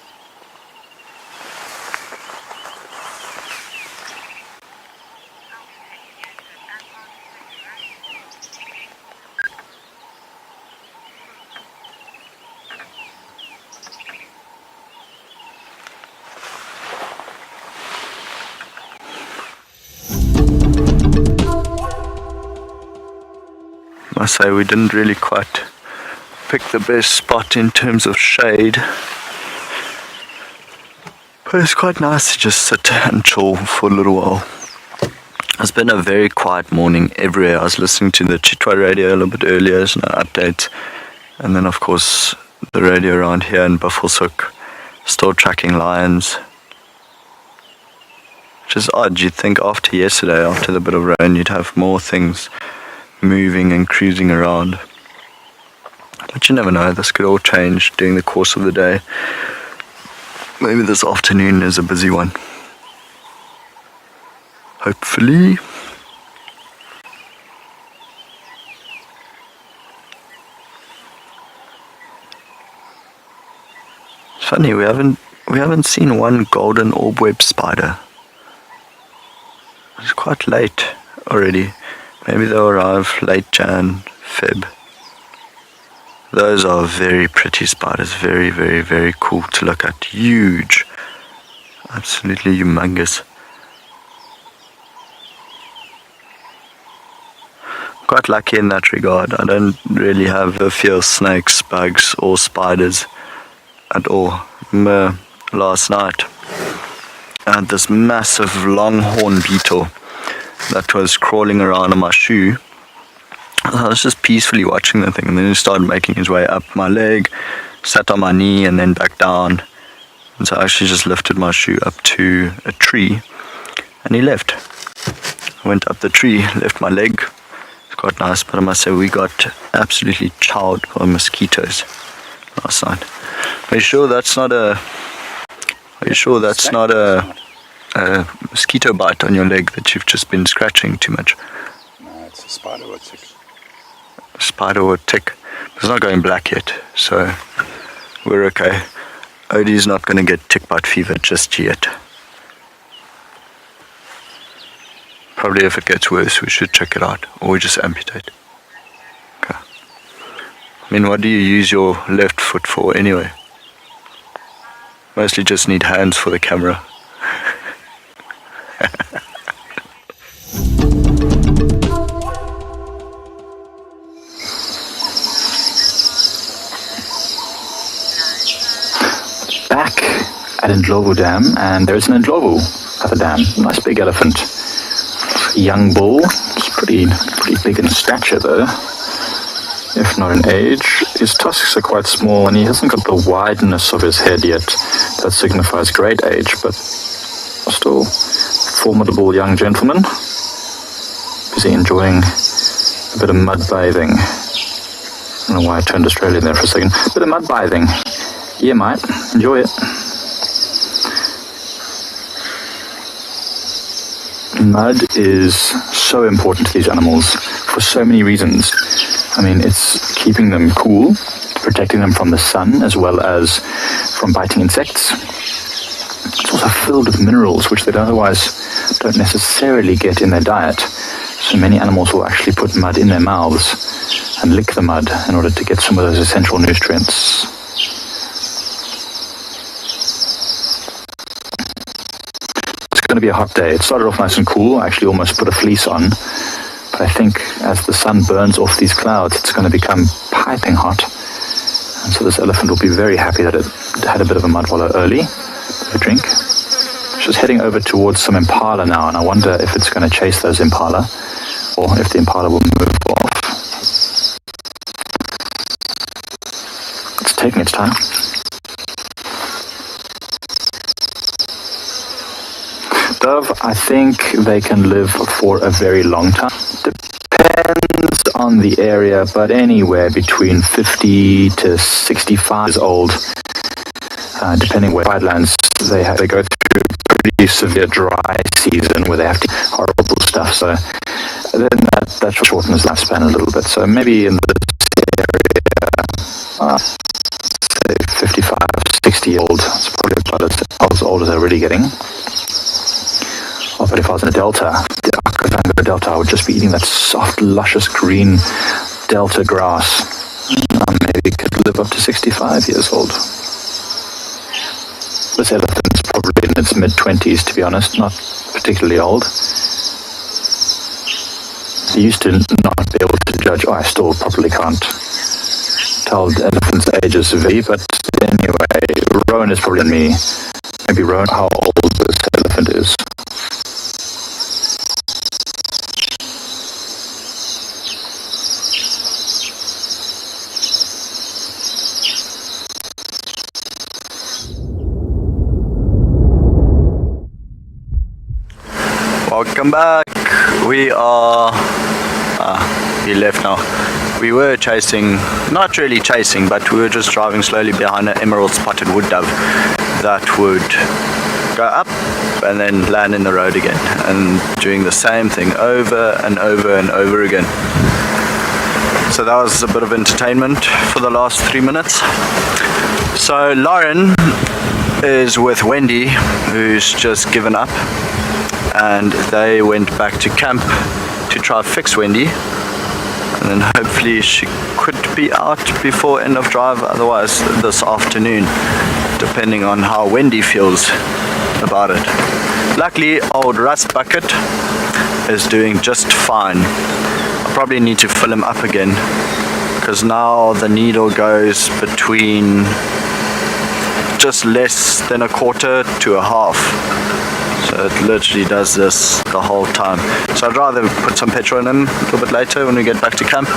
I say we didn't really quite pick the best spot in terms of shade, but it's quite nice to just sit and chill for a little while. It's been a very quiet morning everywhere. I was listening to the Chitwa radio a little bit earlier as an update, and then of course the radio around here in Buffelshoek still tracking lions, which is odd. You'd think after yesterday, after the bit of rain, you'd have more things moving and cruising around, but you never know. This could all change during the course of the day. Maybe this afternoon is a busy one, hopefully. It's funny, we haven't seen one golden orbweb spider. It's quite late already. Maybe they'll arrive late Jan, Feb. Those are very pretty spiders. Very, very, very cool to look at. Huge. Absolutely humongous. Quite lucky in that regard. I don't really have a fear of snakes, bugs or spiders at all. Last night I had this massive longhorn beetle that was crawling around on my shoe. I was just peacefully watching the thing, and then he started making his way up my leg, sat on my knee and then back down. And so I actually just lifted my shoe up to a tree and he left. I went up the tree, left my leg. It's quite nice, but I must say we got absolutely chowed by mosquitoes last night. Are you sure that's not a mosquito bite on your leg that you've just been scratching too much? No, it's a spider or a tick. Spider or tick. It's not going black yet, so we're okay. Odie's not going to get tick bite fever just yet. Probably if it gets worse, we should check it out, or we just amputate. Okay. I mean, what do you use your left foot for anyway? Mostly just need hands for the camera. Back at Ndlovu Dam, and there's an Ndlovu at the dam. Nice big elephant. Young bull. It's pretty big in stature though, if not in age. His tusks are quite small and he hasn't got the wideness of his head yet. That signifies great age, but still formidable young gentleman. Busy enjoying a bit of mud bathing. I don't know why I turned Australian there for a second. A bit of mud bathing. Yeah, mate. Enjoy it. Mud is so important to these animals for so many reasons. I mean, it's keeping them cool, protecting them from the sun as well as from biting insects. It's also filled with minerals which they otherwise don't necessarily get in their diet. So many animals will actually put mud in their mouths and lick the mud in order to get some of those essential nutrients. Going to be a hot day. It started off nice and cool. I actually almost put a fleece on, but I think as the sun burns off these clouds, it's going to become piping hot, and so this elephant will be very happy that it had a bit of a mud wallow early, a drink. It's just heading over towards some impala now, and I wonder if it's going to chase those impala or if the impala will move off. It's taking its time. Dove, I think they can live for a very long time. Depends on the area, but anywhere between 50 to 65 years old, depending where widelands they go through pretty severe dry season where they have to eat horrible stuff. So then that shortens lifespan a little bit. So maybe in this area, say 55, 60 years old, it's probably about as old as they're really getting. But if I was in a delta, the delta, I would just be eating that soft, luscious green delta grass. Maybe could live up to 65 years old. This elephant's probably in its mid-20s, to be honest, not particularly old. I used to not be able to judge. I still probably can't tell elephants' ages severely, but anyway, Rowan is probably me. Maybe Rowan, how old this elephant is. Welcome back. We are he left now. We were chasing, not really chasing, but we were just driving slowly behind an emerald spotted wood dove that would go up and then land in the road again, and doing the same thing over and over and over again. So that was a bit of entertainment for the last 3 minutes. So Lauren is with Wendy, who's just given up, and they went back to camp to try fix Wendy, and then hopefully she could be out before end of drive, otherwise this afternoon, depending on how Wendy feels. about it. Luckily, old Rust Bucket is doing just fine. I probably need to fill him up again, because now the needle goes between just less than a quarter to a half. So it literally does this the whole time. So I'd rather put some petrol in him a little bit later when we get back to camp.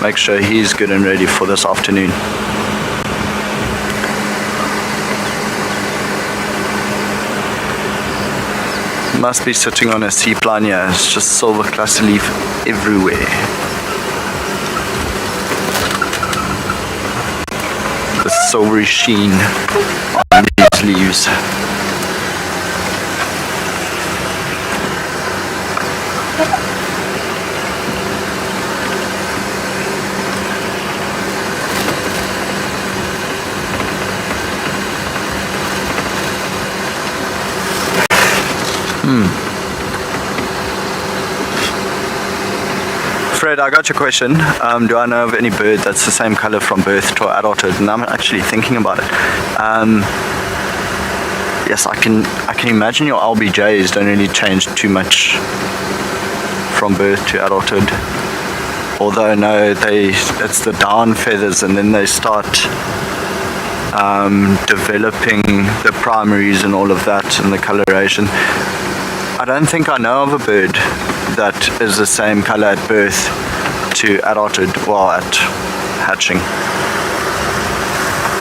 Make sure he's good and ready for this afternoon. Must be sitting on a seaplan here. It's just silver cluster leaf everywhere. The silvery sheen on these leaves. Fred, I got your question. Do I know of any bird that's the same color from birth to adulthood? And I'm actually thinking about it. Yes, I can imagine your LBJs don't really change too much from birth to adulthood. Although no, it's the down feathers, and then they start developing the primaries and all of that and the coloration. I don't think I know of a bird that is the same color at birth to adulthood, well, at hatching.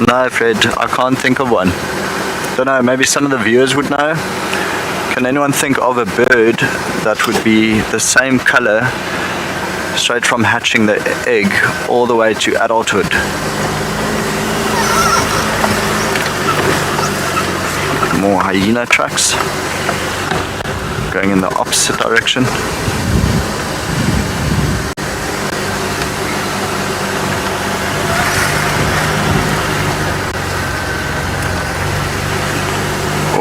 No, Fred, I can't think of one. Don't know, maybe some of the viewers would know. Can anyone think of a bird that would be the same color straight from hatching the egg all the way to adulthood? More hyena tracks going in the opposite direction.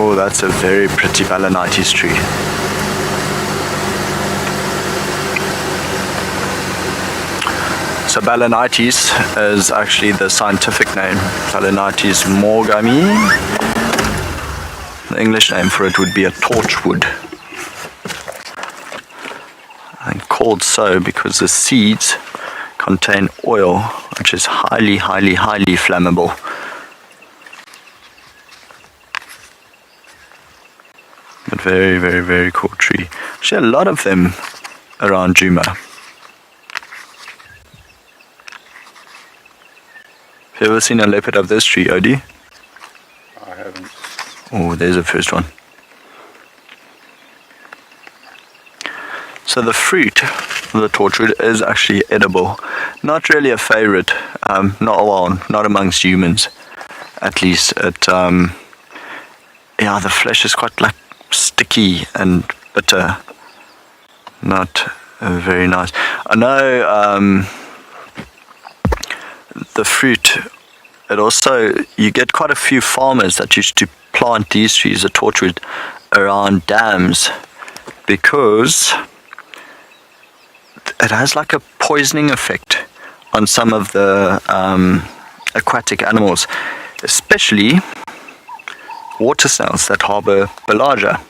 Oh, that's a very pretty Balanites tree. So Balanites is actually the scientific name. Balanites morgami. The English name for it would be a torchwood. And called so because the seeds contain oil, which is highly, highly, highly flammable. But very, very, very cool tree. Actually, a lot of them around Djuma. Have you ever seen a leopard up this tree, Odie? I haven't. Oh, there's the first one. So the fruit of the torchwood is actually edible. Not really a favorite, not amongst humans. At least it, the flesh is quite like sticky and bitter. Not very nice. I know the fruit, it also, you get quite a few farmers that used to plant these trees, the torchwood, around dams, because it has like a poisoning effect on some of the aquatic animals, especially water snails that harbor Belagia.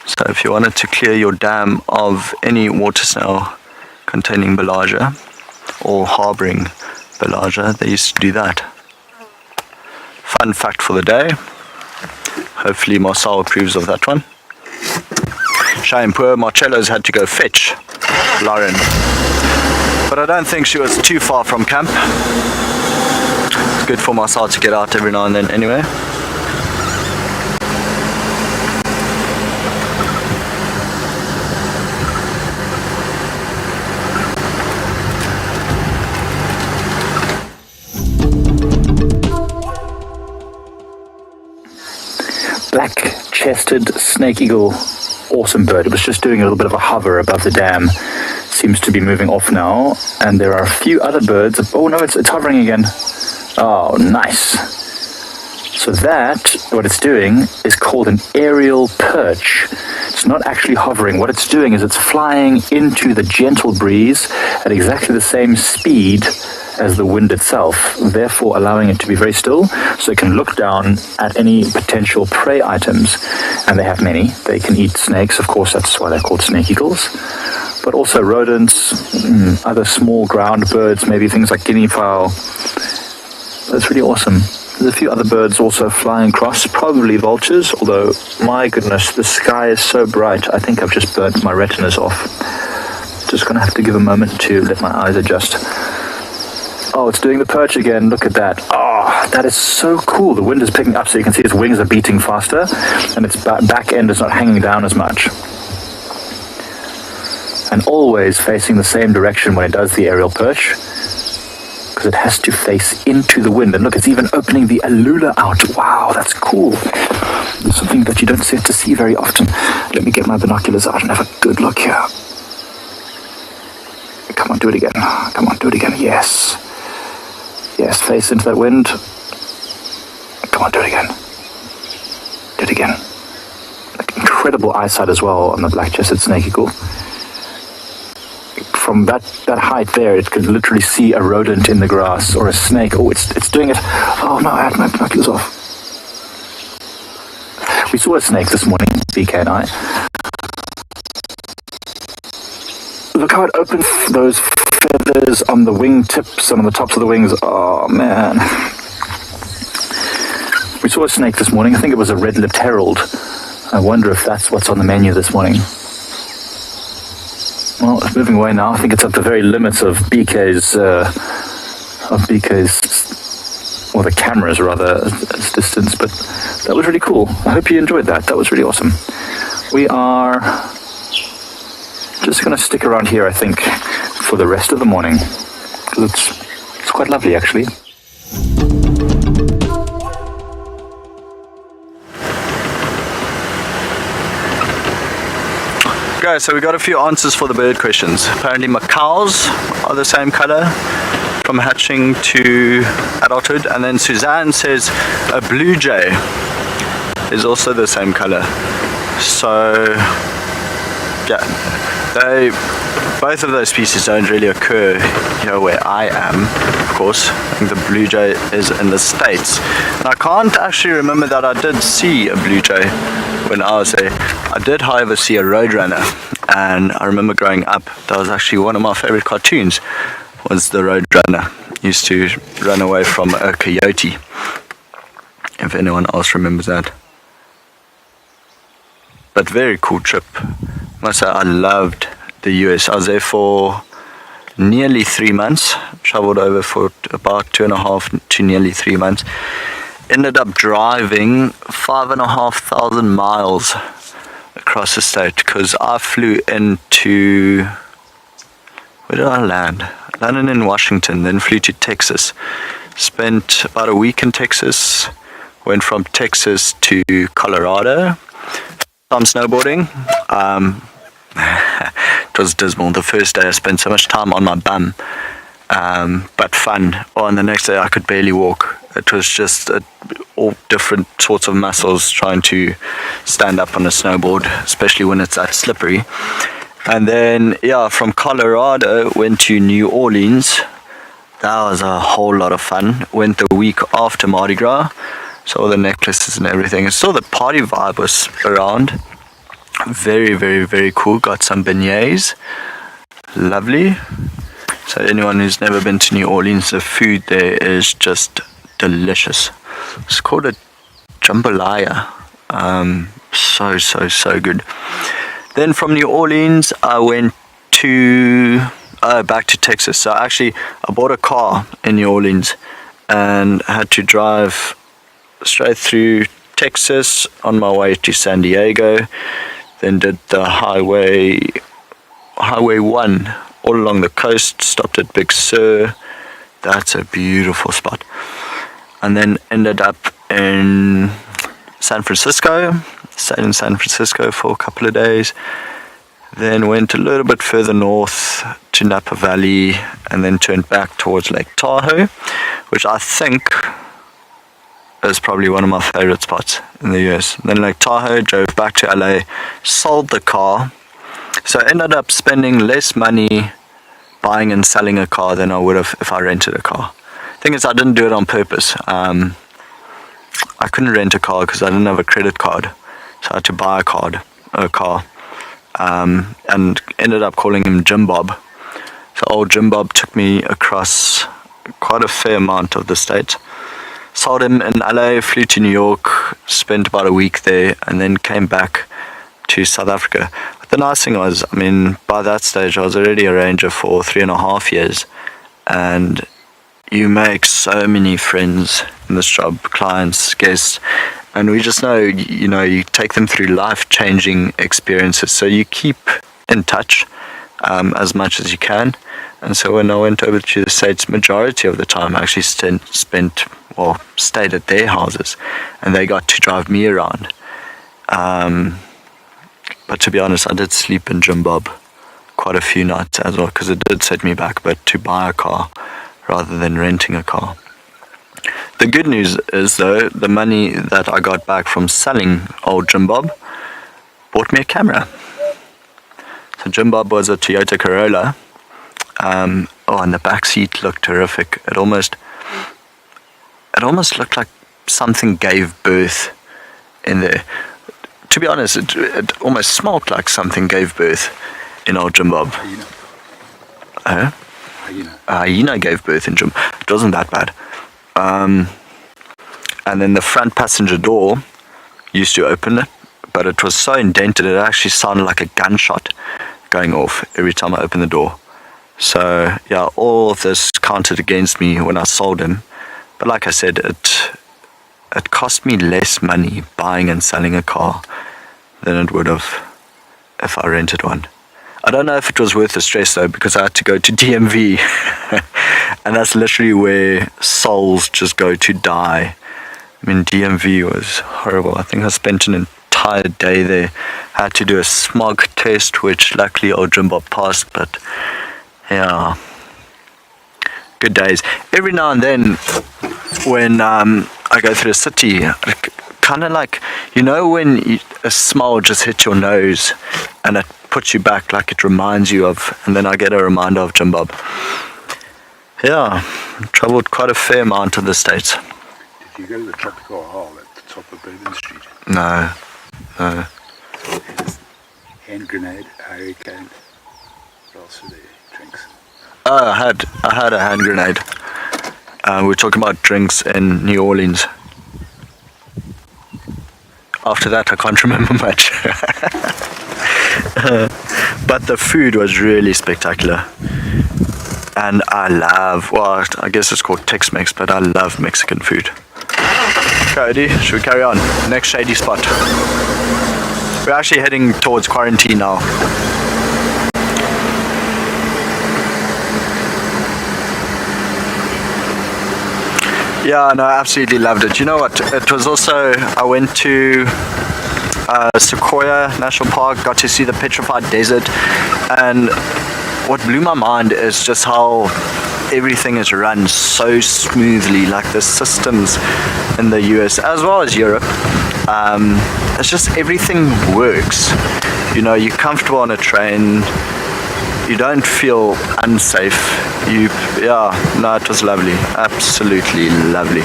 So if you wanted to clear your dam of any water snail containing Belagia or harboring Belagia, they used to do that. Fun fact for the day. Hopefully Marcel approves of that one. Shame poor Marcello's had to go fetch Lauren, but I don't think she was too far from camp. It's good for Marcel to get out every now and then anyway. Black-chested snake eagle, awesome bird. It was just doing a little bit of a hover above the dam. Seems to be moving off now, and there are a few other birds. Oh no, it's hovering again. Oh, nice. So that, what it's doing, is called an aerial perch. It's not actually hovering. What it's doing is it's flying into the gentle breeze at exactly the same speed as the wind itself, therefore allowing it to be very still so it can look down at any potential prey items. And they have many. They can eat snakes, of course, that's why they're called snake eagles, but also rodents, other small ground birds, maybe things like guinea fowl. That's really awesome. There's a few other birds also flying across, probably vultures, although, my goodness, the sky is so bright, I think I've just burnt my retinas off. Just going to have to give a moment to let my eyes adjust. Oh, it's doing the perch again. Look at that. Oh, that is so cool. The wind is picking up, so you can see its wings are beating faster, and its back end is not hanging down as much. And always facing the same direction when it does the aerial perch, because it has to face into the wind. And look, it's even opening the alula out. Wow, that's cool. It's something that you don't get to see very often. Let me get my binoculars out and have a good look here. Come on, do it again. Come on, do it again. Yes. Yes, face into that wind. Come on, do it again. Do it again. Like, incredible eyesight as well on the black-chested snake eagle. From that height there, it could literally see a rodent in the grass or a snake. Oh, it's doing it. Oh no, I had my binoculars off. We saw a snake this morning, BK and I. Look how it opened those feathers on the wing tips and on the tops of the wings. Oh man. We saw a snake this morning. I think it was a red-lipped herald. I wonder if that's what's on the menu this morning. Well, it's moving away now. I think it's at the very limits of BK's, or the camera's rather, its distance, but that was really cool. I hope you enjoyed that. That was really awesome. We are just going to stick around here, I think, for the rest of the morning, because it's quite lovely, actually. Okay, so we got a few answers for the bird questions. Apparently macaws are the same color from hatching to adulthood, and then Suzanne says a blue jay is also the same color. So yeah, both of those species don't really occur here where I am, of course. I think the blue jay is in the States, and I can't actually remember that I did see a blue jay when I was there. I did, however, see a roadrunner, and I remember growing up, that was actually one of my favorite cartoons, was the roadrunner. Used to run away from a coyote, if anyone else remembers that. But very cool trip. Must say, I loved the US. I was there for nearly 3 months, traveled over for about 2.5 to nearly 3 months. Ended up driving 5,500 miles across the state, because I flew into, where did I land? Landed in Washington, then flew to Texas. Spent about a week in Texas, went from Texas to Colorado. I'm snowboarding. It was dismal. The first day I spent so much time on my bum, but fun. Oh, and the next day I could barely walk. It was just all different sorts of muscles trying to stand up on a snowboard, especially when it's that slippery. And then, yeah, from Colorado, went to New Orleans. That was a whole lot of fun. Went the week after Mardi Gras. Saw the necklaces and everything. And saw the party vibe was around. Very, very, very cool. Got some beignets. Lovely. So anyone who's never been to New Orleans, the food there is just delicious. It's called a jambalaya. So good. Then from New Orleans, I went to back to Texas. So actually, I bought a car in New Orleans and had to drive straight through Texas on my way to San Diego. Then did the Highway 1 all along the coast. Stopped at Big Sur. That's a beautiful spot. And then ended up in San Francisco. Stayed in San Francisco for a couple of days. Then went a little bit further north to Napa Valley, and then turned back towards Lake Tahoe, which I think is probably one of my favorite spots in the US. Then Lake Tahoe, drove back to LA, sold the car. So I ended up spending less money buying and selling a car than I would have if I rented a car. Thing is, I didn't do it on purpose. I couldn't rent a car because I didn't have a credit card, so I had to buy a car, and ended up calling him Jim Bob. So old Jim Bob took me across quite a fair amount of the state. Sold him in LA, flew to New York, spent about a week there, and then came back to South Africa. But the nice thing was, I mean, by that stage I was already a ranger for 3.5 years, and you make so many friends in this job, clients, guests, and we just know, you take them through life-changing experiences, so you keep in touch as much as you can. And so when I went over to the States, majority of the time I actually stayed at their houses, and they got to drive me around. But to be honest, I did sleep in Jim Bob quite a few nights as well, because it did set me back, but to buy a car rather than renting a car. The good news is, though, the money that I got back from selling old Jim Bob bought me a camera. So Jim Bob was a Toyota Corolla. And the back seat looked terrific. It almost looked like something gave birth in there. To be honest, it almost smelled like something gave birth in old Jim Bob. Hyena gave birth in Jim. It wasn't that bad. And then the front passenger door used to open it, but it was so indented it actually sounded like a gunshot going off every time I opened the door. So yeah, all of this counted against me when I sold him. But like I said, it cost me less money buying and selling a car than it would have if I rented one. I don't know if it was worth the stress though, because I had to go to DMV and that's literally where souls just go to die. I mean, DMV was horrible. I think I spent an entire day there. I had to do a smog test, which luckily old Jim Bob passed, but yeah, good days. Every now and then when I go through a city, kind of like, when a smell just hits your nose and it puts you back, like it reminds you of, and then I get a reminder of Jim Bob. Yeah, travelled quite a fair amount of the States. Did you go to the Tropical Hall at the top of Bourbon Street? No. Hand grenade, hurricane, what else are there? Drinks. I had a hand grenade. We're talking about drinks in New Orleans. After that, I can't remember much. But the food was really spectacular. And I guess it's called Tex-Mex, but I love Mexican food. Okay, should we carry on? Next shady spot. We're actually heading towards quarantine now. Yeah, no, I absolutely loved it. You know what? It was also, I went to Sequoia National Park, got to see the petrified desert, and what blew my mind is just how everything is run so smoothly, like the systems in the US as well as Europe. It's just everything works. You're comfortable on a train, you don't feel unsafe. It was lovely, absolutely lovely.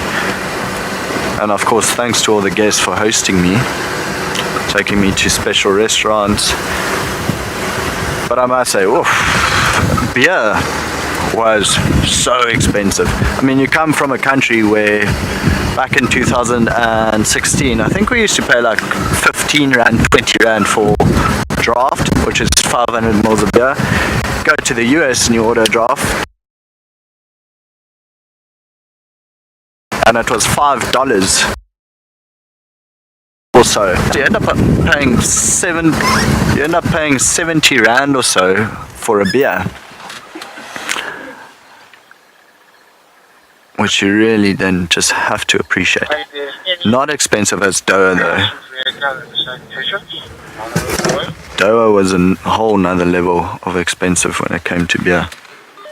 And of course, thanks to all the guests for hosting me, taking me to special restaurants. But I must say, beer was so expensive. I mean, you come from a country where back in 2016, I think we used to pay like 15 rand, 20 rand for draft, which is 500 mils of beer. Go to the US and you order a draft, and it was $5 or so. So you end up paying 70 rand or so for a beer, which you really then just have to appreciate. Not expensive as Doha though. Doha was a whole nother level of expensive when it came to beer.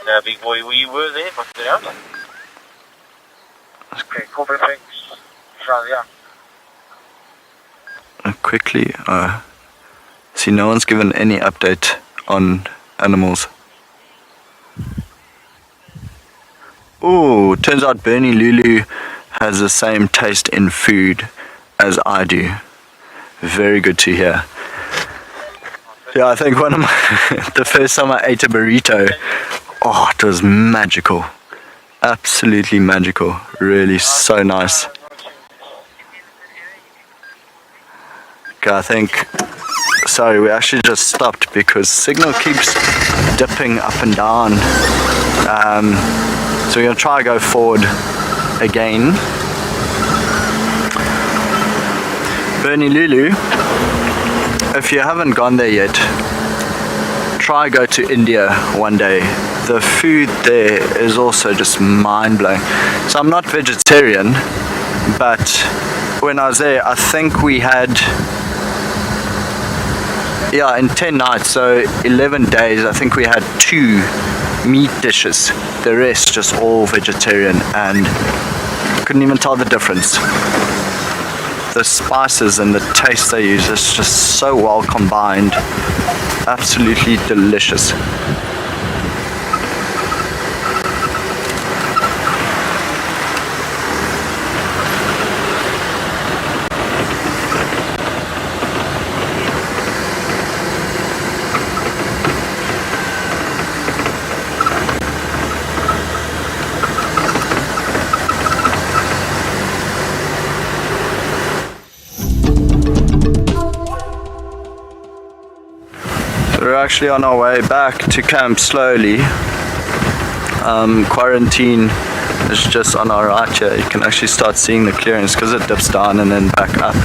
Yeah, big boy, we were there, but they're out. Okay, corporate things. Yeah. Quickly, see, no one's given any update on animals. Oh, turns out Bernie Lulu has the same taste in food as I do. Very good to hear. Yeah, I think one of my the first time I ate a burrito, oh, it was magical. Absolutely magical. Really so nice. Okay, I think, sorry, we actually just stopped because signal keeps dipping up and down. So we're going to try to go forward again. Bernie Lulu, if you haven't gone there yet, try go to India one day. The food there is also just mind-blowing. So I'm not vegetarian, but when I was there, I think we had, yeah, in 10 nights, so 11 days, I think we had 2 meat dishes. The rest just all vegetarian, and couldn't even tell the difference. The spices and the taste they use is just so well combined. Absolutely delicious. We're actually on our way back to camp slowly. Quarantine is just on our right here. You can actually start seeing the clearance because it dips down and then back up.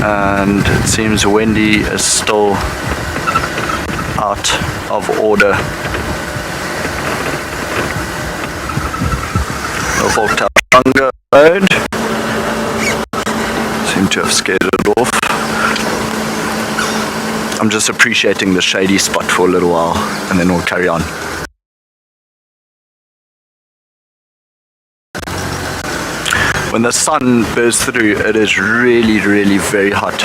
And it seems Wendy is still out of order. We've walked up Bunga Road. Seem to have scared it off. I'm just appreciating the shady spot for a little while and then we'll carry on. When the sun bursts through, it is really, really very hot.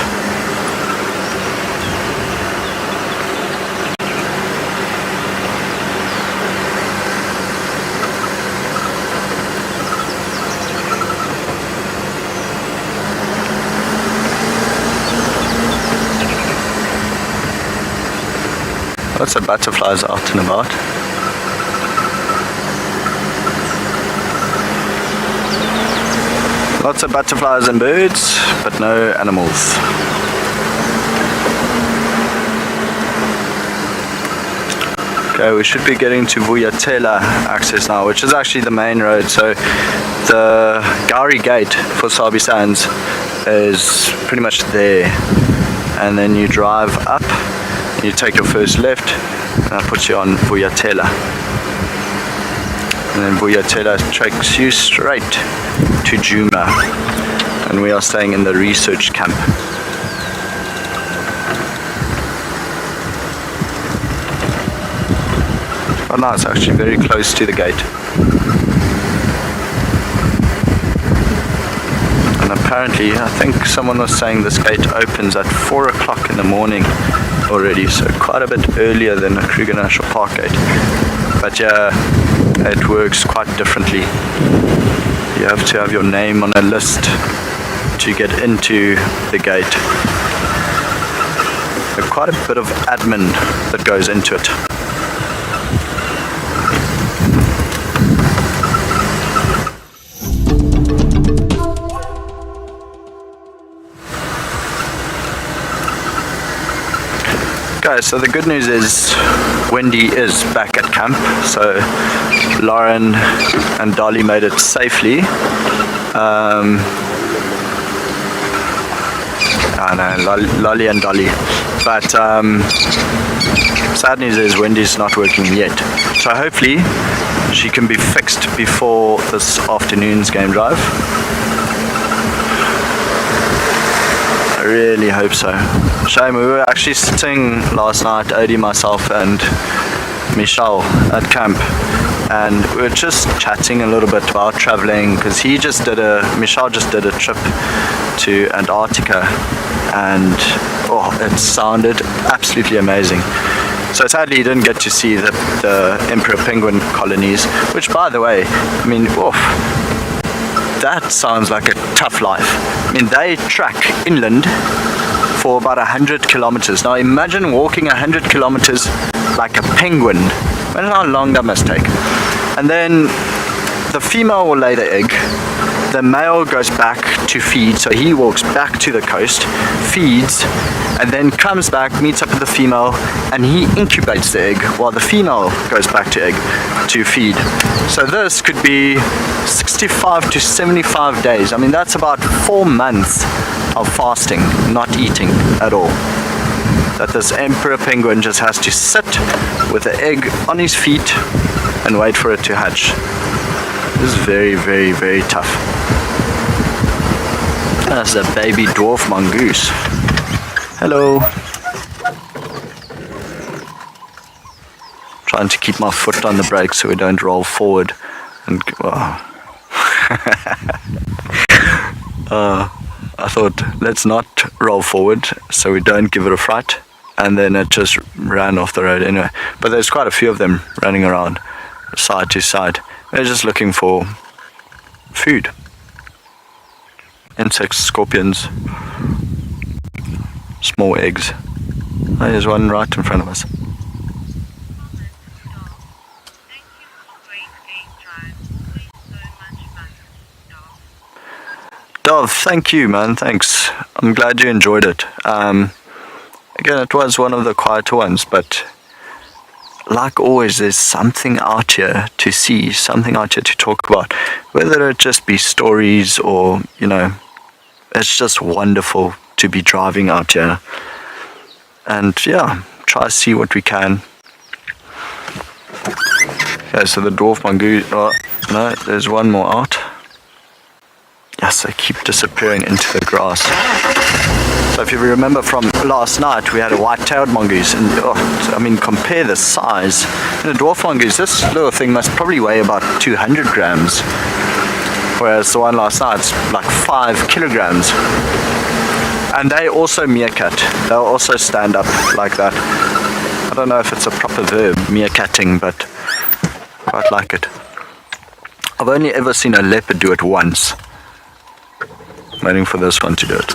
Lots of butterflies out and about. Lots of butterflies and birds, but no animals. Okay, we should be getting to Vuyatela access now, which is actually the main road. So the Gowrie Gate for Sabi Sands is pretty much there. And then you drive up. You take your first left, and that puts you on Vuyatela. And then Vuyatela takes you straight to Djuma. And we are staying in the research camp. Oh no, it's actually very close to the gate. And apparently, I think someone was saying this gate opens at 4 o'clock in the morning already, so quite a bit earlier than the Kruger National Park gate. But yeah, it works quite differently. You have to have your name on a list to get into the gate. There's quite a bit of admin that goes into it. Okay, so the good news is Wendy is back at camp. So Lauren and Dolly made it safely. Lolly and Dolly. But sad news is Wendy's not working yet. So hopefully she can be fixed before this afternoon's game drive. I really hope so. Shame, we were actually sitting last night, Odie, myself and Michelle at camp, and we were just chatting a little bit about traveling because Michelle just did a trip to Antarctica, and it sounded absolutely amazing. So sadly you didn't get to see the emperor penguin colonies, which by the way, I mean, oof, that sounds like a tough life. I mean, they track inland for about 100 kilometers. Now imagine walking 100 kilometers like a penguin. Imagine how long that must take. And then the female will lay the egg, the male goes back to feed, so he walks back to the coast, feeds, and then comes back, meets up with the female, and he incubates the egg while the female goes back to egg to feed. So this could be 65 to 75 days. I mean, that's about 4 months of fasting, not eating at all. That this emperor penguin just has to sit with the egg on his feet and wait for it to hatch. This is very, very, very tough. That's a baby dwarf mongoose. Hello. Trying to keep my foot on the brake so we don't roll forward. And I thought, let's not roll forward so we don't give it a fright. And then it just ran off the road anyway. But there's quite a few of them running around side to side. They're just looking for food. Insects, scorpions, small eggs. Oh, there's one right in front of us. Dov, thank you, man. Thanks. I'm glad you enjoyed it. Again, it was one of the quieter ones, but like always, there's something out here to see, something out here to talk about. Whether it just be stories or, you know, it's just wonderful to be driving out here. And yeah, try to see what we can. Okay, so the dwarf mongoose, oh, no, there's one more out. Yes, they keep disappearing into the grass. So if you remember from last night, we had a white-tailed mongoose, and I mean, compare the size. In a dwarf mongoose, this little thing must probably weigh about 200 grams, whereas the one last night's like 5 kilograms. And they also meerkat. They'll also stand up like that. I don't know if it's a proper verb, meerkatting, but I quite like it. I've only ever seen a leopard do it once. I'm waiting for this one to do it.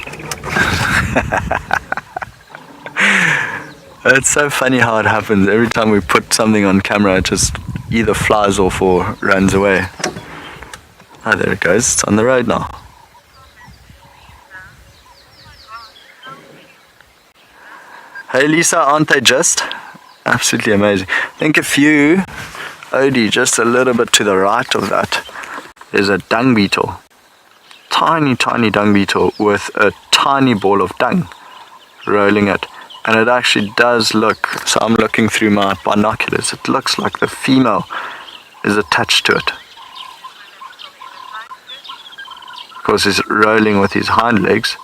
It's so funny how it happens. Every time we put something on camera, it just either flies off or runs away. Oh, there it goes. It's on the road now. Hey Lisa, aren't they just? Absolutely amazing. I think if you, Odie, just a little bit to the right of that, there's a dung beetle. Tiny, tiny dung beetle with a tiny ball of dung rolling it. And it actually does look, so I'm looking through my binoculars, it looks like the female is attached to it. Of course, he's rolling with his hind legs.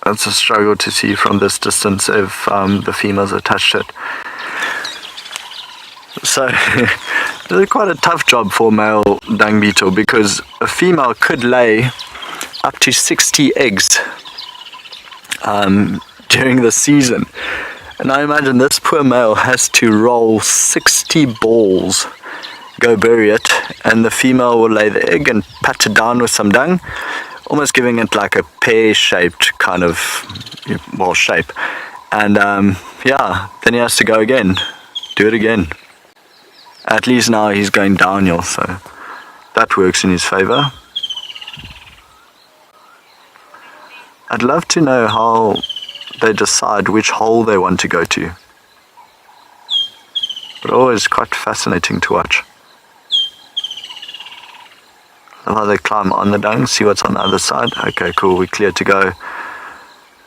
It's a struggle to see from this distance if the female's attached to it. So it's quite a tough job for a male dung beetle, because a female could lay up to 60 eggs during the season. And I imagine this poor male has to roll 60 balls, go bury it, and the female will lay the egg and pat it down with some dung, almost giving it like a pear-shaped kind of, well, shape. And yeah, then he has to go again, do it again. At least now he's going downhill, so that works in his favor. I'd love to know how they decide which hole they want to go to. But always quite fascinating to watch. And how they climb on the dung, see what's on the other side. Okay, cool, we're clear to go.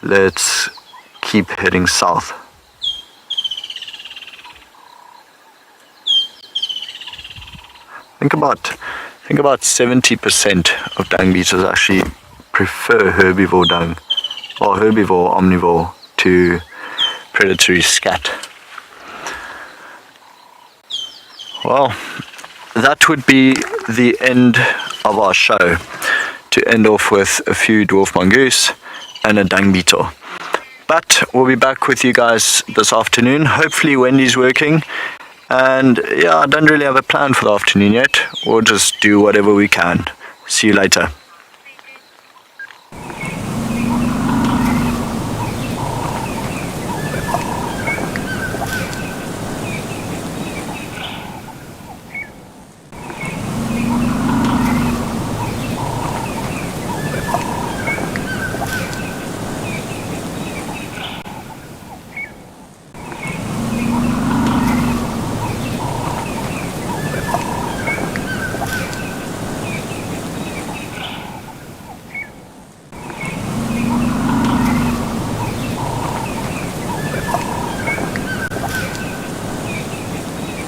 Let's keep heading south. Think about 70% of dung beetles actually prefer herbivore dung, or herbivore omnivore to predatory scat. Well, that would be the end of our show. to end off with a few dwarf mongoose and a dung beetle. But we'll be back with you guys this afternoon. Hopefully Wendy's working. And yeah, I don't really have a plan for the afternoon yet. We'll just do whatever we can. See you later.